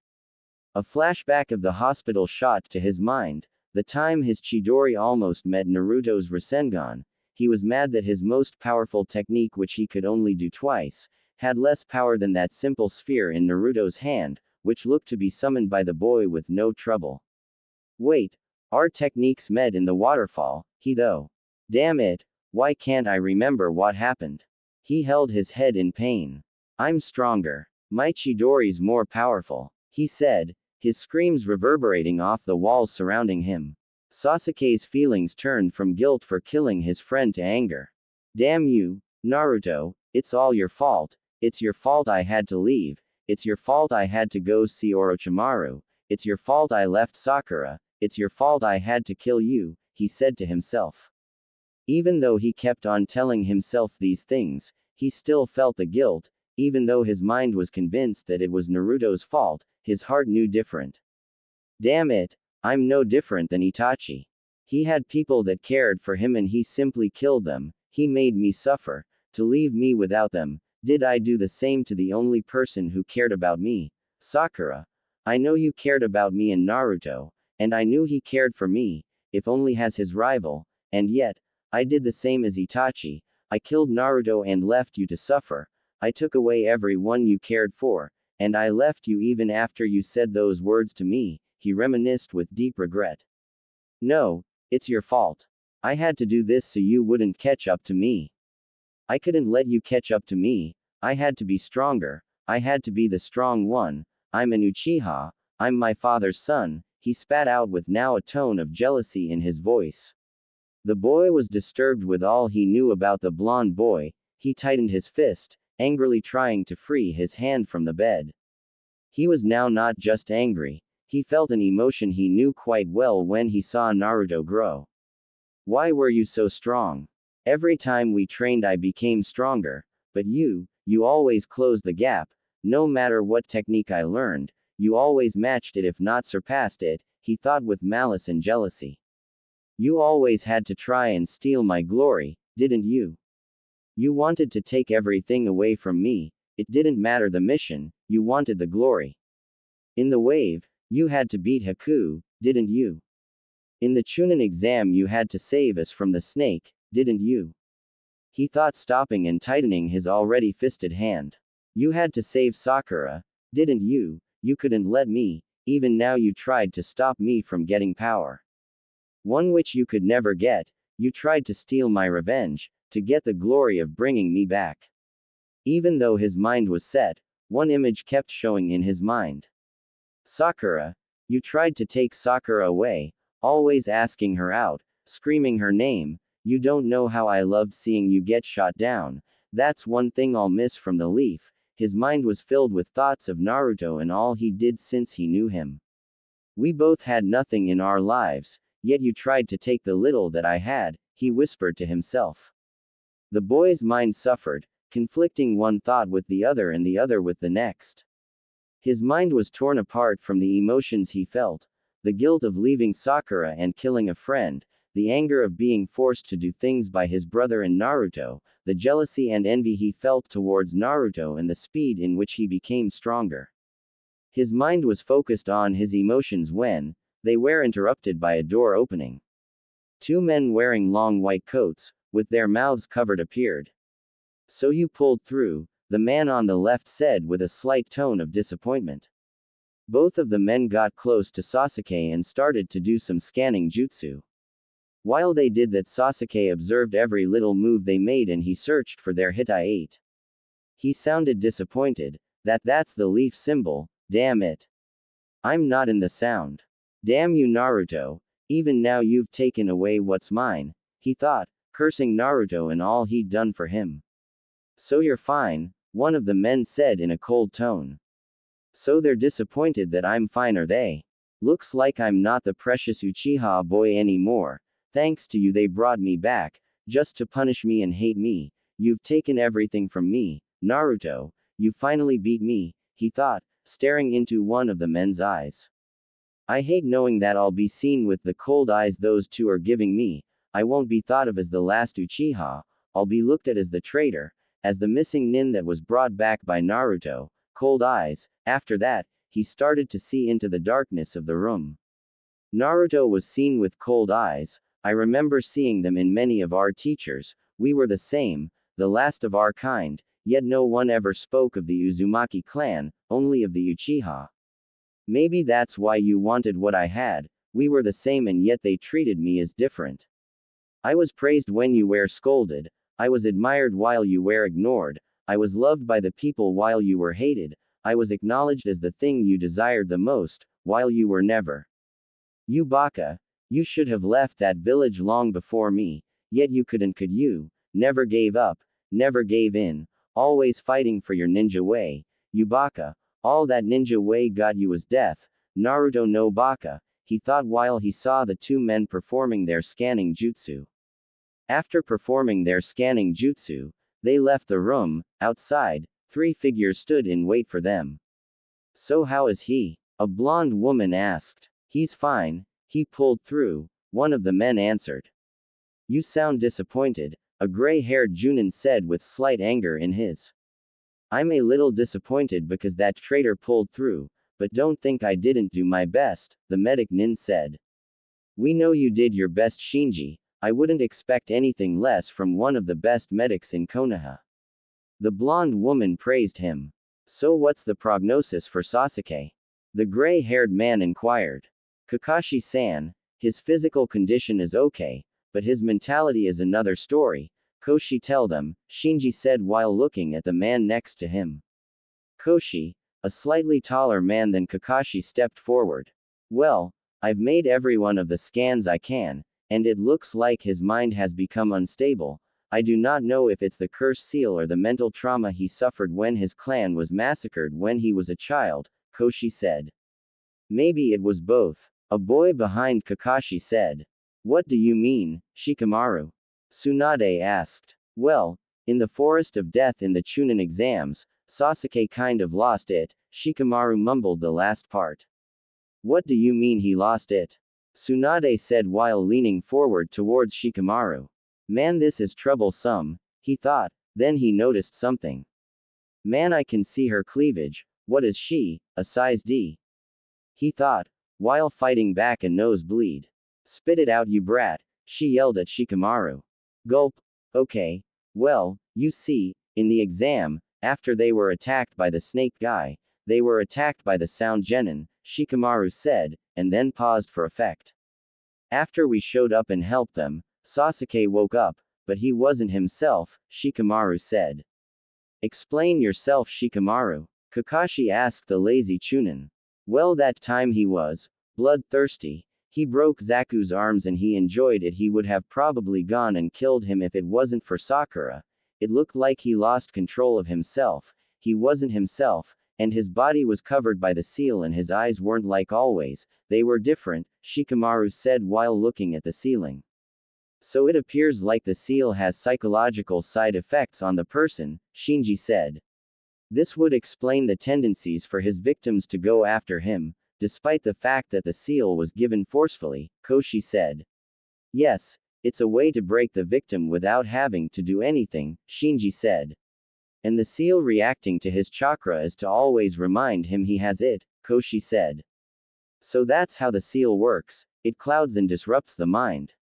A flashback of the hospital shot to his mind, the time his Chidori almost met Naruto's Rasengan. He was mad that his most powerful technique, which he could only do twice, had less power than that simple sphere in Naruto's hand, which looked to be summoned by the boy with no trouble. Wait, our techniques met in the waterfall, though. Damn it, why can't I remember what happened? He held his head in pain. I'm stronger. My Chidori's more powerful, he said, his screams reverberating off the walls surrounding him. Sasuke's feelings turned from guilt for killing his friend to anger. Damn you, Naruto, it's all your fault, it's your fault I had to leave, it's your fault I had to go see Orochimaru, it's your fault I left Sakura, it's your fault I had to kill you, he said to himself. Even though he kept on telling himself these things, he still felt the guilt, even though his mind was convinced that it was Naruto's fault, his heart knew different. Damn it, I'm no different than Itachi. He had people that cared for him and he simply killed them, he made me suffer, to leave me without them. Did I do the same to the only person who cared about me? Sakura. I know you cared about me and Naruto, and I knew he cared for me, if only as his rival, and yet, I did the same as Itachi, I killed Naruto and left you to suffer, I took away everyone you cared for, and I left you even after you said those words to me, he reminisced with deep regret. No, it's your fault. I had to do this so you wouldn't catch up to me. I couldn't let you catch up to me, I had to be stronger, I had to be the strong one, I'm an Uchiha, I'm my father's son, he spat out with now a tone of jealousy in his voice. The boy was disturbed with all he knew about the blonde boy, he tightened his fist, angrily trying to free his hand from the bed. He was now not just angry, he felt an emotion he knew quite well when he saw Naruto grow. Why were you so strong? Every time we trained I became stronger, but you always closed the gap, no matter what technique I learned, you always matched it if not surpassed it, he thought with malice and jealousy. You always had to try and steal my glory, didn't you? You wanted to take everything away from me, it didn't matter the mission, you wanted the glory. In the wave, you had to beat Haku, didn't you? In the Chunin exam you had to save us from the snake, didn't you? He thought, stopping and tightening his already fisted hand. You had to save Sakura, didn't you? You couldn't let me, even now you tried to stop me from getting power. One which you could never get, you tried to steal my revenge, to get the glory of bringing me back. Even though his mind was set, one image kept showing in his mind. Sakura. You tried to take Sakura away, always asking her out, screaming her name, you don't know how I loved seeing you get shot down, that's one thing I'll miss from the Leaf. His mind was filled with thoughts of Naruto and all he did since he knew him. We both had nothing in our lives, yet you tried to take the little that I had, he whispered to himself. The boy's mind suffered, conflicting one thought with the other and the other with the next. His mind was torn apart from the emotions he felt, the guilt of leaving Sakura and killing a friend, the anger of being forced to do things by his brother and Naruto, the jealousy and envy he felt towards Naruto and the speed in which he became stronger. His mind was focused on his emotions when they were interrupted by a door opening. Two men wearing long white coats, with their mouths covered appeared. "So you pulled through," the man on the left said with a slight tone of disappointment. Both of the men got close to Sasuke and started to do some scanning jutsu. While they did that, Sasuke observed every little move they made and he searched for their Hitai-8. He sounded disappointed. That's the leaf symbol, damn it. I'm not in the sound. Damn you Naruto, even now you've taken away what's mine, he thought, cursing Naruto and all he'd done for him. So you're fine, one of the men said in a cold tone. So they're disappointed that I'm fine, are they? Looks like I'm not the precious Uchiha boy anymore. Thanks to you they brought me back, just to punish me and hate me. You've taken everything from me, Naruto. You finally beat me, he thought, staring into one of the men's eyes. I hate knowing that I'll be seen with the cold eyes those two are giving me. I won't be thought of as the last Uchiha, I'll be looked at as the traitor, as the missing nin that was brought back by Naruto. Cold eyes. After that, he started to see into the darkness of the room. Naruto was seen with cold eyes. I remember seeing them in many of our teachers. We were the same, the last of our kind, yet no one ever spoke of the Uzumaki clan, only of the Uchiha. Maybe that's why you wanted what I had. We were the same and yet they treated me as different. I was praised when you were scolded. I was admired while you were ignored. I was loved by the people while you were hated. I was acknowledged as the thing you desired the most, while you were never. You baka. You should have left that village long before me, yet you couldn't, could you? Never gave up, never gave in, always fighting for your ninja way. You baka. All that ninja way got you was death. Naruto no baka, he thought while he saw the two men performing their scanning jutsu. After performing their scanning jutsu, they left the room. Outside, three figures stood in wait for them. So how is he? A blonde woman asked. He's fine. He pulled through, one of the men answered. You sound disappointed, a gray-haired Junin said with slight anger in his. I'm a little disappointed because that traitor pulled through, but don't think I didn't do my best, the medic nin said. We know you did your best, Shinji. I wouldn't expect anything less from one of the best medics in Konoha. The blonde woman praised him. So what's the prognosis for Sasuke? The gray-haired man inquired. Kakashi-san, his physical condition is okay, but his mentality is another story. Koshi tell them, Shinji said while looking at the man next to him. Koshi, a slightly taller man than Kakashi, stepped forward. Well, I've made every one of the scans I can, and it looks like his mind has become unstable. I do not know if it's the curse seal or the mental trauma he suffered when his clan was massacred when he was a child, Koshi said. Maybe it was both. A boy behind Kakashi said. What do you mean, Shikamaru? Tsunade asked. Well, in the forest of death in the Chunin exams, Sasuke kind of lost it, Shikamaru mumbled the last part. What do you mean he lost it? Tsunade said while leaning forward towards Shikamaru. Man, this is troublesome, he thought, then he noticed something. Man, I can see her cleavage. What is she, a size D? He thought, while fighting back a nosebleed. Spit it out, you brat, she yelled at Shikamaru. Gulp. Okay. Well, you see, in the exam, after they were attacked by the snake guy, they were attacked by the sound genin, Shikamaru said, and then paused for effect. After we showed up and helped them, Sasuke woke up, but he wasn't himself, Shikamaru said. Explain yourself, Shikamaru, Kakashi asked the lazy Chunin. Well, that time he was bloodthirsty. He broke Zaku's arms and he enjoyed it. He would have probably gone and killed him if it wasn't for Sakura. It looked like he lost control of himself. He wasn't himself, and his body was covered by the seal and his eyes weren't like always, they were different, Shikamaru said while looking at the ceiling. So it appears like the seal has psychological side effects on the person, Shinji said. This would explain the tendencies for his victims to go after him, despite the fact that the seal was given forcefully, Koshi said. Yes, it's a way to break the victim without having to do anything, Shinji said. And the seal reacting to his chakra is to always remind him he has it, Koshi said. So that's how the seal works, it clouds and disrupts the mind.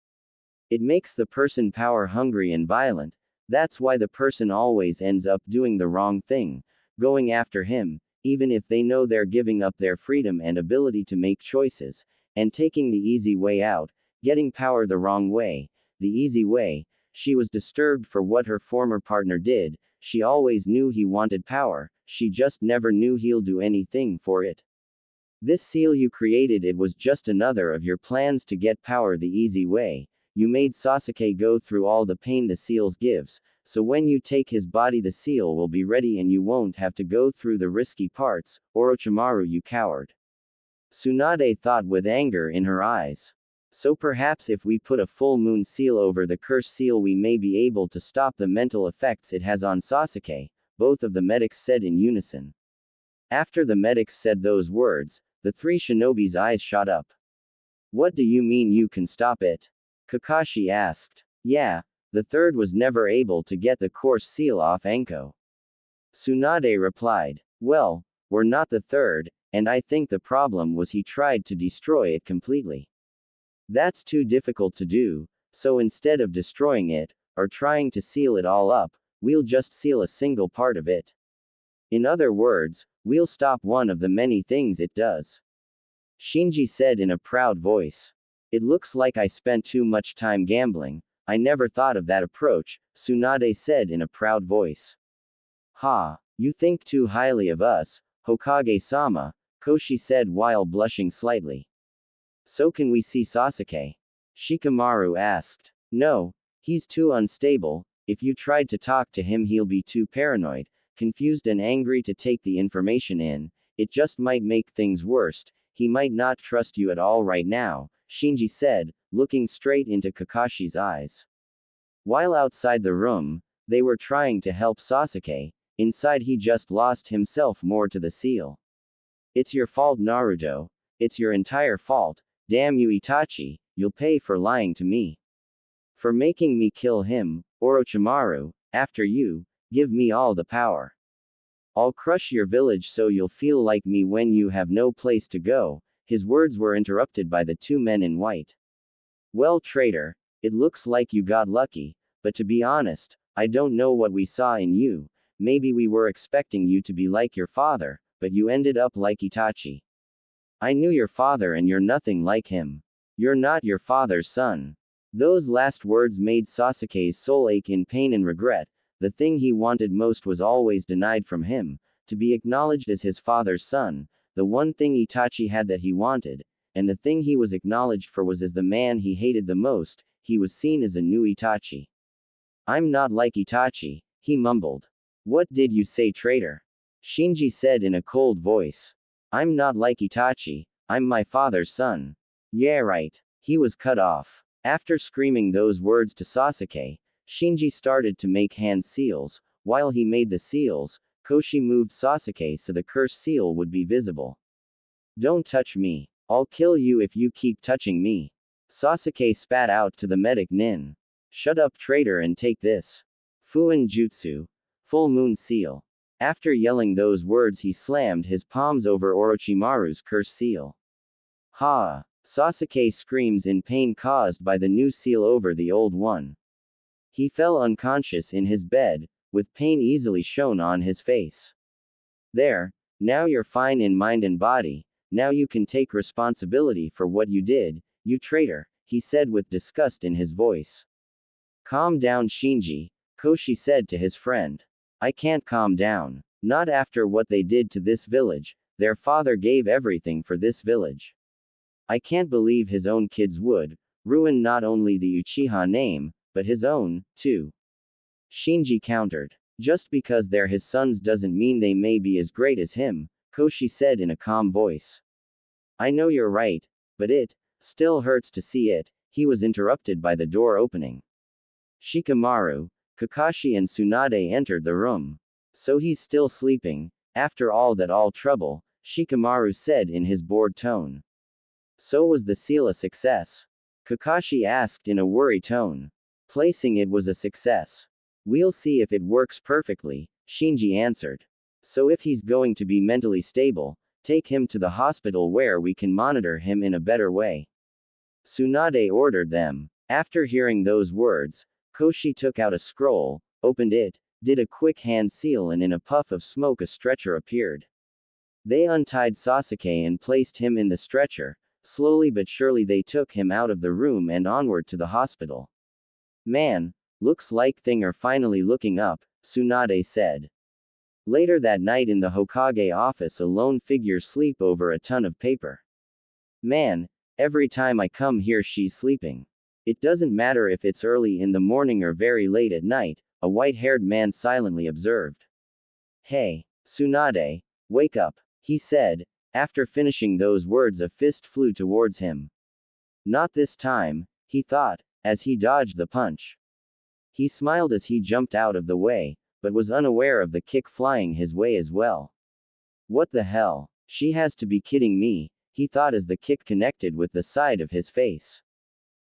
It makes the person power hungry and violent, that's why the person always ends up doing the wrong thing, going after him, even if they know they're giving up their freedom and ability to make choices, and taking the easy way out, getting power the wrong way, the easy way. She was disturbed for what her former partner did, she always knew he wanted power, she just never knew he'll do anything for it. This seal you created, it was just another of your plans to get power the easy way. You made Sasuke go through all the pain the seals gives, so when you take his body the seal will be ready and you won't have to go through the risky parts, Orochimaru, you coward. Tsunade thought with anger in her eyes. So perhaps if we put a full moon seal over the curse seal we may be able to stop the mental effects it has on Sasuke, both of the medics said in unison. After the medics said those words, the three shinobi's eyes shot up. What do you mean you can stop it? Kakashi asked. Yeah, the third was never able to get the course seal off Anko. Tsunade replied. Well, we're not the third, and I think the problem was he tried to destroy it completely. That's too difficult to do, so instead of destroying it, or trying to seal it all up, we'll just seal a single part of it. In other words, we'll stop one of the many things it does. Shinji said in a proud voice. It looks like I spent too much time gambling, I never thought of that approach, Tsunade said in a proud voice. Ha, you think too highly of us, Hokage-sama, Koshi said while blushing slightly. So can we see Sasuke? Shikamaru asked. No, he's too unstable, if you tried to talk to him he'll be too paranoid, confused and angry to take the information in, it just might make things worse, he might not trust you at all right now, Shinji said, looking straight into Kakashi's eyes. While outside the room, they were trying to help Sasuke, inside he just lost himself more to the seal. It's your fault Naruto, it's your entire fault, damn you Itachi, you'll pay for lying to me. For making me kill him, Orochimaru, after you, give me all the power. I'll crush your village so you'll feel like me when you have no place to go. His words were interrupted by the two men in white. Well traitor, it looks like you got lucky, but to be honest, I don't know what we saw in you, maybe we were expecting you to be like your father, but you ended up like Itachi. I knew your father and you're nothing like him. You're not your father's son. Those last words made Sasuke's soul ache in pain and regret, the thing he wanted most was always denied from him, to be acknowledged as his father's son, the one thing Itachi had that he wanted, and the thing he was acknowledged for was as the man he hated the most, he was seen as a new Itachi. I'm not like Itachi, he mumbled. What did you say traitor? Shinji said in a cold voice. I'm not like Itachi, I'm my father's son. Yeah right. He was cut off. After screaming those words to Sasuke, Shinji started to make hand seals. While he made the seals, Koshi moved Sasuke so the curse seal would be visible. Don't touch me. I'll kill you if you keep touching me. Sasuke spat out to the medic Nin. Shut up traitor and take this. Fuin Jutsu. Full moon seal. After yelling those words he slammed his palms over Orochimaru's curse seal. Ha! Sasuke screams in pain caused by the new seal over the old one. He fell unconscious in his bed, with pain easily shown on his face. There, now you're fine in mind and body, now you can take responsibility for what you did, you traitor, he said with disgust in his voice. Calm down Shinji, Koshi said to his friend. I can't calm down. Not after what they did to this village, their father gave everything for this village. I can't believe his own kids would ruin not only the Uchiha name, but his own, too. Shinji countered. Just because they're his sons doesn't mean they may be as great as him, Koshi said in a calm voice. I know you're right, but it still hurts to see it. He was interrupted by the door opening. Shikamaru, Kakashi and Tsunade entered the room. So he's still sleeping, after all trouble, Shikamaru said in his bored tone. So was the seal a success? Kakashi asked in a worried tone. Placing it was a success. We'll see if it works perfectly, Shinji answered. So if he's going to be mentally stable, take him to the hospital where we can monitor him in a better way. Tsunade ordered them. After hearing those words, Koshi took out a scroll, opened it, did a quick hand seal, and in a puff of smoke a stretcher appeared. They untied Sasuke and placed him in the stretcher. Slowly but surely they took him out of the room and onward to the hospital. Man, looks like things are finally looking up, Tsunade said. Later that night in the Hokage office, a lone figure sleep over a ton of paper. Man, every time I come here she's sleeping. It doesn't matter if it's early in the morning or very late at night, a white-haired man silently observed. Hey, Tsunade, wake up, he said. After finishing those words a fist flew towards him. Not this time, he thought, as he dodged the punch. He smiled as he jumped out of the way, but was unaware of the kick flying his way as well. What the hell? She has to be kidding me, he thought as the kick connected with the side of his face.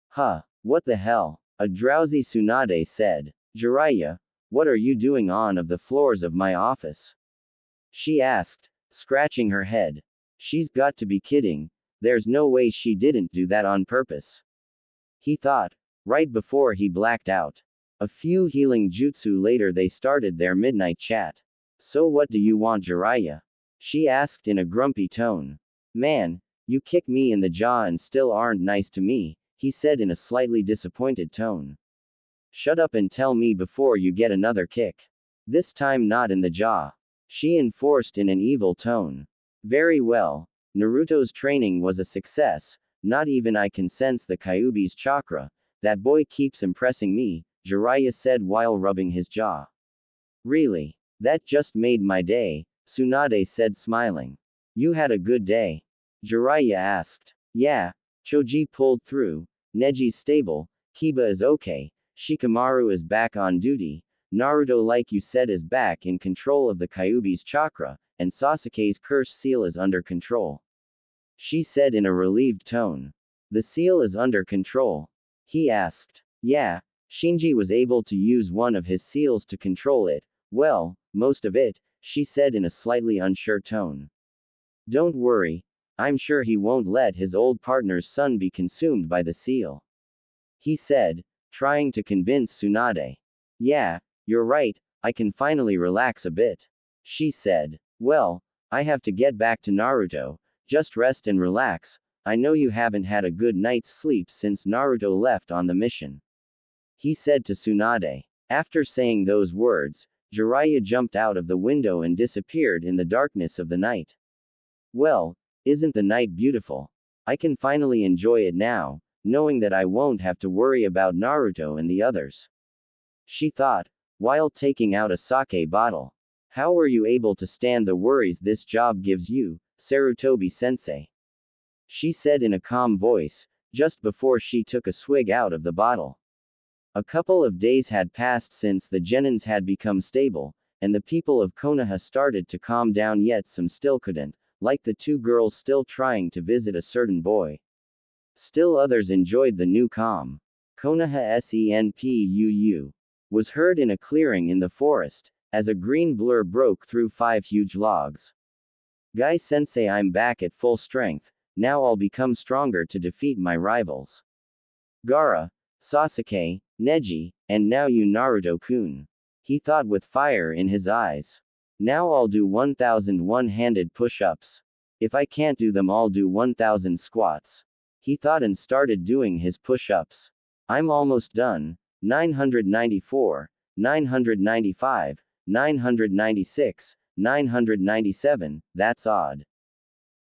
Huh, what the hell? A drowsy Tsunade said. Jiraiya, what are you doing on the floors of my office? She asked, scratching her head. She's got to be kidding, there's no way she didn't do that on purpose. He thought, right before he blacked out. A few healing jutsu later they started their midnight chat. So what do you want, Jiraiya? She asked in a grumpy tone. Man, you kick me in the jaw and still aren't nice to me, he said in a slightly disappointed tone. Shut up and tell me before you get another kick. This time not in the jaw. She enforced in an evil tone. Very well. Naruto's training was a success, not even I can sense the Kyuubi's chakra. That boy keeps impressing me, Jiraiya said while rubbing his jaw. Really? That just made my day, Tsunade said smiling. You had a good day? Jiraiya asked. Yeah, Choji pulled through, Neji's stable, Kiba is okay, Shikamaru is back on duty, Naruto like you said is back in control of the Kyuubi's chakra, and Sasuke's curse seal is under control. She said in a relieved tone. The seal is under control? He asked. Yeah, Shinji was able to use one of his seals to control it, well, most of it, she said in a slightly unsure tone. Don't worry, I'm sure he won't let his old partner's son be consumed by the seal. He said, trying to convince Tsunade. Yeah, you're right, I can finally relax a bit. She said. Well, I have to get back to Naruto, just rest and relax, I know you haven't had a good night's sleep since Naruto left on the mission. He said to Tsunade. After saying those words, Jiraiya jumped out of the window and disappeared in the darkness of the night. Well, isn't the night beautiful? I can finally enjoy it now, knowing that I won't have to worry about Naruto and the others. She thought, while taking out a sake bottle. How were you able to stand the worries this job gives you, Sarutobi-sensei? She said in a calm voice, just before she took a swig out of the bottle. A couple of days had passed since the genins had become stable, and the people of Konoha started to calm down, yet some still couldn't, like the two girls still trying to visit a certain boy. Still others enjoyed the new calm. Konoha Senpuu was heard in a clearing in the forest, as a green blur broke through 5 huge logs. Guy sensei, I'm back at full strength, now I'll become stronger to defeat my rivals. Gaara, Sasuke, Neji, and now you Naruto-kun. He thought with fire in his eyes. Now I'll do 1,000 one-handed push-ups. If I can't do them I'll do 1,000 squats. He thought and started doing his push-ups. I'm almost done. 994, 995, 996, 997, that's odd.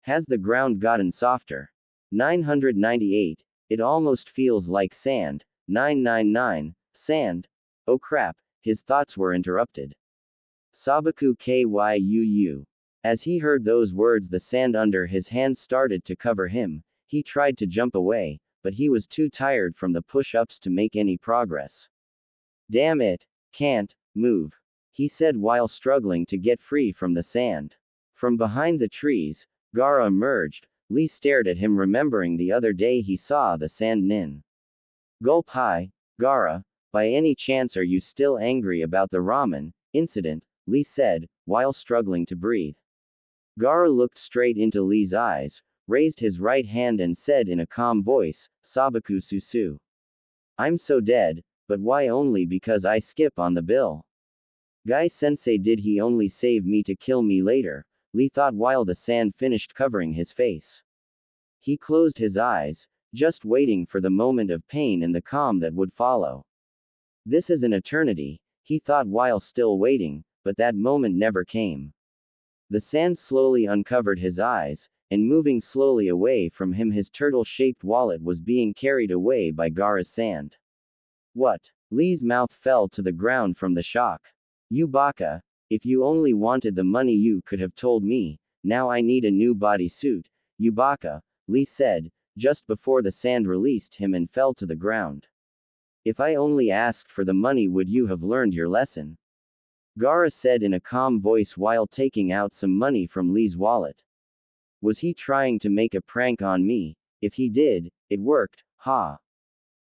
Has the ground gotten softer? 998, it almost feels like sand. 999, sand. Oh crap, his thoughts were interrupted. Sabaku Kyuu. As he heard those words, the sand under his hand started to cover him. He tried to jump away, but he was too tired from the push-ups to make any progress. Damn it, can't move, he said while struggling to get free from the sand. From behind the trees, Gaara emerged. Lee stared at him, remembering the other day he saw the sand nin. Gulp. Hi, Gaara, by any chance are you still angry about the ramen incident? Lee said, while struggling to breathe. Gaara looked straight into Lee's eyes, raised his right hand and said in a calm voice, Sabaku Susu. I'm so dead, but why only because I skip on the bill? Guy-sensei, did he only save me to kill me later? Lee thought while the sand finished covering his face. He closed his eyes, just waiting for the moment of pain and the calm that would follow. This is an eternity, he thought while still waiting, but that moment never came. The sand slowly uncovered his eyes, and moving slowly away from him, his turtle-shaped wallet was being carried away by Gaara's sand. What? Lee's mouth fell to the ground from the shock. You baka, if you only wanted the money you could have told me. Now I need a new bodysuit, you baka, Lee said, just before the sand released him and fell to the ground. If I only asked for the money, would you have learned your lesson? Gaara said in a calm voice while taking out some money from Lee's wallet. Was he trying to make a prank on me? If he did, it worked, ha.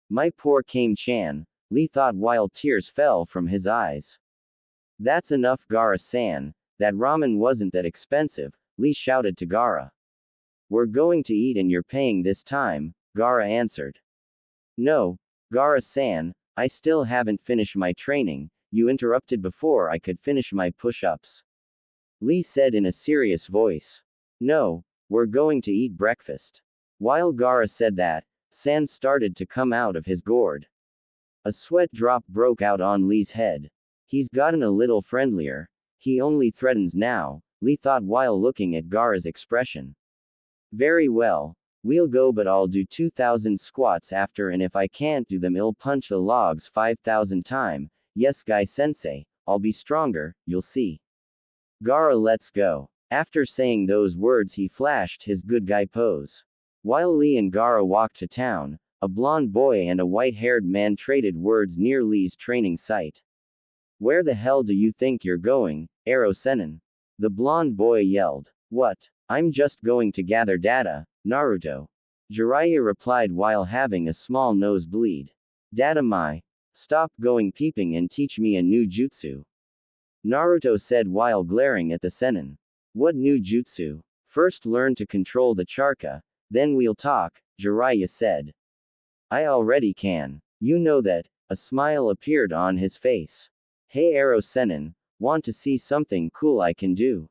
My poor Kame-chan, Lee thought while tears fell from his eyes. That's enough, Gaara-san, that ramen wasn't that expensive, Lee shouted to Gaara. We're going to eat and you're paying this time, Gaara answered. No, Gaara-san, I still haven't finished my training, you interrupted before I could finish my push-ups. Lee said in a serious voice. No, we're going to eat breakfast. While Gaara said that, sand started to come out of his gourd. A sweat drop broke out on Lee's head. He's gotten a little friendlier. He only threatens now, Lee thought while looking at Gaara's expression. Very well. We'll go, but I'll do 2,000 squats after, and if I can't do them, I'll punch the logs 5,000 times. Yes, Guy-sensei, I'll be stronger, you'll see. Gaara, let's go. After saying those words, he flashed his good guy pose. While Lee and Gaara walked to town, a blonde boy and a white-haired man traded words near Lee's training site. Where the hell do you think you're going, Ero Senin? The blonde boy yelled. What? I'm just going to gather data, Naruto. Jiraiya replied while having a small nosebleed. Data mai. Stop going peeping and teach me a new jutsu. Naruto said while glaring at the Senin. What new jutsu? First learn to control the charka, then we'll talk, Jiraiya said. I already can. You know that. A smile appeared on his face. Hey Ero Senin, want to see something cool I can do?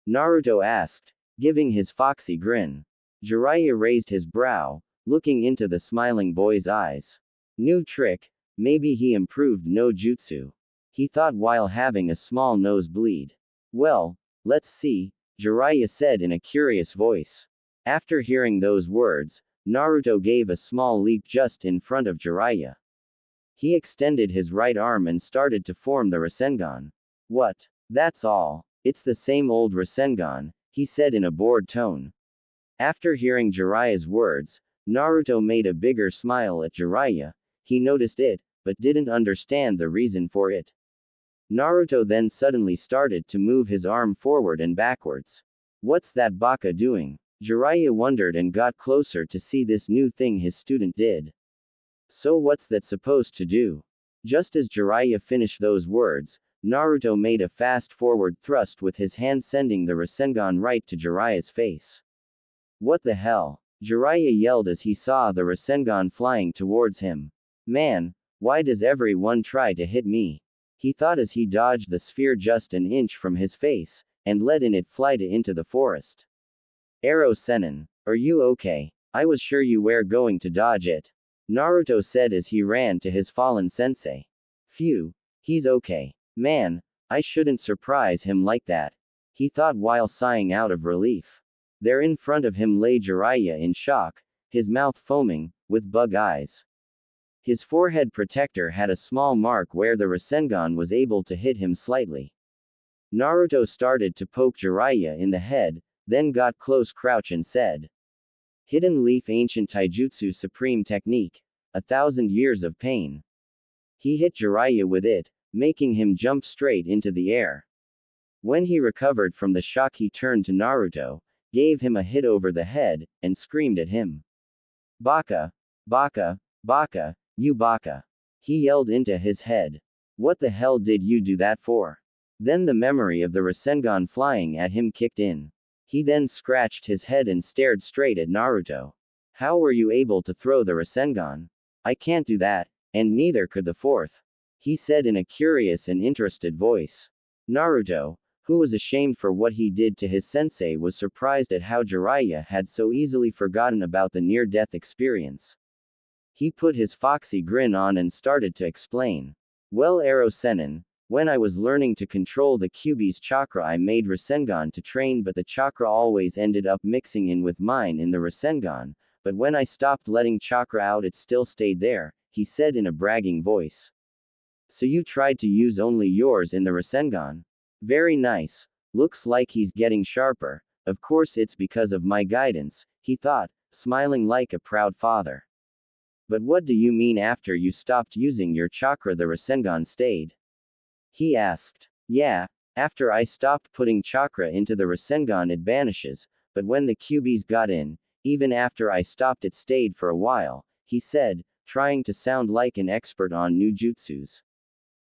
Naruto asked, giving his foxy grin. Jiraiya raised his brow, looking into the smiling boy's eyes. New trick, maybe he improved no jutsu. He thought while having a small nosebleed. Well, let's see, Jiraiya said in a curious voice. After hearing those words, Naruto gave a small leap just in front of Jiraiya. He extended his right arm and started to form the Rasengan. What? That's all. It's the same old Rasengan, he said in a bored tone. After hearing Jiraiya's words, Naruto made a bigger smile at Jiraiya. He noticed it, but didn't understand the reason for it. Naruto then suddenly started to move his arm forward and backwards. What's that baka doing? Jiraiya wondered and got closer to see this new thing his student did. So what's that supposed to do? Just as Jiraiya finished those words, Naruto made a fast forward thrust with his hand, sending the Rasengan right to Jiraiya's face. What the hell? Jiraiya yelled as he saw the Rasengan flying towards him. Man, why does everyone try to hit me? He thought as he dodged the sphere just an inch from his face, and let it fly into the forest. Ero Senin, are you okay? I was sure you were going to dodge it. Naruto said as he ran to his fallen sensei. Phew, he's okay. Man, I shouldn't surprise him like that, he thought while sighing out of relief. There in front of him lay Jiraiya in shock, his mouth foaming, with bug eyes. His forehead protector had a small mark where the Rasengan was able to hit him slightly. Naruto started to poke Jiraiya in the head, then got close crouch and said, Hidden Leaf Ancient Taijutsu Supreme Technique. 1,000 Years of Pain. He hit Jiraiya with it, making him jump straight into the air. When he recovered from the shock, he turned to Naruto, gave him a hit over the head, and screamed at him. Baka! Baka! Baka! You baka! He yelled into his head. What the hell did you do that for? Then the memory of the Rasengan flying at him kicked in. He then scratched his head and stared straight at Naruto. How were you able to throw the Rasengan? I can't do that, and neither could the fourth. He said in a curious and interested voice. Naruto, who was ashamed for what he did to his sensei, was surprised at how Jiraiya had so easily forgotten about the near-death experience. He put his foxy grin on and started to explain. Well, Ero Sennin, when I was learning to control the Kyuubi's chakra, I made Rasengan to train, but the chakra always ended up mixing in with mine in the Rasengan, but when I stopped letting chakra out, it still stayed there, he said in a bragging voice. So you tried to use only yours in the Rasengan? Very nice. Looks like he's getting sharper. Of course it's because of my guidance, he thought, smiling like a proud father. But what do you mean after you stopped using your chakra the Rasengan stayed? He asked. Yeah, after I stopped putting chakra into the Rasengan it vanishes, but when the Kyuubis got in, even after I stopped it stayed for a while, he said, trying to sound like an expert on new jutsus.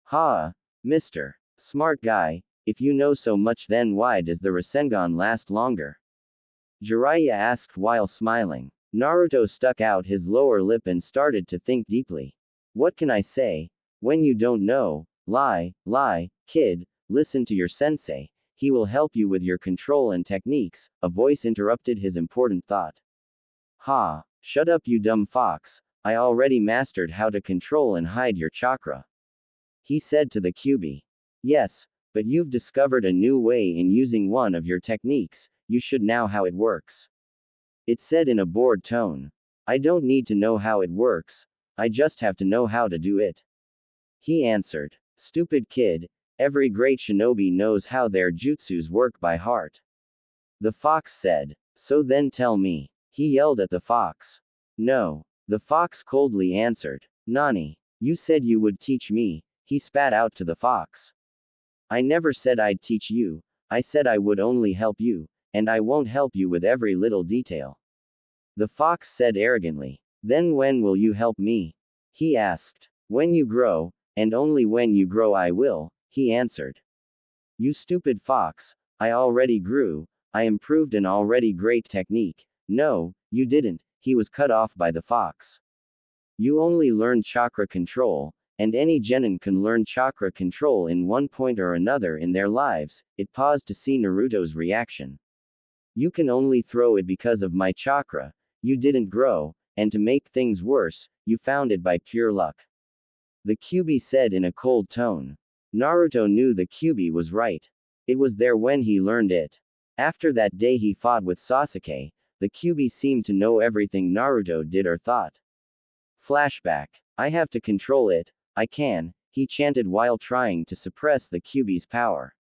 Ha! Mr. Smart guy, if you know so much, then why does the Rasengan last longer? Jiraiya asked while smiling. Naruto stuck out his lower lip and started to think deeply. What can I say? When you don't know, lie, kid, listen to your sensei, he will help you with your control and techniques, a voice interrupted his important thought. Ha! Shut up, you dumb fox, I already mastered how to control and hide your chakra. He said to the Kyuubi. Yes, but you've discovered a new way in using one of your techniques, you should know how it works. It said in a bored tone. I don't need to know how it works, I just have to know how to do it. He answered. Stupid kid, every great shinobi knows how their jutsus work by heart. The fox said. So then tell me. He yelled at the fox. No. The fox coldly answered. Nani? You said you would teach me, he spat out to the fox. I never said I'd teach you, I said I would only help you, and I won't help you with every little detail. The fox said arrogantly. Then when will you help me? He asked. When you grow, and only when you grow I will, he answered. You stupid fox, I already grew, I improved an already great technique. No, you didn't, he was cut off by the fox. You only learned chakra control, and any genin can learn chakra control in one point or another in their lives. It paused to see Naruto's reaction. You can only throw it because of my chakra, you didn't grow, and to make things worse, you found it by pure luck. The Kyuubi said in a cold tone. Naruto knew the Kyuubi was right. It was there when he learned it. After that day he fought with Sasuke, the Kyuubi seemed to know everything Naruto did or thought. Flashback. I have to control it, I can, he chanted while trying to suppress the Kyuubi's power.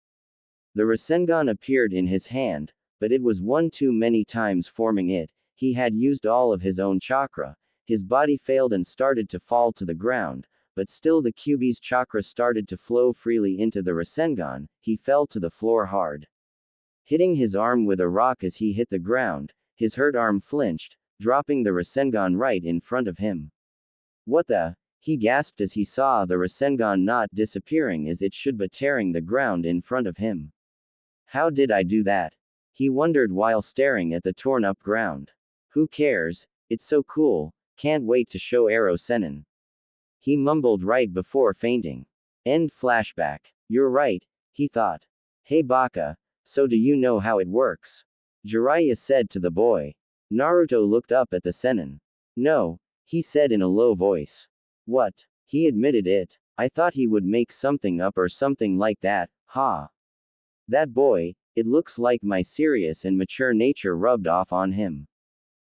The Rasengan appeared in his hand, but it was one too many times forming it, he had used all of his own chakra, his body failed and started to fall to the ground, but still the Kyuubi's chakra started to flow freely into the Rasengan, he fell to the floor hard. Hitting his arm with a rock as he hit the ground, his hurt arm flinched, dropping the Rasengan right in front of him. What the? He gasped as he saw the Rasengan not disappearing as it should but tearing the ground in front of him. How did I do that? He wondered while staring at the torn up ground. Who cares? It's so cool, can't wait to show Ero Sennin. He mumbled right before fainting. End flashback. You're right, he thought. Hey Baka, so do you know how it works? Jiraiya said to the boy. Naruto looked up at the Sennin. No, he said in a low voice. What? He admitted it. I thought he would make something up or something like that, ha. That boy, it looks like my serious and mature nature rubbed off on him.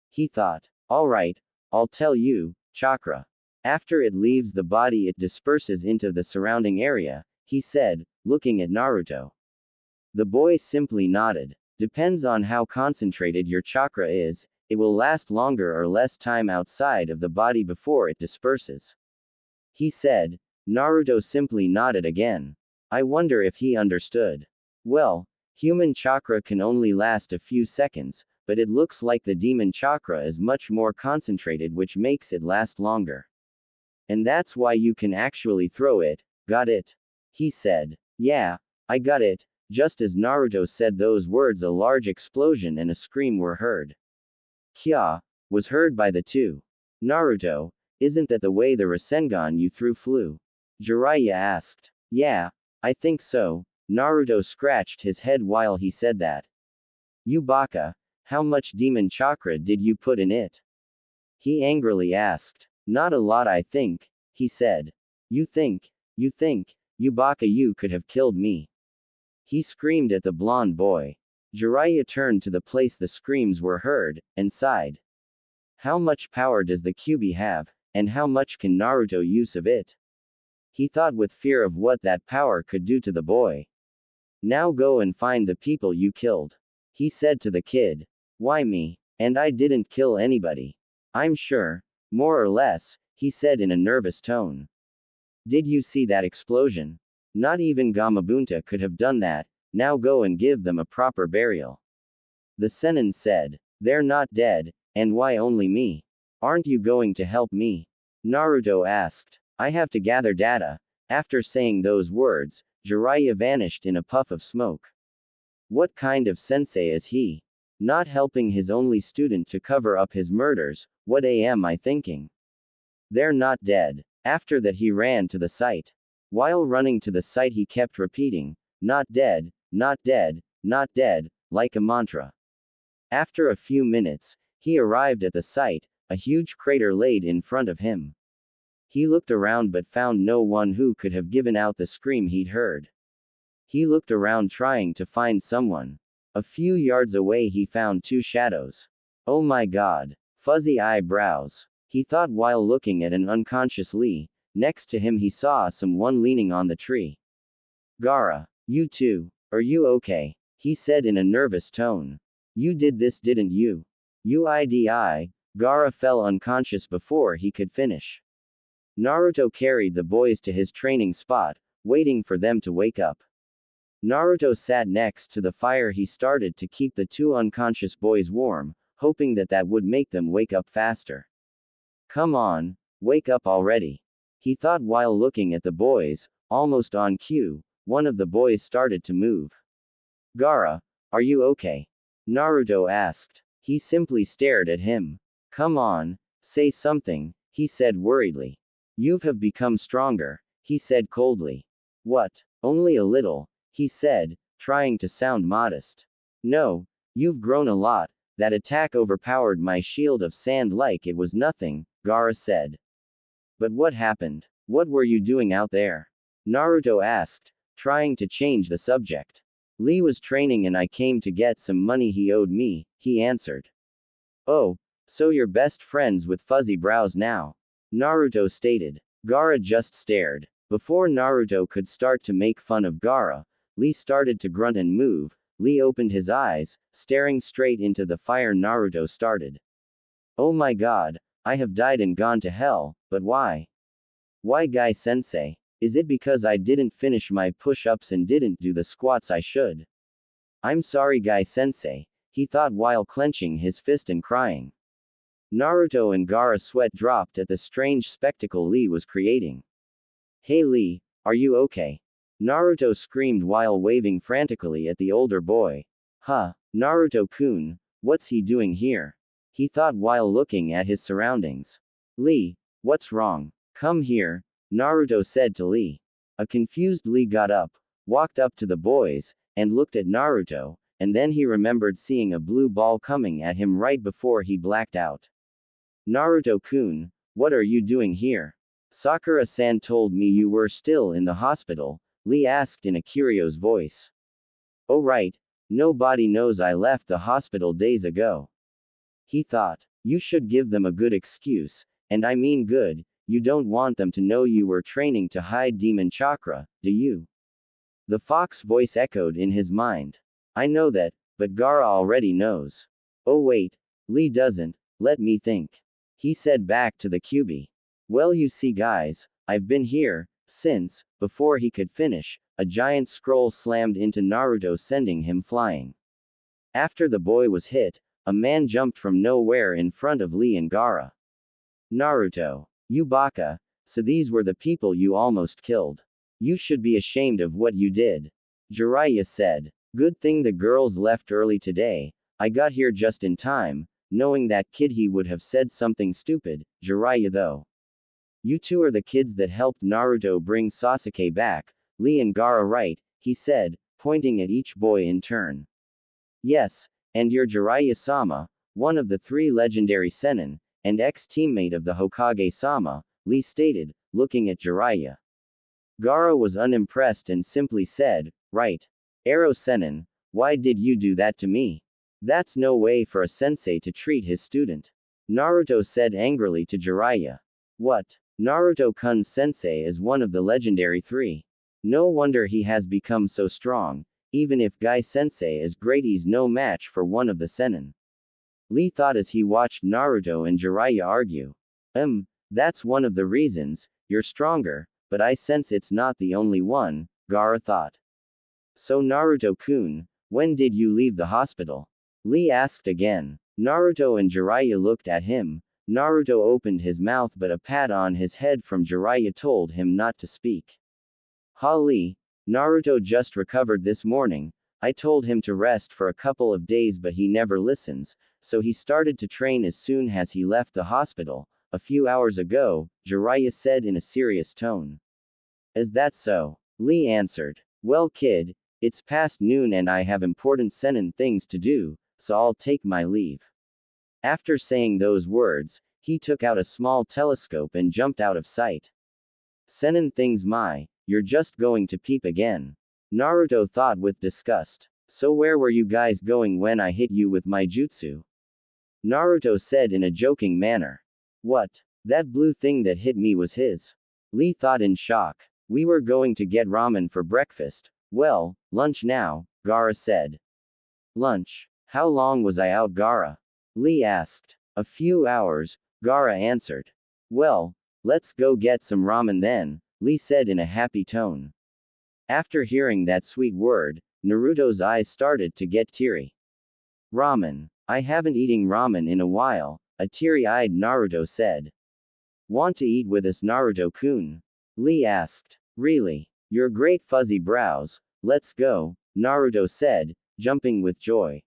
He thought. Alright, I'll tell you, chakra. After it leaves the body it disperses into the surrounding area, he said, looking at Naruto. The boy simply nodded. Depends on how concentrated your chakra is, it will last longer or less time outside of the body before it disperses. He said. Naruto simply nodded again. I wonder if he understood. Well, human chakra can only last a few seconds, but it looks like the demon chakra is much more concentrated, which makes it last longer. And that's why you can actually throw it, got it? He said. Yeah, I got it. Just as Naruto said those words, a large explosion and a scream were heard. Kya was heard by the two. Naruto, isn't that the way the Rasengan you threw flew? Jiraiya asked. Yeah, I think so. Naruto scratched his head while he said that. You baka, how much demon chakra did you put in it? He angrily asked. Not a lot, I think, he said. You think, you baka, you could have killed me. He screamed at the blonde boy. Jiraiya turned to the place the screams were heard, and sighed. How much power does the Kyuubi have, and how much can Naruto use of it? He thought with fear of what that power could do to the boy. Now go and find the people you killed. He said to the kid. Why me? And I didn't kill anybody. I'm sure. More or less, he said in a nervous tone. Did you see that explosion? Not even Gamabunta could have done that. Now go and give them a proper burial. The Sennin said. They're not dead, and why only me? Aren't you going to help me? Naruto asked. I have to gather data. After saying those words, Jiraiya vanished in a puff of smoke. What kind of sensei is he? Not helping his only student to cover up his murders, what am I thinking? They're not dead. After that he ran to the site. While running to the site he kept repeating, not dead, not dead, not dead, like a mantra. After a few minutes, he arrived at the site, a huge crater laid in front of him. He looked around but found no one who could have given out the scream he'd heard. He looked around trying to find someone. A few yards away he found two shadows. Oh my god. Fuzzy eyebrows. He thought while looking at an unconscious Lee. Next to him he saw someone leaning on the tree. Gaara, you too. Are you okay? He said in a nervous tone. You did this, didn't you? UIDI. Gaara fell unconscious before he could finish. Naruto carried the boys to his training spot, waiting for them to wake up. Naruto sat next to the fire he started to keep the two unconscious boys warm, hoping that would make them wake up faster. Come on, wake up already. He thought while looking at the boys. Almost on cue, one of the boys started to move. Gaara, are you okay? Naruto asked. He simply stared at him. Come on, say something, he said worriedly. You have become stronger, he said coldly. What? Only a little, he said, trying to sound modest. No, you've grown a lot. That attack overpowered my shield of sand like it was nothing, Gaara said. But what happened? What were you doing out there? Naruto asked, trying to change the subject. Lee was training and I came to get some money he owed me, he answered. Oh, so you're best friends with Fuzzy Brows now? Naruto stated. Gaara just stared. Before Naruto could start to make fun of Gaara, Lee started to grunt and move. Lee opened his eyes, staring straight into the fire. Naruto started. Oh my god, I have died and gone to hell, but why? Why, Guy Sensei? Is it because I didn't finish my push-ups and didn't do the squats I should? I'm sorry, Guy Sensei, he thought while clenching his fist and crying. Naruto and Gaara sweat dropped at the strange spectacle Lee was creating. Hey Lee, are you okay? Naruto screamed while waving frantically at the older boy. Huh, Naruto-kun, what's he doing here? He thought while looking at his surroundings. Lee, what's wrong? Come here, Naruto said to Lee. A confused Lee got up, walked up to the boys, and looked at Naruto, and then he remembered seeing a blue ball coming at him right before he blacked out. Naruto-kun, what are you doing here? Sakura-san told me you were still in the hospital, Lee asked in a curious voice. Oh right, nobody knows I left the hospital days ago. He thought, you should give them a good excuse, and I mean good, you don't want them to know you were training to hide demon chakra, do you? The fox voice echoed in his mind. I know that, but Gaara already knows. Oh wait, Lee doesn't, let me think. He said back to the Kyuubi. Well, you see guys, I've been here, since, before he could finish, a giant scroll slammed into Naruto, sending him flying. After the boy was hit, a man jumped from nowhere in front of Lee and Gaara. Naruto, you baka, so these were the people you almost killed. You should be ashamed of what you did. Jiraiya said. Good thing the girls left early today, I got here just in time, knowing that kid he would have said something stupid, Jiraiya though. You two are the kids that helped Naruto bring Sasuke back, Lee and Gaara right, he said, pointing at each boy in turn. Yes, and you're Jiraiya-sama, one of the 3 legendary Sennin, and ex-teammate of the Hokage-sama, Lee stated, looking at Jiraiya. Gaara was unimpressed and simply said, right. Arrow Sennin, why did you do that to me? That's no way for a sensei to treat his student. Naruto said angrily to Jiraiya. What? Naruto-kun's sensei is one of the legendary 3. No wonder he has become so strong. Even if Guy sensei is great, he's no match for one of the Sennin. Lee thought as he watched Naruto and Jiraiya argue. That's one of the reasons, you're stronger, but I sense it's not the only one, Gaara thought. So Naruto-kun, when did you leave the hospital? Lee asked again. Naruto and Jiraiya looked at him. Naruto opened his mouth, but a pat on his head from Jiraiya told him not to speak. Ha Lee, Naruto just recovered this morning. I told him to rest for a couple of days, but he never listens, so he started to train as soon as he left the hospital, a few hours ago, Jiraiya said in a serious tone. Is that so? Lee answered. Well kid, it's past noon and I have important Sennin things to do, so I'll take my leave. After saying those words, he took out a small telescope and jumped out of sight. Sennin things you're just going to peep again. Naruto thought with disgust. So where were you guys going when I hit you with my jutsu? Naruto said in a joking manner. What? That blue thing that hit me was his. Lee thought in shock. We were going to get ramen for breakfast. Well, lunch now, Gaara said. Lunch? How long was I out, Gaara? Lee asked. A few hours, Gaara answered. Well, let's go get some ramen then, Lee said in a happy tone. After hearing that sweet word, Naruto's eyes started to get teary. Ramen. I haven't eaten ramen in a while, a teary-eyed Naruto said. Want to eat with us, Naruto-kun? Lee asked. Really? Your great fuzzy brows, let's go, Naruto said, jumping with joy.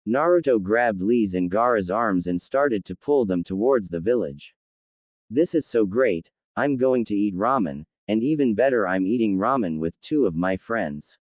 Naruto grabbed Lee's and Gaara's arms and started to pull them towards the village. This is so great, I'm going to eat ramen, and even better, I'm eating ramen with 2 of my friends.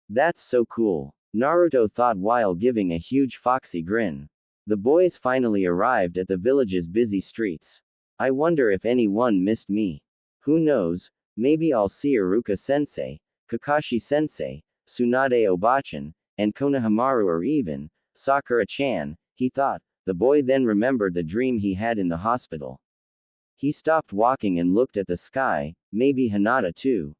That's so cool, Naruto thought while giving a huge foxy grin. The boys finally arrived at the village's busy streets. I wonder if anyone missed me. Who knows, maybe I'll see Iruka-sensei, Kakashi-sensei, Tsunade Obachan, and Konohamaru, or even Sakura-chan, he thought. The boy then remembered the dream he had in the hospital. He stopped walking and looked at the sky, maybe Hinata too.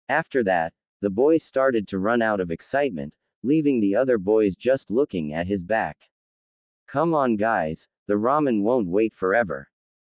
After that, the boy started to run out of excitement, leaving the other boys just looking at his back. Come on guys, the ramen won't wait forever.